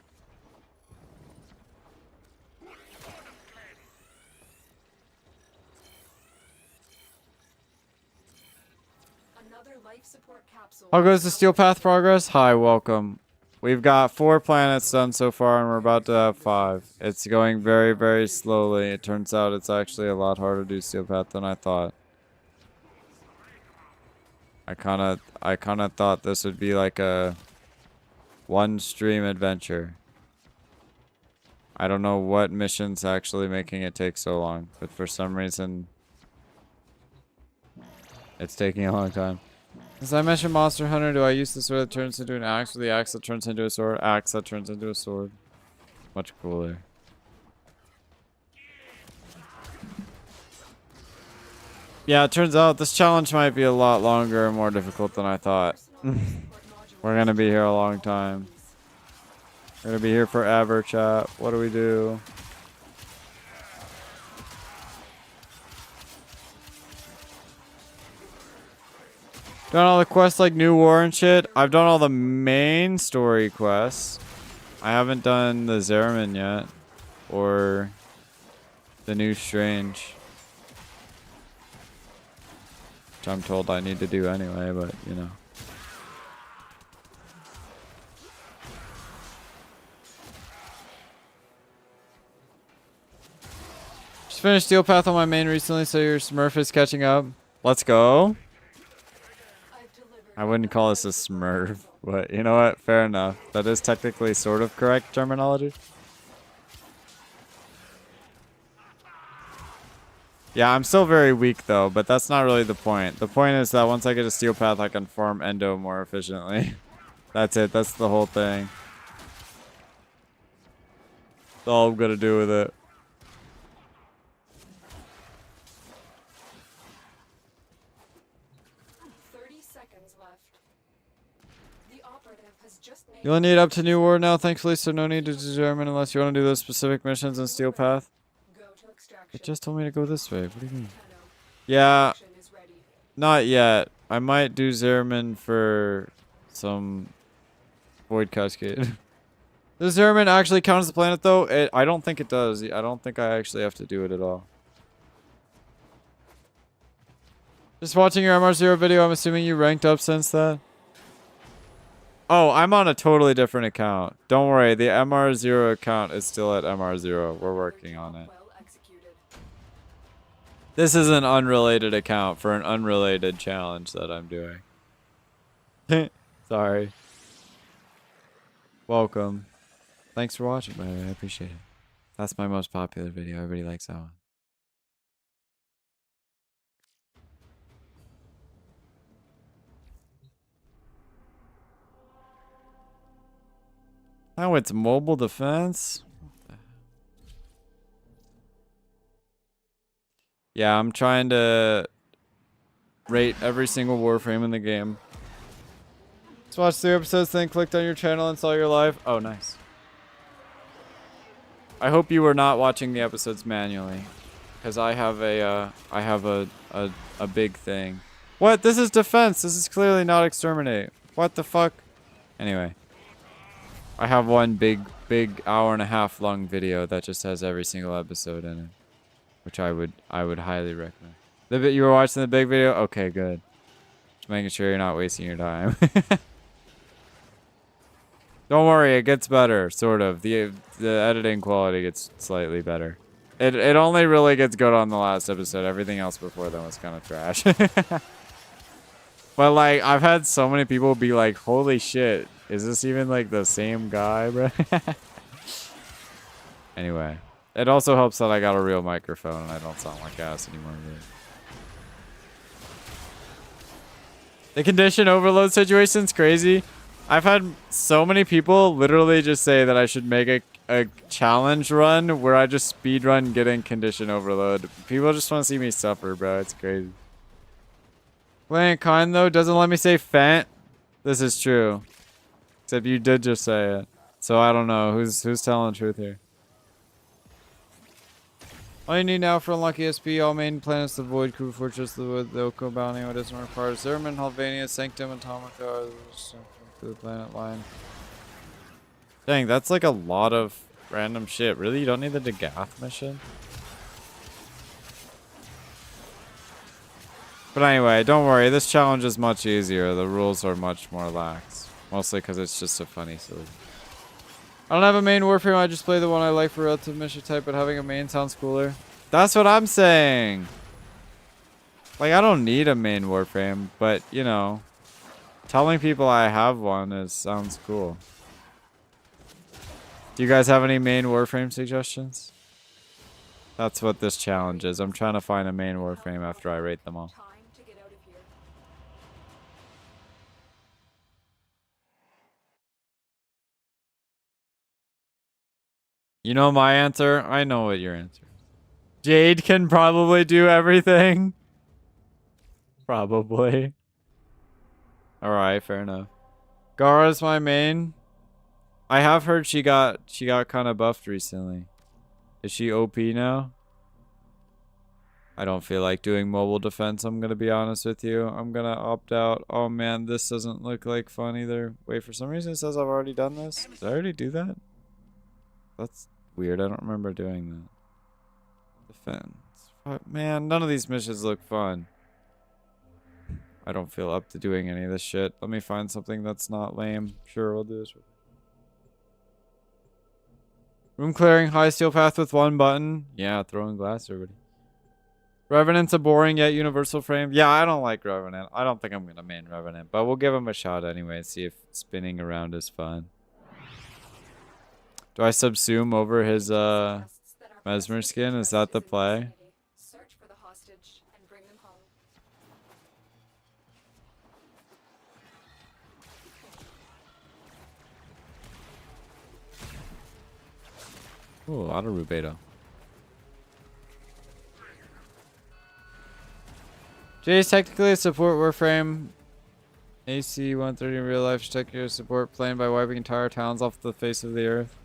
Another life support capsule. How goes the Steel Path progress? Hi, welcome. We've got 4 planets done so far, and we're about to have 5. It's going very, very slowly. It turns out it's actually a lot harder to do Steel Path than I thought. I kinda thought this would be like a 1 stream adventure. I don't know what mission's actually making it take so long, but for some reason, it's taking a long time. As I mentioned Monster Hunter, do I use the sword that turns into an axe or the axe that turns into a sword? Axe that turns into a sword. Much cooler. Yeah, it turns out this challenge might be a lot longer and more difficult than I thought. We're gonna be here a long time. We're gonna be here forever, chat. What do we do? Done all the quests like New War and shit. I've done all the main story quests. I haven't done the Zeraman yet. Or the New Strange. Which I'm told I need to do anyway, but you know. Just finished Steel Path on my main recently, so your Smurf is catching up. Let's go. I wouldn't call this a Smurf, but you know what? Fair enough. That is technically sort of correct terminology. Yeah, I'm still very weak though, but that's not really the point. The point is that once I get a Steel Path, I can farm Endo more efficiently. That's it. That's the whole thing. That's all I'm gonna do with it. You only need up to New War now, thankfully, so no need to determine unless you want to do those specific missions in Steel Path. It just told me to go this way. What do you mean? Yeah, not yet. I might do Zerman for some Void Cascade. Does Zerman actually count as a planet, though? I don't think it does. I don't think I actually have to do it at all. Just watching your MR0 video, I'm assuming you ranked up since that? Oh, I'm on a totally different account. Don't worry, the MR0 account is still at MR0. We're working on it. This is an unrelated account for an unrelated challenge that I'm doing. Sorry. Welcome. Thanks for watching, by the way. I appreciate it. That's my most popular video. Everybody likes that one. Oh, it's mobile defense? Yeah, I'm trying to rate every single Warframe in the game. Just watched 3 episodes, then clicked on your channel and saw your live. Oh, nice. I hope you were not watching the episodes manually, because I have a big thing. What? This is defense. This is clearly not exterminate. What the fuck? Anyway, I have one big hour-and-a-half long video that just has every single episode in it, which I would highly recommend. The bit you were watching the big video? Okay, good. Just making sure you're not wasting your time. Don't worry, it gets better, sort of. The editing quality gets slightly better. It only really gets good on the last episode. Everything else before then was kind of trash. But like, I've had so many people be like, "Holy shit, is this even like the same guy, bro?" Anyway, it also helps that I got a real microphone and I don't sound like ass anymore. Really. The condition overload situation's crazy. I've had so many people literally just say that I should make a challenge run where I just speed run getting condition overload. People just want to see me suffer, bro. It's crazy. Playing kind though doesn't let me say fent. This is true. Except you did just say it. So I don't know who's telling the truth here. All you need now for unlucky SP, all main planets, the Void, Crew Fortress, the Oko Bounty, what doesn't require Zerman, Halvania, Sanctum, Atomica, to the planet line. Dang, that's like a lot of random shit. Really? You don't need the Dagath mission? But anyway, don't worry. This challenge is much easier. The rules are much more lax. Mostly because it's just a funny silly. I don't have a main Warframe. I just play the one I like for relative mission type, but having a main sounds cooler. That's what I'm saying. Like, I don't need a main Warframe, but, you know, telling people I have one sounds cool. Do you guys have any main Warframe suggestions? That's what this challenge is. I'm trying to find a main Warframe after I rate them all. You know my answer? I know what your answer is. Jade can probably do everything. Probably. Alright, fair enough. Gara's my main. I have heard she got kind of buffed recently. Is she OP now? I don't feel like doing mobile defense, I'm gonna be honest with you. I'm gonna opt out. Oh man, this doesn't look like fun either. Wait, for some reason it says I've already done this. Did I already do that? That's weird. I don't remember doing that. Defense. Man, none of these missions look fun. I don't feel up to doing any of this shit. Let me find something that's not lame. Sure, we'll do this. Room clearing, high steel path with one button. Yeah, throwing glass, everybody. Revenant's a boring yet universal frame. Yeah, I don't like Revenant. I don't think I'm gonna main Revenant, but we'll give him a shot anyway. See if spinning around is fun. Do I subsume over his Mesmer skin? Is that the play? Search for the hostage and bring them home. Ooh, auto rubedo. Jay is technically a support Warframe. AC 130 in real life. Check your support plane by wiping entire towns off the face of the earth.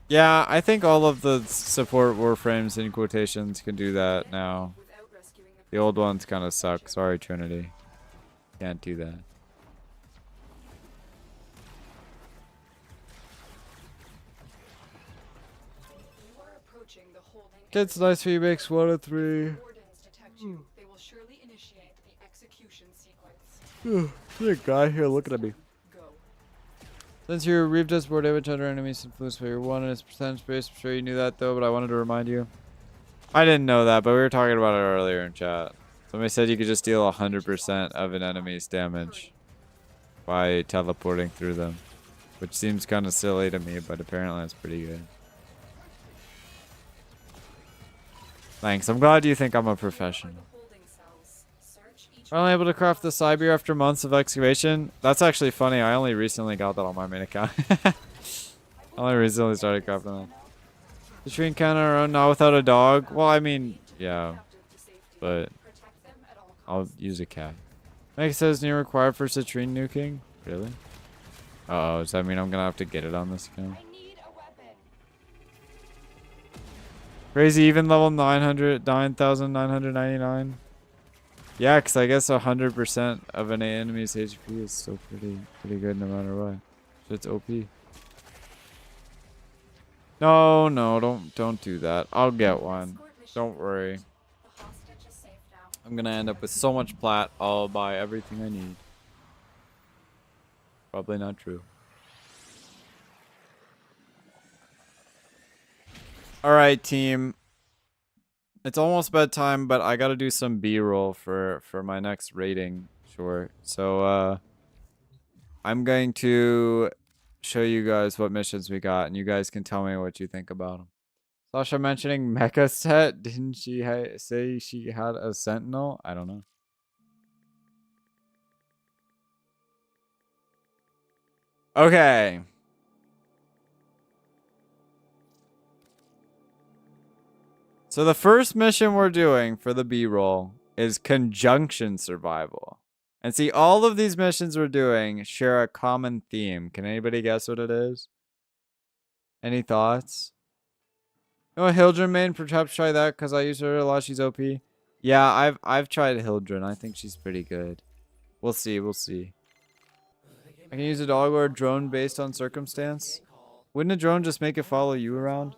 Yeah, I think all of the support Warframes in quotations can do that now. Without rescuing the The old ones kind of suck. Sorry, Trinity. Can't do that. You are approaching the holding Gets nice feedbacks 1 to 3. Wardens detect you. They will surely initiate the execution sequence. There's a guy here looking at me. Go. Since your Reeve does more damage under enemies influenced by your 1 and its percentage base, I'm sure you knew that though, but I wanted to remind you. I didn't know that, but we were talking about it earlier in chat. Somebody said you could just deal 100% of an enemy's damage by teleporting through them, which seems kind of silly to me, but apparently that's pretty good. Thanks. I'm glad you think I'm a professional. Holding cells. Search each Finally able to craft the Cyber after months of excavation. That's actually funny. I only recently got that on my main account. I only recently started crafting that. The tree encounter our own, not without a dog. Well, I mean, yeah, captive to safety. but Protect them at all I'll costs. use a cat. Meg says new required for citrine nuking. Really? Uh oh, does that mean I'm gonna have to get it on this account? I need a weapon. Crazy even level 900, 9,999. Yeah, because I guess 100% of an enemy's HP is still pretty good no matter what. Shit's OP. No, don't do that. I'll get one. Don't worry. The hostage is safe now. I'm gonna end up with so much plat, I'll buy everything I need. Probably not true. Alright, team. It's almost bedtime, but I gotta do some B-roll for my next rating short. So, I'm going to show you guys what missions we got, and you guys can tell me what you think about them. Sasha mentioning Mecha Set. Didn't she say she had a Sentinel? I don't know. Okay. So the first mission we're doing for the B-roll is Conjunction Survival. And see, all of these missions we're doing share a common theme. Can anybody guess what it is? Any thoughts? Oh, Hildren main, perhaps try that because I use her a lot. She's OP. Yeah, I've tried Hildren. I think she's pretty good. We'll see. I can use a dog or a drone based on circumstance. Wouldn't a drone just make it follow you around?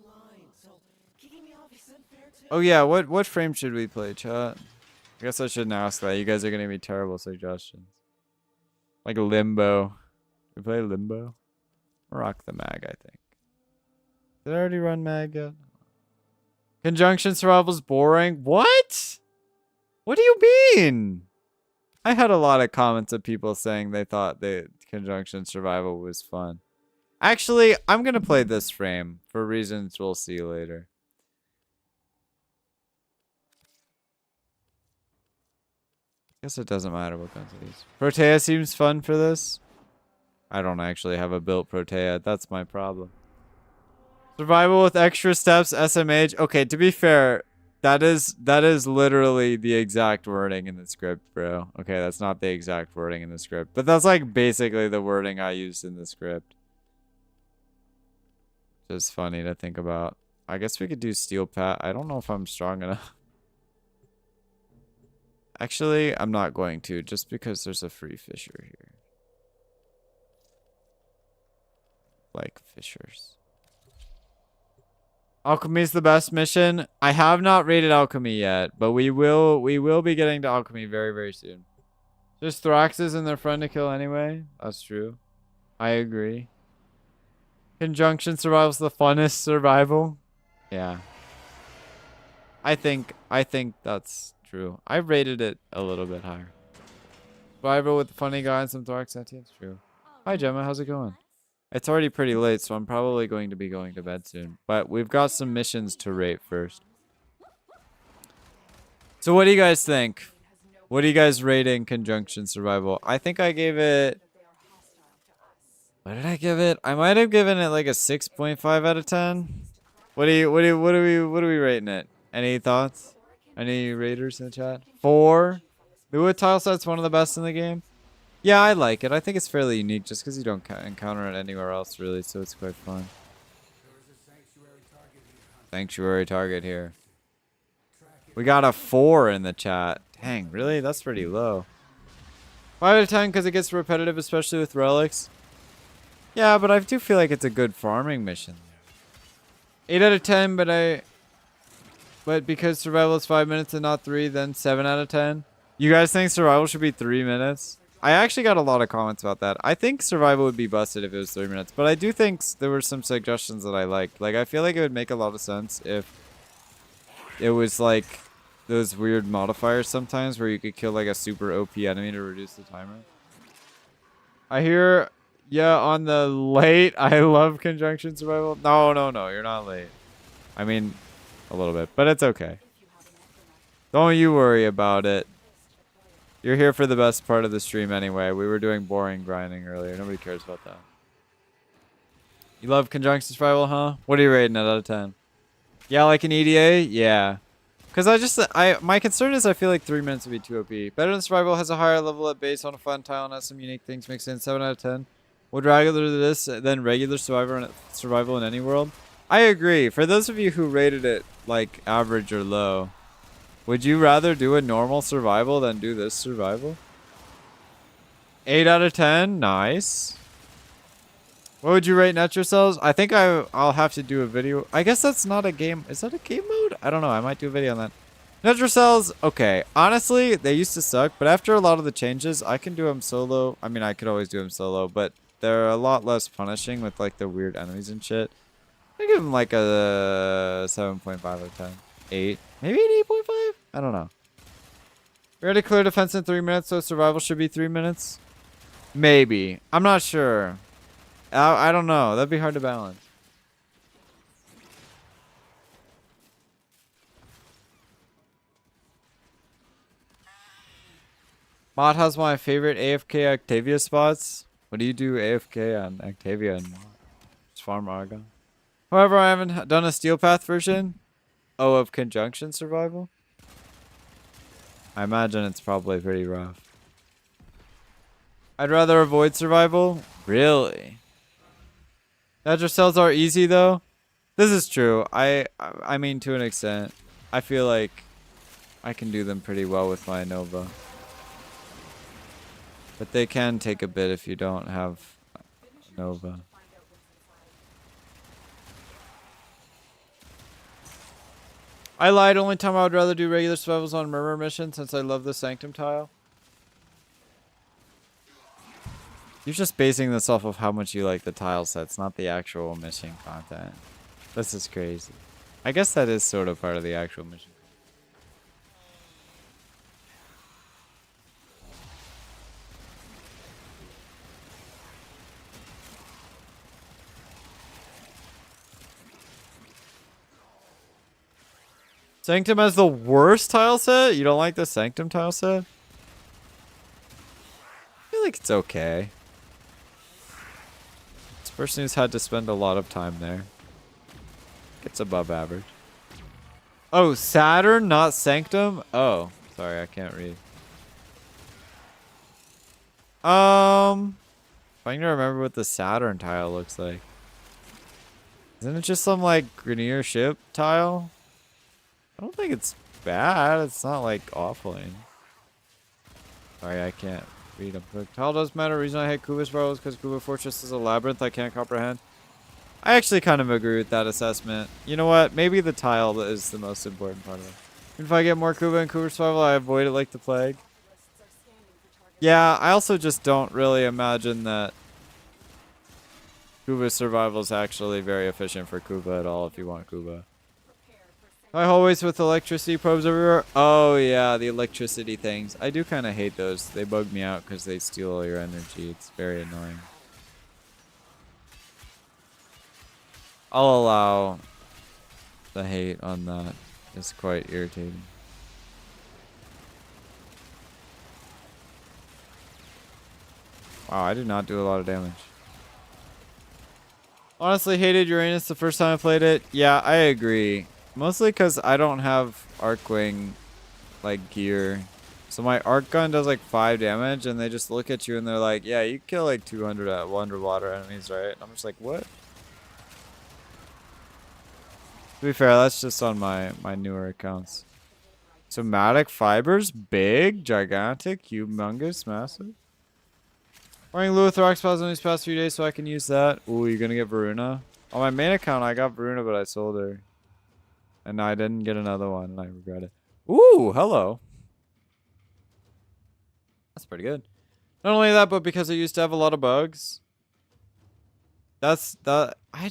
Oh yeah, what frame should we play, chat? I guess I shouldn't ask that. You guys are gonna be terrible suggestions. Like Limbo. We play Limbo? Rock the mag, I think. Did I already run mag yet? Conjunction survival's boring. What? What do you mean? I had a lot of comments of people saying they thought the conjunction survival was fun. Actually, I'm gonna play this frame for reasons we'll see later. Guess it doesn't matter what guns it is. Protea seems fun for this. I don't actually have a built Protea. That's my problem. Survival with extra steps, SMH. Okay, to be fair, that is literally the exact wording in the script, bro. Okay, that's not the exact wording in the script, but that's like basically the wording I used in the script. Just funny to think about. I guess we could do Steel Pat. I don't know if I'm strong enough. Actually, I'm not going to, just because there's a free Fisher here. Like Fishers. Alchemy is the best mission. I have not rated Alchemy yet, but we will be getting to Alchemy very, very soon. There's Thraxes and their friend to kill anyway. That's true. I agree. Conjunction survival's the funnest survival. Yeah. I think that's true. I rated it a little bit higher. Survival with the funny guy and some Thrax sentience. True. Hi Gemma, how's it going? It's already pretty late, so I'm probably going to be going to bed soon. But we've got some missions to rate first. So what do you guys think? What are you guys rating Conjunction Survival? I think I gave it What did I give it? I might have given it like a 6.5 out of 10. What are we rating it? Any thoughts? Any raters in the chat? 4. The wood tile set's one of the best in the game. Yeah, I like it. I think it's fairly unique just because you don't encounter it anywhere else really, so it's quite fun. Sanctuary target here. We got a 4 in the chat. Dang, really? That's pretty low. 5 out of 10 because it gets repetitive, especially with relics. Yeah, but I do feel like it's a good farming mission. 8 out of 10, but because survival is 5 minutes and not 3, then 7 out of 10. You guys think survival should be 3 minutes? I actually got a lot of comments about that. I think survival would be busted if it was 3 minutes, but I do think there were some suggestions that I liked. Like, I feel like it would make a lot of sense if it was like those weird modifiers sometimes where you could kill like a super OP enemy to reduce the timer. I hear, yeah, on the late, I love conjunction survival. No, you're not late. I mean, a little bit, but it's okay. Don't you worry about it. You're here for the best part of the stream anyway. We were doing boring grinding earlier. Nobody cares about that. You love conjunction survival, huh? What are you rating it out of 10? Yeah, like an EDA? Yeah. Because my concern is I feel like 3 minutes would be too OP. Better than survival, has a higher level at base on a fun tile and has some unique things mixed in. 7 out of 10. Would regular this than regular survival in any world? I agree. For those of you who rated it like average or low, would you rather do a normal survival than do this survival? 8 out of 10. Nice. What would you rate Netro Cells? I think I'll have to do a video. I guess that's not a game. Is that a game mode? I don't know. I might do a video on that. Netro Cells, okay. Honestly, they used to suck, but after a lot of the changes, I can do them solo. I mean, I could always do them solo, but they're a lot less punishing with like the weird enemies and shit. I give them like a 7.5 out of 10. 8. Maybe an 8.5? I don't know. We already clear defense in 3 minutes, so survival should be 3 minutes? Maybe. I'm not sure. I don't know. That'd be hard to balance. Mod has my favorite AFK Octavia spots. What do you do AFK on Octavia and Mod? Just farm Argon. However, I haven't done a Steel Path version. Oh, of conjunction survival? I imagine it's probably pretty rough. I'd rather avoid survival? Really? Netro cells are easy though? This is true. I mean to an extent. I feel like I can do them pretty well with my Nova. But they can take a bit if you don't have Nova. I lied. Only time I would rather do regular survivals on Murmur mission since I love the Sanctum tile. You're just basing this off of how much you like the tile sets, not the actual mission content. This is crazy. I guess that is sort of part of the actual mission. Sanctum has the worst tile set? You don't like the Sanctum tile set? I feel like it's okay. This person who's had to spend a lot of time there. It's above average. Oh, Saturn, not Sanctum? Oh, sorry, I can't read. If I can remember what the Saturn tile looks like. Isn't it just some like Grenier ship tile? I don't think it's bad. It's not like awful. Sorry, I can't read them quick. Tile does matter. The reason I hate Kuba's bro is because Kuba Fortress is a labyrinth I can't comprehend. I actually kind of agree with that assessment. You know what? Maybe the tile is the most important part of it. If I get more Kuba and Kuba survival, I avoid it like the plague. Yeah, I also just don't really imagine that Kuba survival is actually very efficient for Kuba at all if you want Kuba. My hallways with electricity probes everywhere. Oh yeah, the electricity things. I do kind of hate those. They bug me out because they steal all your energy. It's very annoying. I'll allow the hate on that. It's quite irritating. Wow, I did not do a lot of damage. Honestly, hated Uranus the first time I played it. Yeah, I agree. Mostly because I don't have Arcwing, like, gear. So my arc gun does, like, 5 damage, and they just look at you and they're like, yeah, you kill, like, 200 underwater enemies, right? I'm just like, what? To be fair, that's just on my newer accounts. Somatic fibers? Big? Gigantic? Humongous? Massive? Wearing Luthor spells in these past few days so I can use that. Ooh, you're gonna get Varuna? On my main account, I got Varuna, but I sold her. And I didn't get another one, and I regret it. Ooh, hello. That's pretty good. Not only that, but because it used to have a lot of bugs. I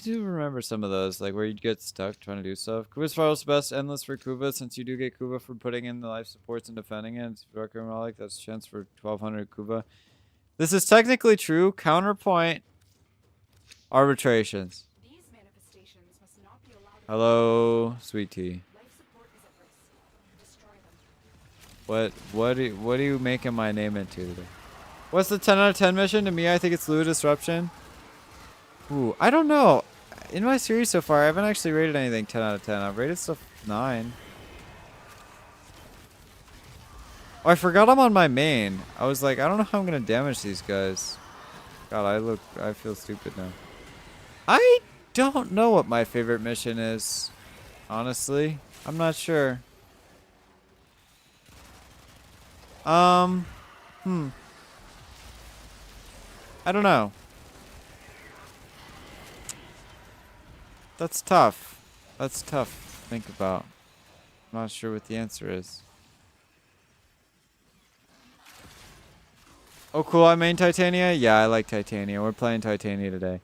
do remember some of those, like where you'd get stuck trying to do stuff. Kuva's Fire is the best endless for Kuva, since you do get Kuva for putting in the life supports and defending it. It's Warframe Relic, that's a chance for 1200 Kuva. This is technically true. Counterpoint arbitrations. These manifestations must not be allowed. Hello, sweet tea. Life support is at risk. Destroy them. What are you making my name into today? What's the 10 out of 10 mission? To me, I think it's Lua Disruption. Ooh, I don't know. In my series so far, I haven't actually rated anything 10 out of 10. I've rated stuff 9. Oh, I forgot I'm on my main. I was like, I don't know how I'm gonna damage these guys. God, I feel stupid now. I don't know what my favorite mission is. Honestly, I'm not sure. I don't know. That's tough. That's tough to think about. I'm not sure what the answer is. Oh, cool. I main Titania? Yeah, I like Titania. We're playing Titania today.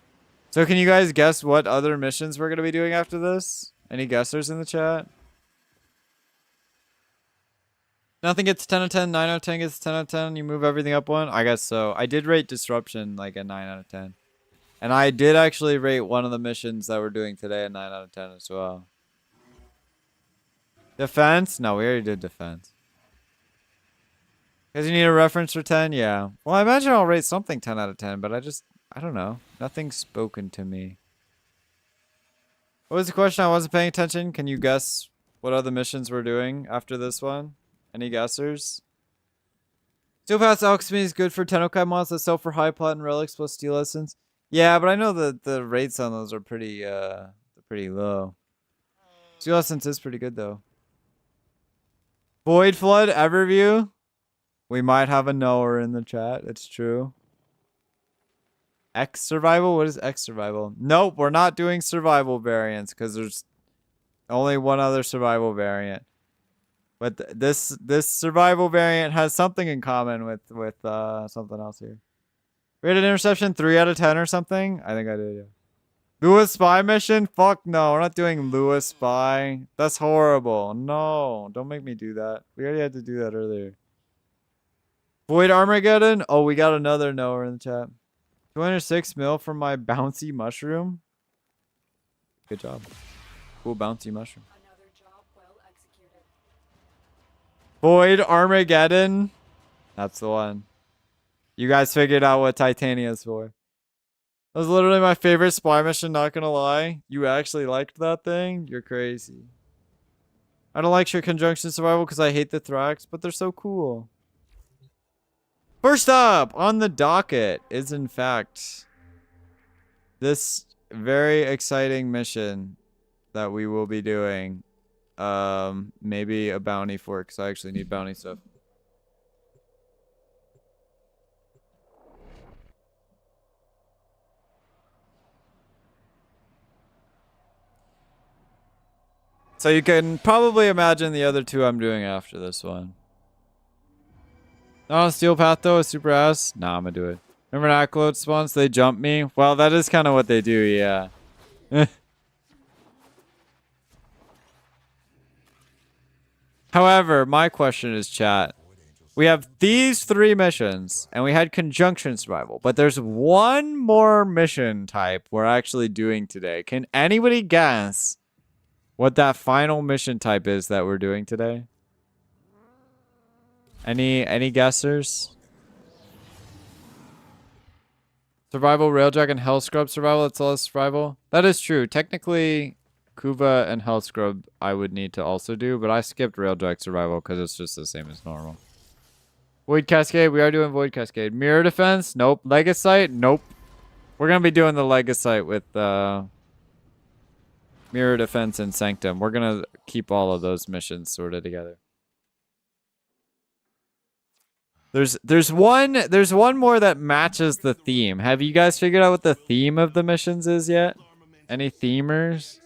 So can you guys guess what other missions we're going to be doing after this? Any guessers in the chat? Nothing gets 10 out of 10. 9 out of 10 gets 10 out of 10. You move everything up one? I guess so. I did rate Disruption like a 9 out of 10. And I did actually rate one of the missions that we're doing today a 9 out of 10 as well. Defense? No, we already did defense. Because you need a reference for 10? Yeah. Well, I imagine I'll rate something 10 out of 10, but I don't know. Nothing's spoken to me. What was the question? I wasn't paying attention. Can you guess what other missions we're doing after this one? Any guessers? Steel Pass Alchemy is good for Tennokai mods that sell for high platinum relics plus steel essence. Yeah, but I know that the rates on those are pretty low. Steel essence is pretty good though. Void Flood Everview? We might have a knower in the chat. It's true. X Survival? What is X Survival? Nope, we're not doing survival variants because there's only one other survival variant. But this survival variant has something in common with something else here. Rated interception 3 out of 10 or something? I think I did, yeah. Lewis Spy mission? Fuck no, we're not doing Lewis Spy. That's horrible. No, don't make me do that. We already had to do that earlier. Void Armageddon? Oh, we got another knower in the chat. 206 mil from my bouncy mushroom. Good job. Cool bouncy mushroom. Another job well executed. Void Armageddon. That's the one. You guys figured out what Titania is for. That was literally my favorite spy mission, not gonna lie. You actually liked that thing? You're crazy. I don't like your conjunction survival because I hate the Thrax, but they're so cool. First up on the docket is, in fact, this very exciting mission that we will be doing. Maybe a bounty for it, because I actually need bounty stuff. So you can probably imagine the other two I'm doing after this one. Oh, Steel Path though is super ass. Nah, I'm gonna do it. Remember Accolade spawns? They jump me? Well, that is kind of what they do, yeah. However, my question is, chat. We have these 3 missions, and we had conjunction survival, but there's one more mission type we're actually doing today. Can anybody guess what that final mission type is that we're doing today? Any guessers? Survival, Railjack, and Hellscrub survival. It's all survival. That is true. Technically, Kuva and Hellscrub I would need to also do, but I skipped Railjack survival because it's just the same as normal. Void Cascade. We are doing Void Cascade. Mirror Defense. Nope. Legasite. Nope. We're going to be doing the Legasite with Mirror Defense and Sanctum. We're going to keep all of those missions sorted together. There's one more that matches the theme. Have you guys figured out what the theme of the missions is yet? Any themers?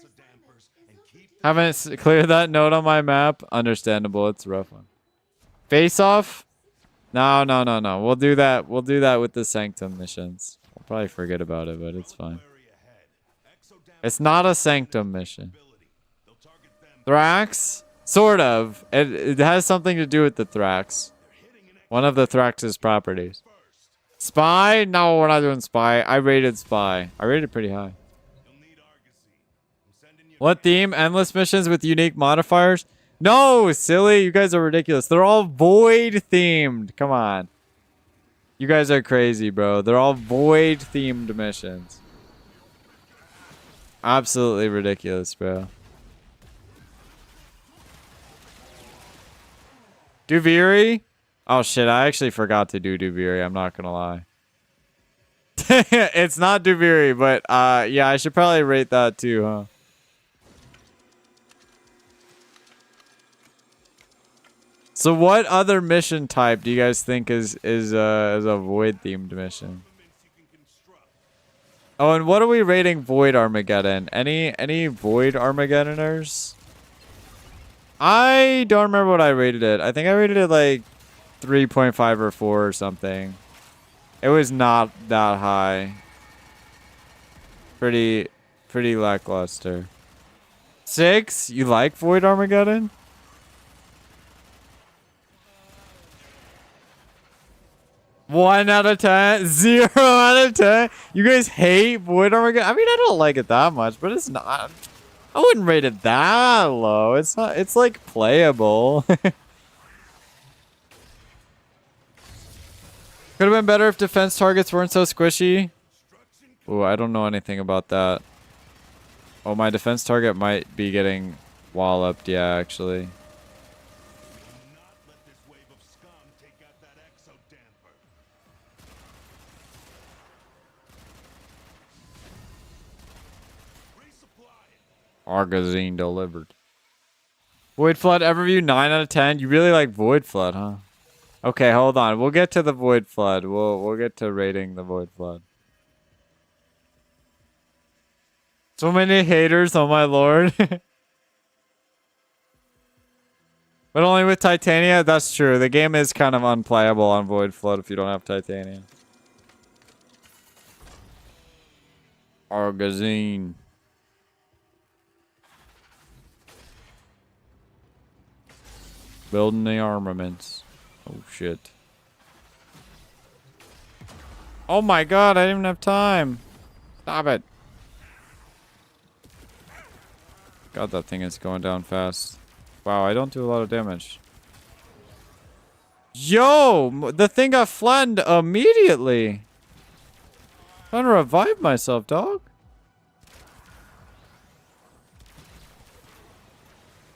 Haven't cleared that note on my map. Understandable. It's a rough one. Face off? No. We'll do that. We'll do that with the Sanctum missions. I'll probably forget about it, but it's fine. It's not a Sanctum mission. Thrax? Sort of. It has something to do with the Thrax. One of the Thrax's properties. Spy? No, we're not doing Spy. I rated Spy. I rated pretty high. What theme? Endless missions with unique modifiers? No, silly. You guys are ridiculous. They're all Void themed. Come on. You guys are crazy, bro. They're all Void themed missions. Absolutely ridiculous, bro. Duviri? Oh shit, I actually forgot to do Duviri, I'm not gonna lie. It's not Duviri, but yeah, I should probably rate that too, huh? So what other mission type do you guys think is a Void themed mission? Oh, and what are we rating Void Armageddon? Any Void Armageddoners? I don't remember what I rated it. I think I rated it like 3.5 or 4 or something. It was not that high. Pretty lackluster. 6? You like Void Armageddon? One out of 10? 0 out of 10? You guys hate Void Armageddon? I mean, I don't like it that much, but it's not. I wouldn't rate it that low. It's not. It's like playable. Could have been better if defense targets weren't so squishy. Ooh, I don't know anything about that. Oh, my defense target might be getting walloped. Yeah, actually. Argazine delivered. Void Flood Everview 9 out of 10. You really like Void Flood, huh? Okay, hold on. We'll get to the Void Flood. We'll get to rating the Void Flood. So many haters, oh my lord. But only with Titania? That's true. The game is kind of unplayable on Void Flood if you don't have Titania. Argazine. Building the armaments. Oh shit. Oh my god, I didn't even have time. Stop it. God, that thing is going down fast. Wow, I don't do a lot of damage. Yo! The thing got flattened immediately. Trying to revive myself, dog.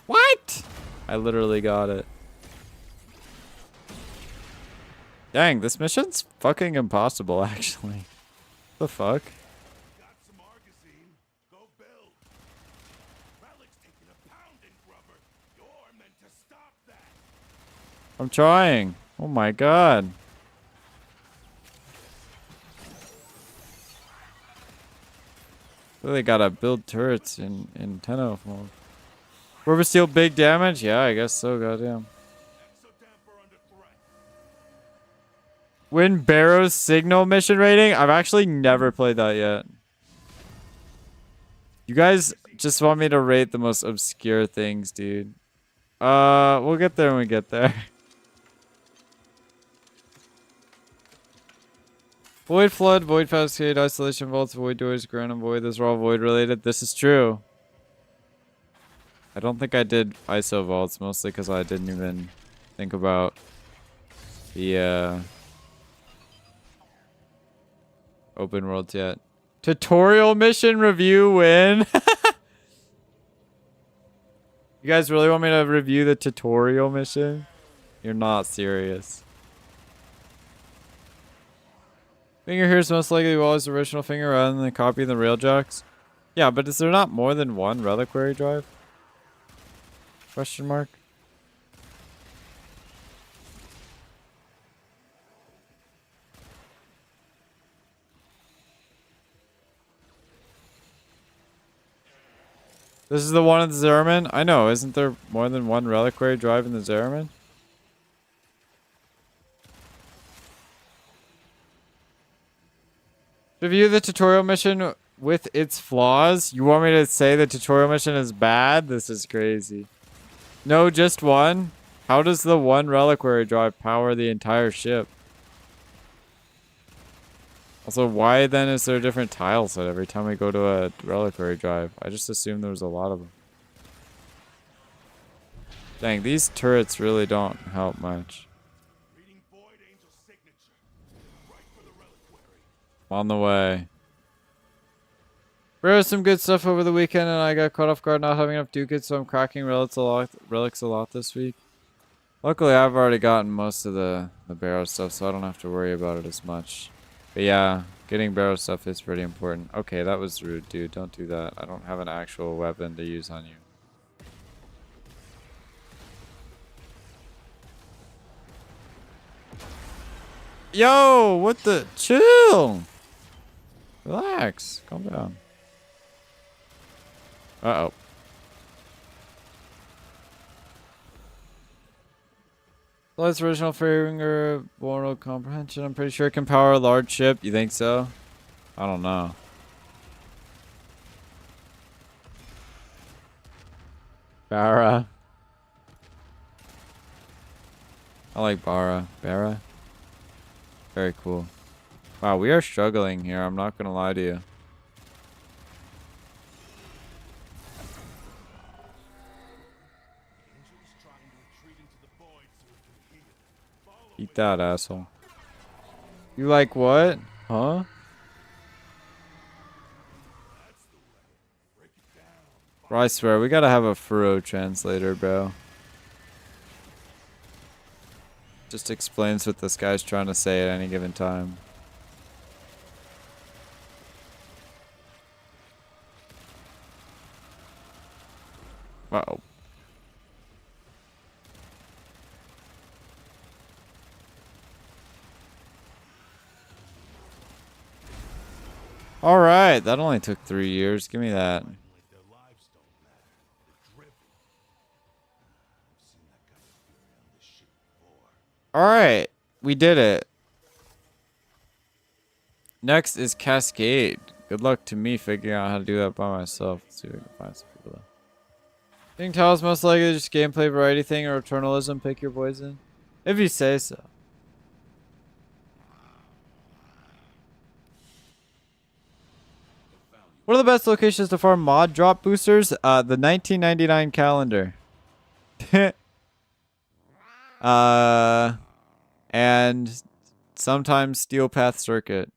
What? I literally got it. Dang, this mission's fucking impossible, actually. The fuck? I'm trying. Oh my god. Really gotta build turrets in Tenno mode. River Steel big damage? Yeah, I guess so, goddamn. Win Barrow's signal mission rating? I've actually never played that yet. You guys just want me to rate the most obscure things, dude. We'll get there when we get there. Void Flood, Void Cascade, Isolation Vaults, Void Doors, Ground and Void. Those are all Void related. This is true. I don't think I did ISO Vaults, mostly because I didn't even think about the open worlds yet. Tutorial mission review win. You guys really want me to review the tutorial mission? You're not serious. Finger here is most likely Wally's original finger rather than the copy of the railjacks. Yeah, but is there not more than one reliquary drive? Question mark. This is the one in the Zeraman? I know, isn't there more than one reliquary drive in the Zeraman? Review the tutorial mission with its flaws? You want me to say the tutorial mission is bad? This is crazy. No, just one? How does the one reliquary drive power the entire ship? Also, why then is there a different tile set every time we go to a reliquary drive? I just assumed there was a lot of them. Dang, these turrets really don't help much. Reading Void Angel's signature. Right for the reliquary. On the way. There was some good stuff over the weekend, and I got caught off guard not having enough ducats, so I'm cracking relics a lot this week. Luckily, I've already gotten most of the barrow stuff, so I don't have to worry about it as much. But yeah, getting barrow stuff is pretty important. Okay, that was rude, dude. Don't do that. I don't have an actual weapon to use on you. Yo, what the? Chill. Relax. Calm down. Uh-oh. Light's original finger moral comprehension. I'm pretty sure it can power a large ship. You think so? I don't know. Barra. I like Barra. Barra. Very cool. Wow, we are struggling here. I'm not gonna lie to you. Eat that, asshole. You like what? Huh? Bro, I swear, we gotta have a furrow translator, bro. Just explains what this guy's trying to say at any given time. Uh-oh. Alright, that only took 3 years. Give me that. Their lives don't matter. They're driven. I've seen that kind of fury on this ship before. Alright, we did it. Next is Cascade. Good luck to me figuring out how to do that by myself. Let's see if we can find some people though. Think Tao's most likely just gameplay variety thing or eternalism, pick your poison? If you say so. What are the best locations to farm mod drop boosters? The 1999 calendar. And sometimes Steel Path Circuit.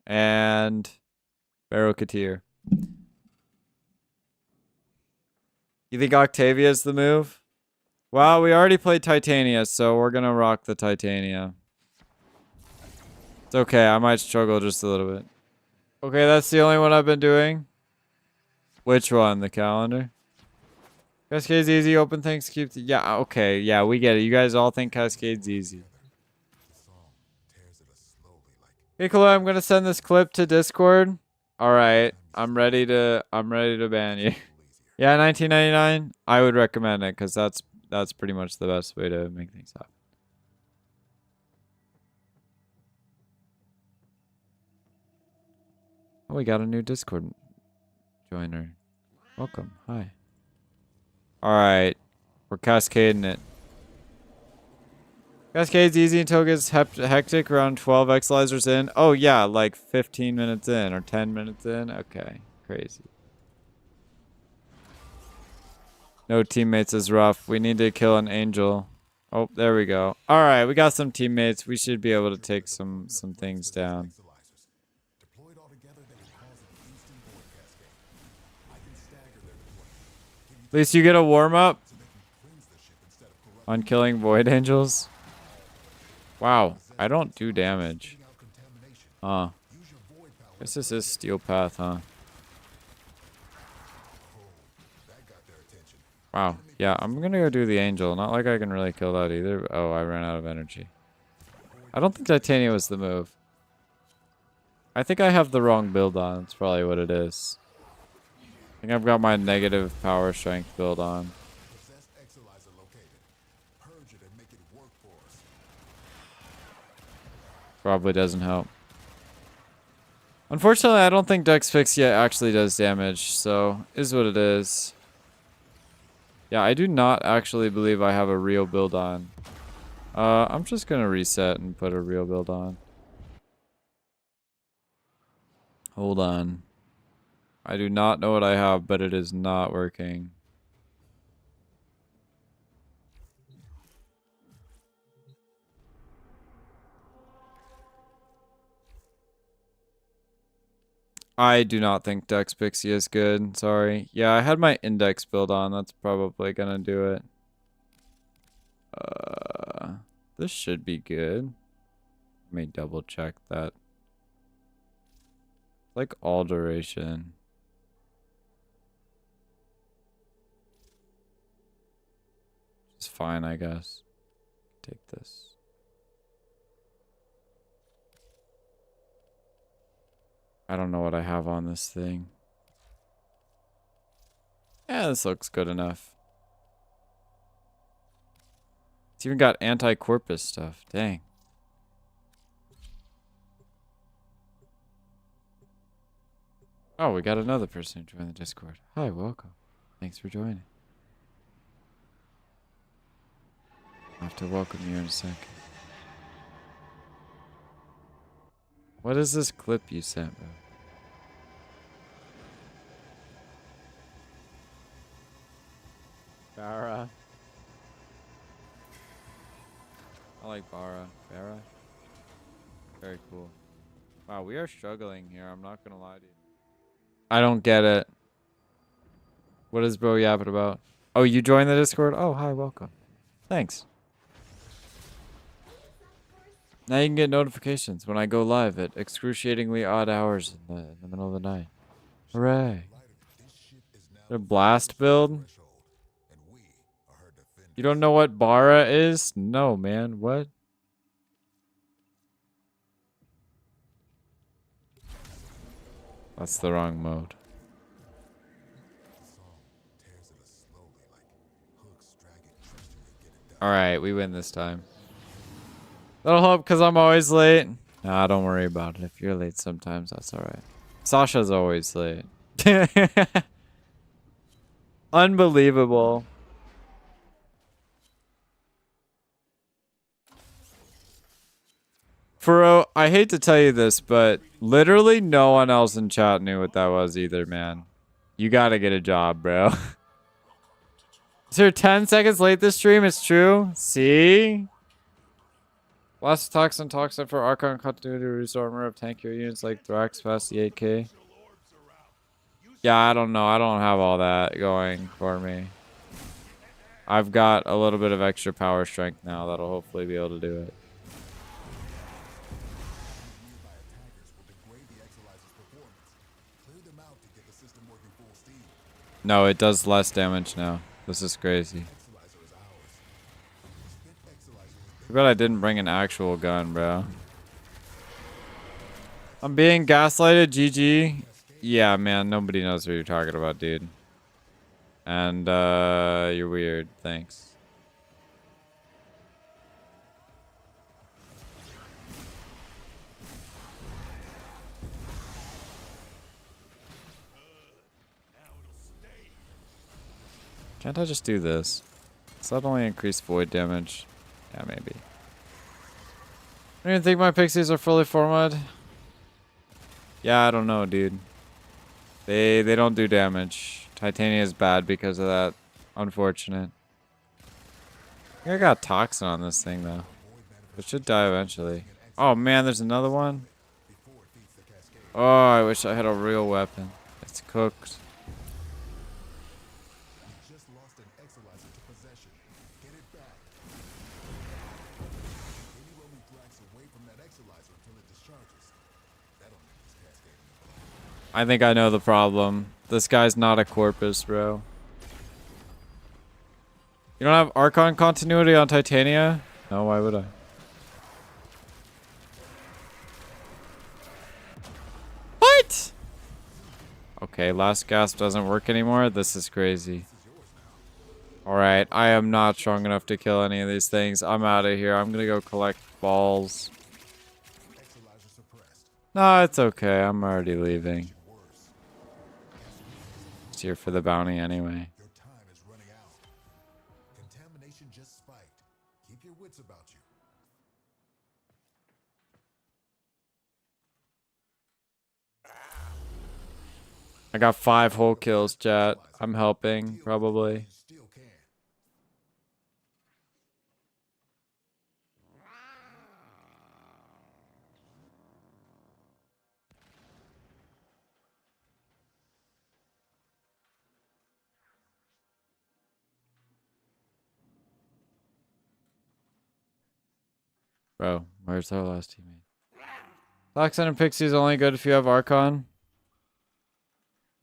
And Barrow Katir. You think Octavia's the move? Well, we already played Titania, so we're gonna rock the Titania. It's okay, I might struggle just a little bit. Okay, that's the only one I've been doing. Which one? The calendar? Cascade's easy, open things, keep the... Yeah, okay, yeah, we get it. You guys all think Cascade's easy. Hey, Chloe, I'm gonna send this clip to Discord. Alright, I'm ready to ban you. Yeah, 1999, I would recommend it, because that's pretty much the best way to make things happen. Oh, we got a new Discord joiner. Welcome. Hi. Alright. We're cascading it. Cascade's easy until it gets hectic around 12 Xalizers in. Oh, yeah, like 15 minutes in or 10 minutes in. Okay. Crazy. No teammates is rough. We need to kill an angel. Oh, there we go. Alright, we got some teammates. We should be able to take some things down. At least you get a warm-up on killing Void Angels. Wow, I don't do damage. Huh. Guess this is Steel Path, huh? Wow. Yeah, I'm gonna go do the Angel. Not like I can really kill that either. Oh, I ran out of energy. I don't think Titania was the move. I think I have the wrong build on. That's probably what it is. I think I've got my negative power strength build on. Probably doesn't help. Unfortunately, I don't think Dex Fixia actually does damage, so is what it is. Yeah, I do not actually believe I have a real build on. I'm just gonna reset and put a real build on. Hold on. I do not know what I have, but it is not working. I do not think Dex Pixie is good. Sorry. Yeah, I had my index build on. That's probably gonna do it. This should be good. Let me double check that. Like all duration. It's fine, I guess. Take this. I don't know what I have on this thing. Yeah, this looks good enough. It's even got anti-corpus stuff. Dang. Oh, we got another person who joined the Discord. Hi, welcome. Thanks for joining. I'll have to welcome you in a second. What is this clip you sent, bro? Barra. I like Barra. Barra? Very cool. Wow, we are struggling here. I'm not gonna lie to you. I don't get it. What is bro yapping about? Oh, you joined the Discord? Oh, hi, welcome. Thanks. Now you can get notifications when I go live at excruciatingly odd hours in the middle of the night. Hooray. A blast build? You don't know what Barra is? No, man. What? That's the wrong mode. Alright, we win this time. That'll help because I'm always late. Nah, don't worry about it. If you're late sometimes, that's alright. Sasha's always late. Unbelievable. Furo, I hate to tell you this, but literally no one else in chat knew what that was either, man. You gotta get a job, bro. Is there 10 seconds late this stream? It's true. See? Last toxin for Archon continuity restore armor of tankier units like Thrax past the 8k. Yeah, I don't know. I don't have all that going for me. I've got a little bit of extra power strength now that'll hopefully be able to do it. No, it does less damage now. This is crazy. Too bad I didn't bring an actual gun, bro. I'm being gaslighted, GG. Yeah, man, nobody knows what you're talking about, dude. And, you're weird. Thanks. Can't I just do this? Does that only increase void damage? Yeah, maybe. I don't even think my pixies are fully formatted. Yeah, I don't know, dude. They don't do damage. Titania is bad because of that. Unfortunate. I think I got toxin on this thing though. It should die eventually. Oh man, there's another one. Oh, I wish I had a real weapon. It's cooked. I think I know the problem. This guy's not a corpus, bro. You don't have Archon continuity on Titania? No, why would I? What? Okay, last gasp doesn't work anymore. This is crazy. Alright, I am not strong enough to kill any of these things. I'm out of here. I'm gonna go collect balls. No, it's okay. I'm already leaving. Just here for the bounty anyway. Your time is running out. Contamination just spiked. Keep your wits about you. I got 5 whole kills, chat. I'm helping, probably. Still can. Bro, where's our last teammate? Toxin and Pixie is only good if you have Archon.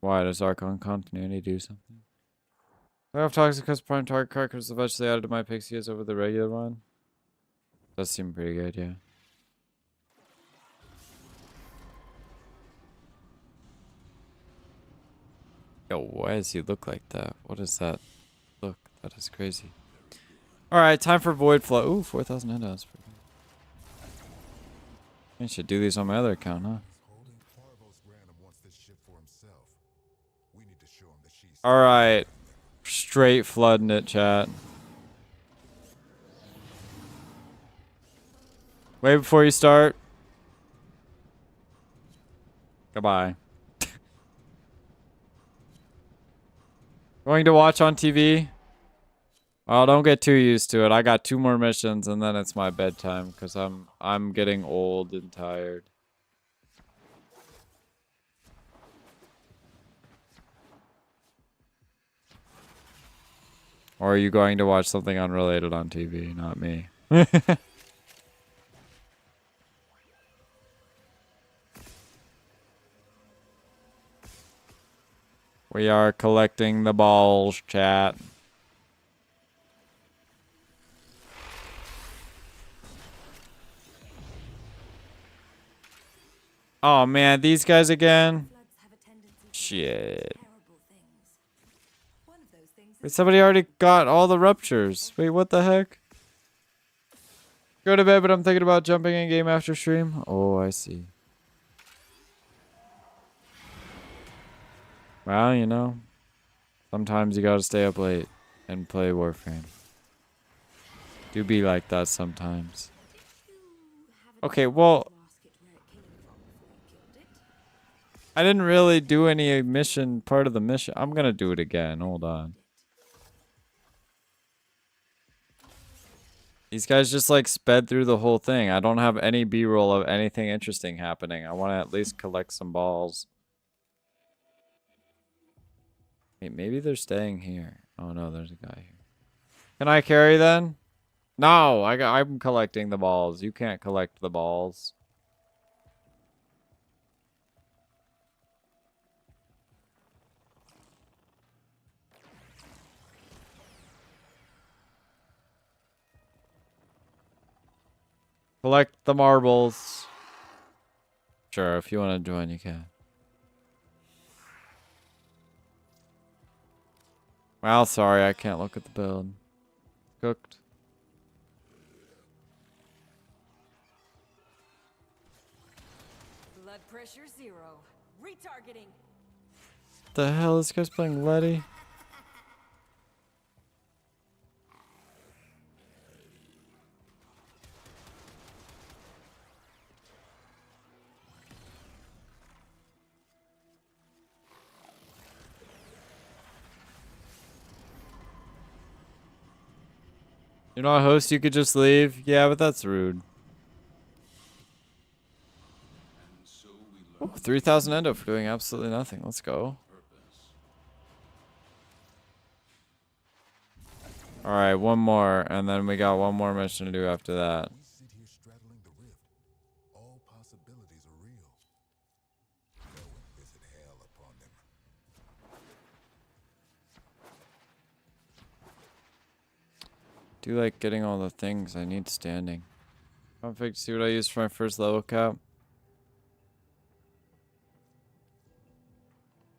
Why does Archon continuity do something? I have Toxic because Prime Target card was eventually added to my Pixies over the regular one. Does seem pretty good, yeah. Yo, why does he look like that? What is that look? That is crazy. Alright, time for Void Flow. Ooh, 4,000 handouts. I should do these on my other account, huh? Alright. Straight flooding it, chat. Wait before you start. Goodbye. Going to watch on TV? Well, don't get too used to it. I got 2 more missions and then it's my bedtime because I'm getting old and tired. Or are you going to watch something unrelated on TV? Not me. We are collecting the balls, chat. Oh man, these guys again? Shit. Wait, somebody already got all the ruptures. Wait, what the heck? Go to bed, but I'm thinking about jumping in game after stream. Oh, I see. Well, you know, sometimes you gotta stay up late and play Warframe. Do be like that sometimes. Okay, well, I didn't really do any mission, part of the mission. I'm gonna do it again. Hold on. These guys just like sped through the whole thing. I don't have any B-roll of anything interesting happening. I want to at least collect some balls. Wait, maybe they're staying here. Oh no, there's a guy here. Can I carry then? No, I'm collecting the balls. You can't collect the balls. Collect the marbles. Sure, if you want to join, you can. Well, sorry, I can't look at the build. Cooked. Blood pressure 0. Retargeting. What the hell? This guy's playing Letty? You're not a host, you could just leave? Yeah, but that's rude. Oh, 3,000 endo for doing absolutely nothing. Let's go. Alright, one more, and then we got one more mission to do after that. We sit here straddling the rift. All possibilities are real. Go and visit hell. do like getting all the things I need standing. Config, see what I used for my first level cap.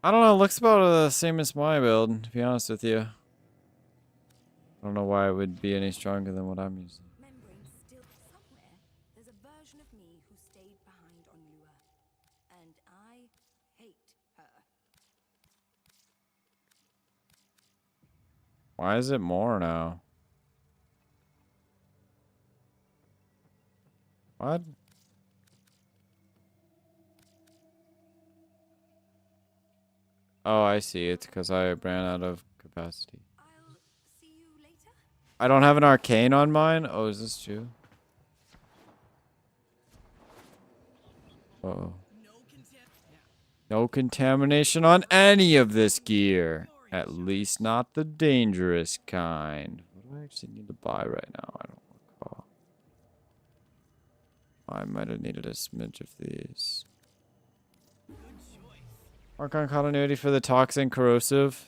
I don't know, it looks about the same as my build, to be honest with you. I don't know why it would be any stronger than what I'm using. Membrane still somewhere. There's a version of me who stayed behind on Lua. And I hate her. Why is it more now? What? Oh, I see. It's because I ran out of capacity. I'll see you later. I don't have an arcane on mine? Oh, is this true? Uh-oh. No contamination on any of this gear. At least not the dangerous kind. What do I actually need to buy right now? I don't recall. I might have needed a smidge of these. Archon continuity for the toxin corrosive.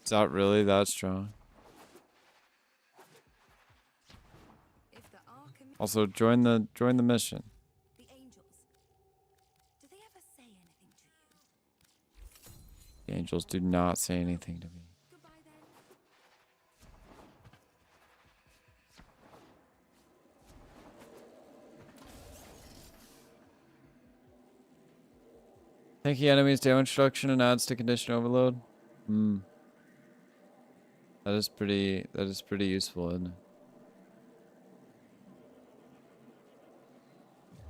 Is that really that strong? If the Archim- Also, join the mission. The angels. Do they ever say anything to you? The angels do not say anything to me. Goodbye then. Tanky enemies damage reduction and adds to condition overload. Hmm. That is pretty useful, isn't it?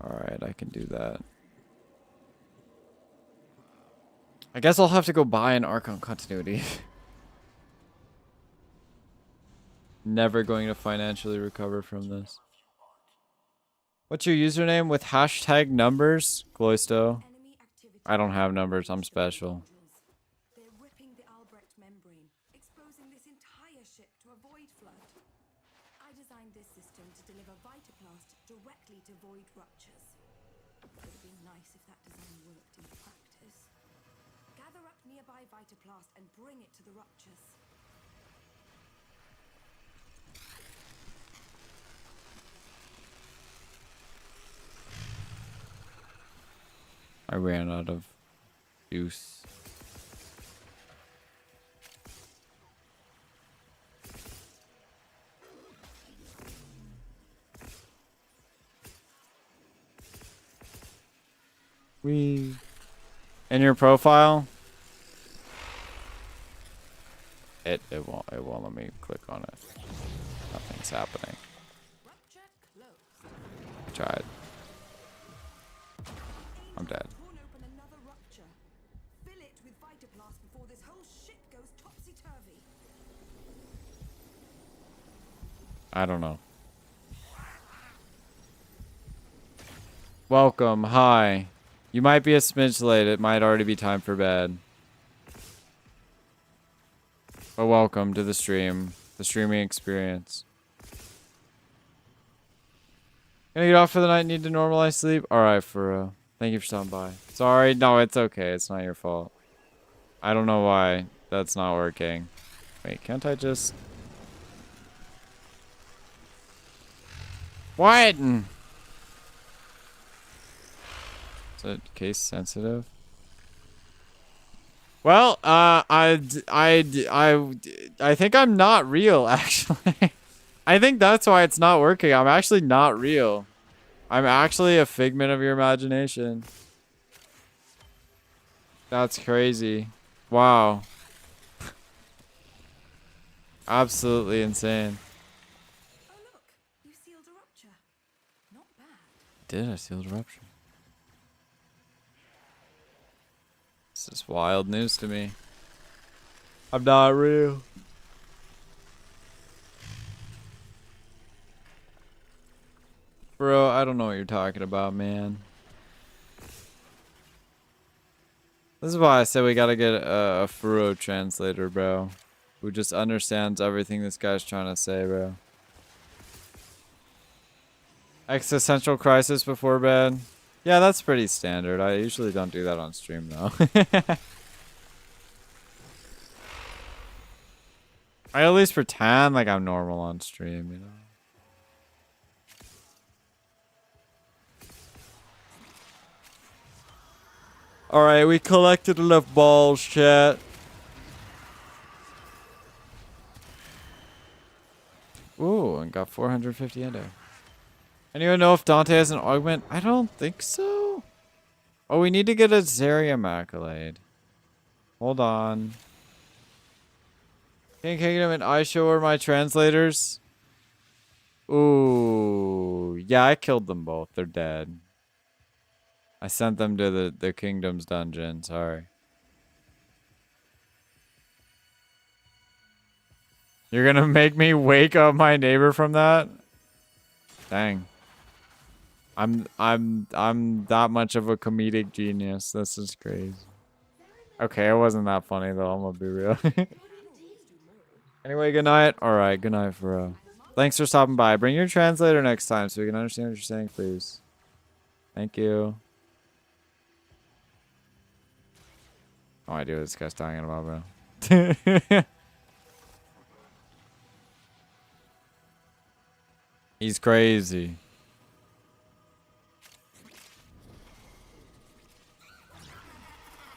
Alright, I can do that. I guess I'll have to go buy an Archon continuity. Never going to financially recover from this. What's your username with hashtag numbers? Cloysto. Enemy activity. I don't have numbers, I'm special. They're ripping the Albrecht membrane, exposing this entire ship to a void flood. I designed this system to deliver Vitaplast directly to void ruptures. It would have been nice if that design worked in practice. Gather up nearby Vitaplast and bring it to the ruptures. I ran out of juice. In your profile, it won't let me click on it. Nothing's happening. Rupture closed. I tried. I'm dead. Torn open another rupture. Fill it with Vitaplast before this whole shit goes topsy-turvy. I don't know. Welcome. Hi. You might be a smidge late. It might already be time for bed. But welcome to the stream. The streaming experience. Gonna get off for the night. Need to normalize sleep? Alright, for thank you for stopping by. Sorry. No, it's okay. It's not your fault. I don't know why that's not working. Wait, can't I just... What? Is it case sensitive? Well, I think I'm not real, actually. I think that's why it's not working. I'm actually not real. I'm actually a figment of your imagination. That's crazy. Wow. Absolutely insane. Oh look, you sealed a rupture. Not bad. Did I seal the rupture? This is wild news to me. I'm not real. Bro, I don't know what you're talking about, man. This is why I said we gotta get a Furo translator, bro. Who just understands everything this guy's trying to say, bro. Existential crisis before bed. Yeah, that's pretty standard. I usually don't do that on stream, though. I at least pretend like I'm normal on stream, you know? Alright, we collected enough balls, chat. Ooh, and got 450 endo. Anyone know if Dante has an augment? I don't think so. Oh, we need to get a Zerium accolade. Hold on. King Kingdom and Aisho are my translators. Ooh. Yeah, I killed them both. They're dead. I sent them to the kingdom's dungeon. Sorry. You're gonna make me wake up my neighbor from that? Dang. I'm that much of a comedic genius. This is crazy. Okay, it wasn't that funny though, I'm gonna be real. Anyway, good night. Alright, good night, Faro. Thanks for stopping by. Bring your translator next time so we can understand what you're saying, please. Thank you. No idea what this guy's talking about, bro. He's crazy.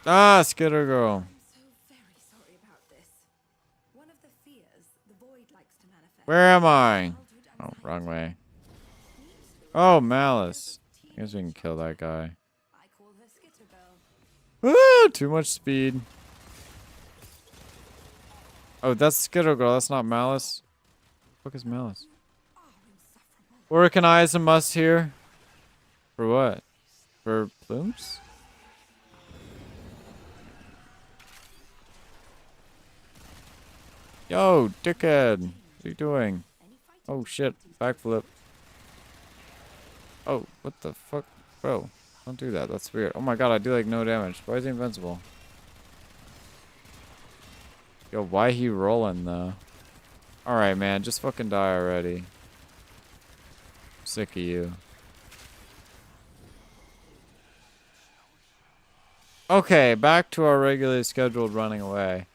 Ah, Skitter Girl. I'm so very sorry about this. One of the fears the void likes to manifest. Where am I? Childhood Oh, anxiety. wrong way. Oh, Malice. I guess we can kill that guy. I call her Skitter Girl. Woo! Too much speed. Oh, that's Skitter Girl. That's not Malice. What is Malice? Oh, insufferable. Organize a must here. For what? For plumes? Yo, dickhead. What are you doing? Oh shit. Backflip. Oh, what the fuck? Bro, don't do that. That's weird. Oh my god, I do like no damage. Why is he invincible? Yo, why he rolling though? Alright, man. Just fucking die already. Sick of you. Okay, back to our regularly scheduled running away.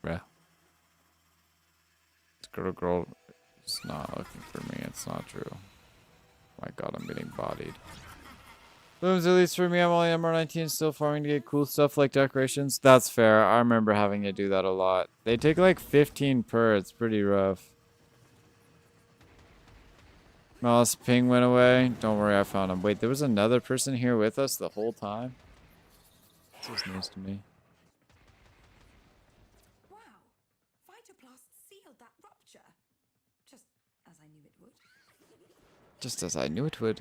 Bruh. This little girl is not looking for me. It's not true. My god, I'm getting bodied. Blooms, at least for me, I'm only MR19, still farming to get cool stuff like decorations. That's fair. I remember having to do that a lot. They take like 15 per. It's pretty rough. Mouse ping went away. Don't worry, I found him. Wait, there was another person here with us the whole time? This is news to me. Wow. Phytoplast sealed that rupture. Just as I knew it would. Just as I knew it would.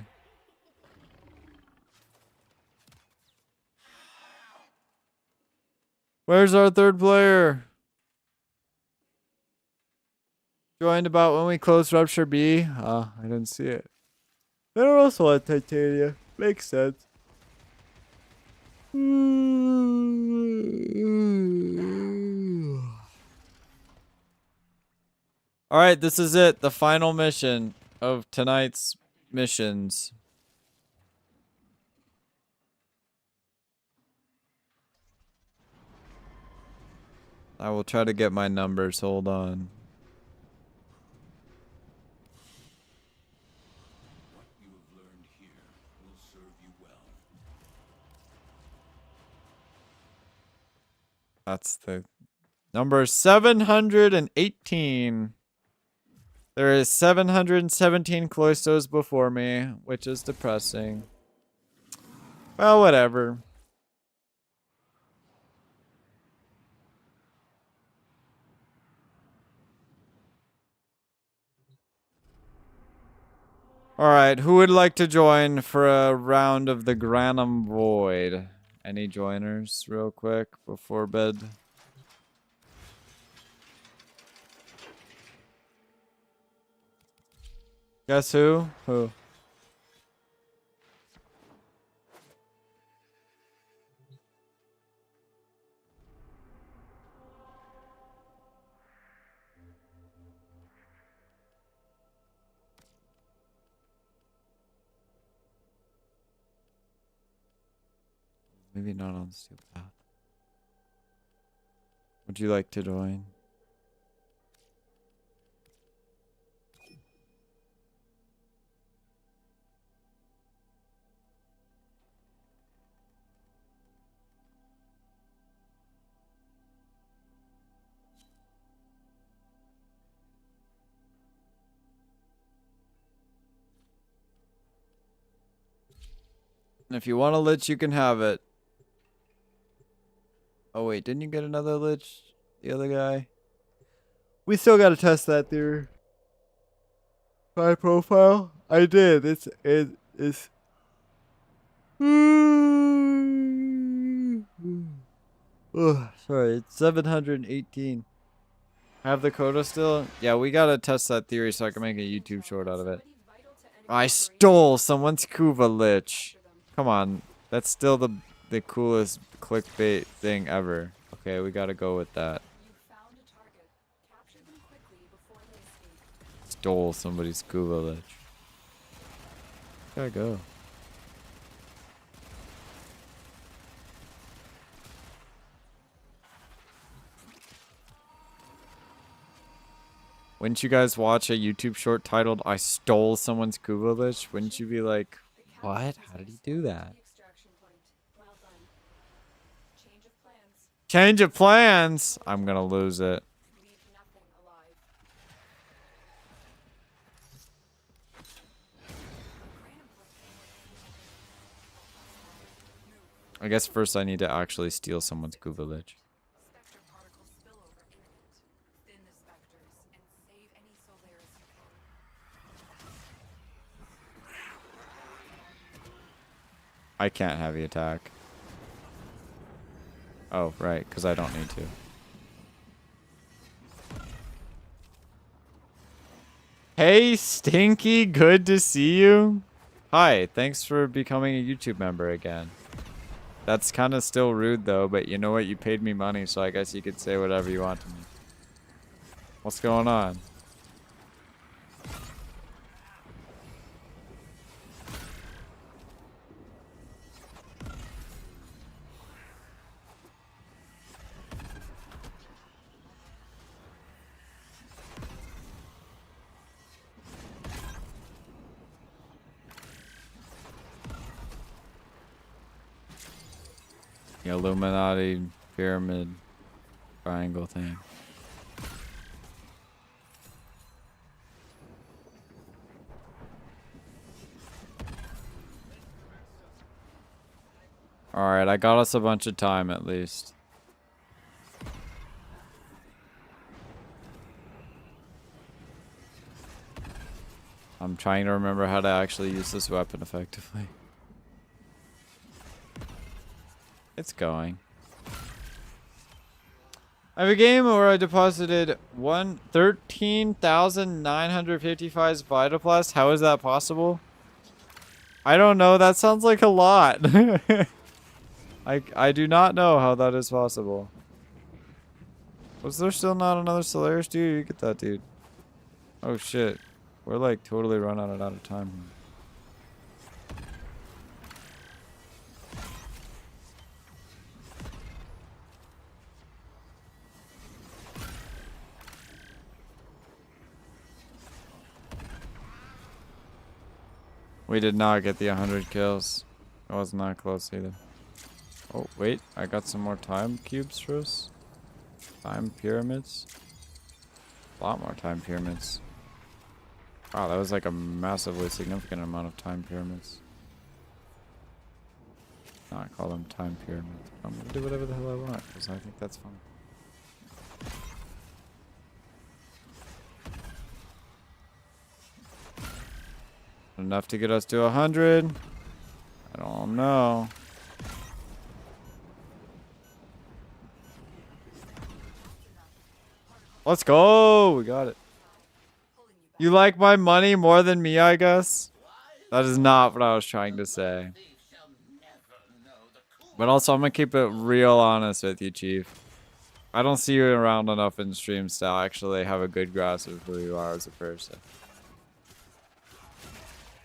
Where's our third player? Joined about when we closed Rupture B. I didn't see it. They're also on Titania. Makes sense. Alright, this is it. The final mission of tonight's missions. I will try to get my numbers. Hold on. What you have learned here will serve you well. That's the number 718. There is 717 Cloystos before me, which is depressing. Well, whatever. Alright, who would like to join for a round of the Granum Void? Any joiners real quick before bed? Guess who? Who? Maybe not on the steel path. Would you like to join? And if you want a lich, you can have it. Oh wait, didn't you get another lich? The other guy? We still gotta test that theory. My profile? I did. It's Ugh, sorry, it's 718. Have the quota still? Yeah, we gotta test that theory so I can make a YouTube short out of it. I stole someone's Kuva lich. Come on, that's still the coolest clickbait thing ever. Okay, we gotta go with that. Stole somebody's Kuva lich. Gotta go. Wouldn't you guys watch a YouTube short titled "I stole someone's Kuva lich"? Wouldn't you be like, "What? How did he do that?" Change of plans. I'm gonna lose it. I guess first I need to actually steal someone's Kuva lich. I can't heavy attack. Oh, right, because I don't need to. Hey, Stinky, good to see you. Hi, thanks for becoming a YouTube member again. That's kind of still rude, though, but you know what? You paid me money, so I guess you could say whatever you want to me. What's going on? The Illuminati pyramid triangle thing. Alright, I got us a bunch of time at least. I'm trying to remember how to actually use this weapon effectively. It's going. I have a game where I deposited 13,955 Vitaplast. How is that possible? I don't know. That sounds like a lot. I do not know how that is possible. Was there still not another Solaris dude? You get that dude. Oh shit. We're like totally run out of time here. We did not get the 100 kills. It wasn't that close either. Oh, wait. I got some more time cubes for us. Time pyramids. A lot more time pyramids. Wow, that was like a massively significant amount of time pyramids. Not call them time pyramids. I'm gonna do whatever the hell I want, because I think that's fun. Enough to get us to 100? I don't know. Let's go! We got it. You like my money more than me, I guess? That is not what I was trying to say. But also, I'm gonna keep it real honest with you, Chief. I don't see you around enough in streams to actually have a good grasp of who you are as a person.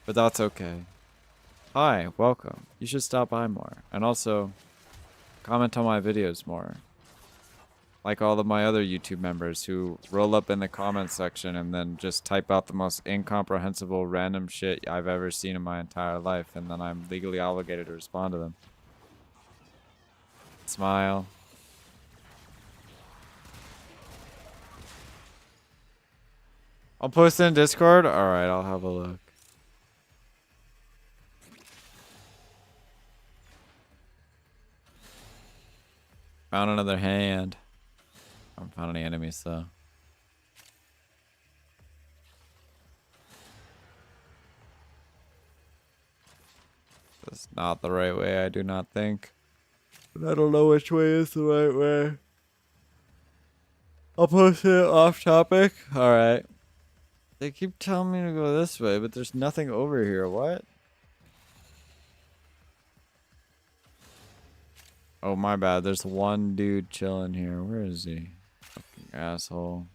But that's okay. Hi, welcome. You should stop by more. And also, Comment on my videos more. Like all of my other YouTube members who roll up in the comments section and then just type out the most incomprehensible random shit I've ever seen in my entire life, and then I'm legally obligated to respond to them. Smile. I'll post it in Discord? Alright, I'll have a look. Found another hand. I haven't found any enemies though. That's not the right way, I do not think. But I don't know which way is the right way. I'll post it off topic. Alright. They keep telling me to go this way, but there's nothing over here. What? Oh, my bad. There's one dude chilling here. Where is he? Fucking asshole.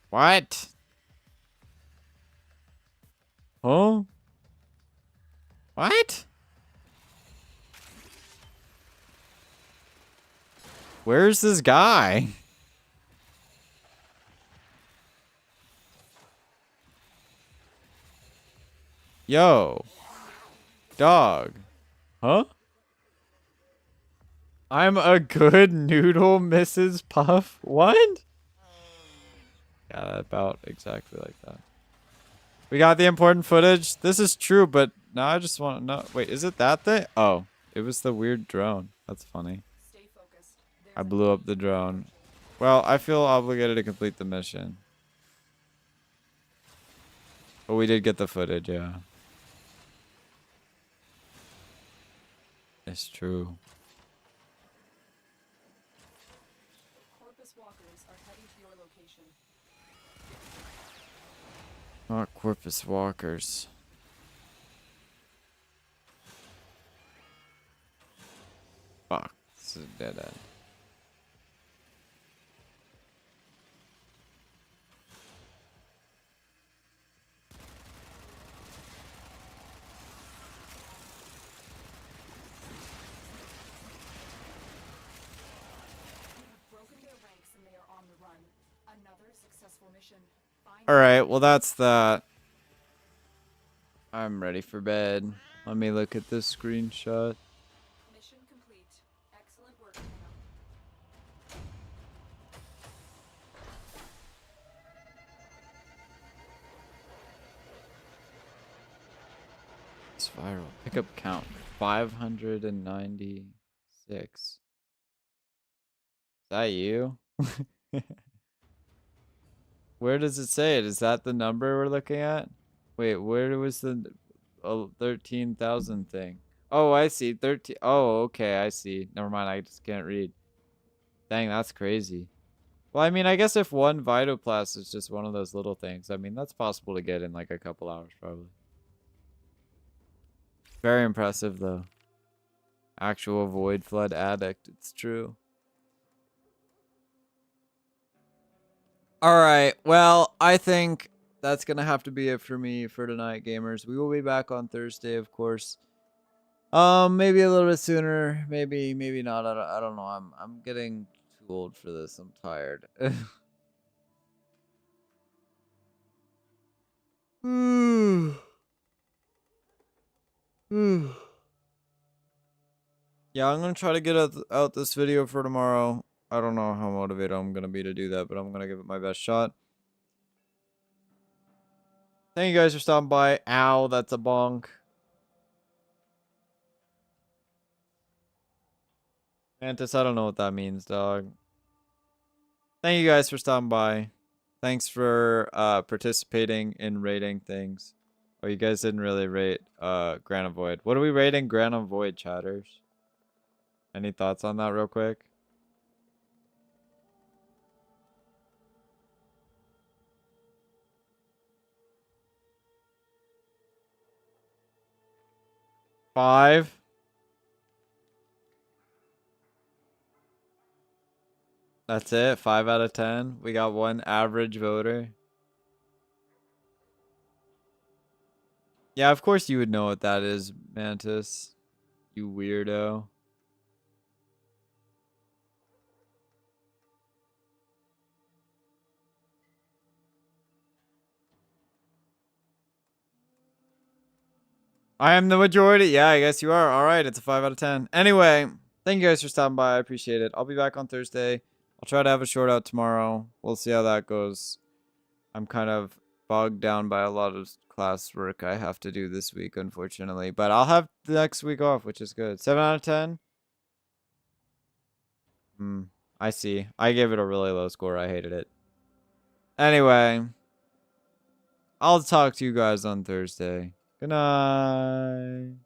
What? Huh? What? Where's this guy? Yo. Dog. Huh? I'm a good noodle, Mrs. Puff. What? Yeah, about exactly like that. We got the important footage. This is true, but now I just want to know. Wait, is it that thing? Oh, it was the weird drone. That's funny. Stay focused. I blew up the drone. Well, I feel obligated to complete the mission. But we did get the footage, yeah. It's true. Corpus walkers are heading to your location. Not Corpus Walkers. Fuck, this is a dead end. Broken their ranks and they are on the run. Another successful mission. Find Alright, well that's that. I'm ready for bed. Let me look at this screenshot. mission complete. Excellent work, Hannah. It's viral. Pickup count 596. Is that you? Where does it say it? Is that the number we're looking at? Wait, where was the 13,000 thing? Oh, I see. 13. Oh, okay, I see. Never mind, I just can't read. Dang, that's crazy. Well, I mean, I guess if one Vitoplast is just one of those little things, I mean, that's possible to get in like a couple hours, probably. Very impressive, though. Actual Void Flood addict, it's true. Alright, well, I think that's gonna have to be it for me for tonight, gamers. We will be back on Thursday, of course. Maybe a little bit sooner, maybe not. I don't know. I'm getting too old for this. I'm tired. Yeah, I'm gonna try to get out this video for tomorrow. I don't know how motivated I'm gonna be to do that, but I'm gonna give it my best shot. Thank you guys for stopping by. Ow, that's a bonk. Mantis, I don't know what that means, dog. Thank you guys for stopping by. Thanks for participating in rating things. Oh, you guys didn't really rate Grand Void. What are we rating Grand Void, chatters? Any thoughts on that real quick? Five? That's it? 5 out of 10? We got one average voter? Yeah, of course you would know what that is, Mantis. You weirdo. I am the majority. Yeah, I guess you are. All right, it's a 5 out of 10. Anyway, thank you guys for stopping by. I appreciate it. I'll be back on Thursday. I'll try to have a short out tomorrow. We'll see how that goes. I'm kind of bogged down by a lot of classwork I have to do this week, unfortunately. But I'll have the next week off, which is good. 7 out of 10? I see. I gave it a really low score. I hated it. Anyway, I'll talk to you guys on Thursday. Good night.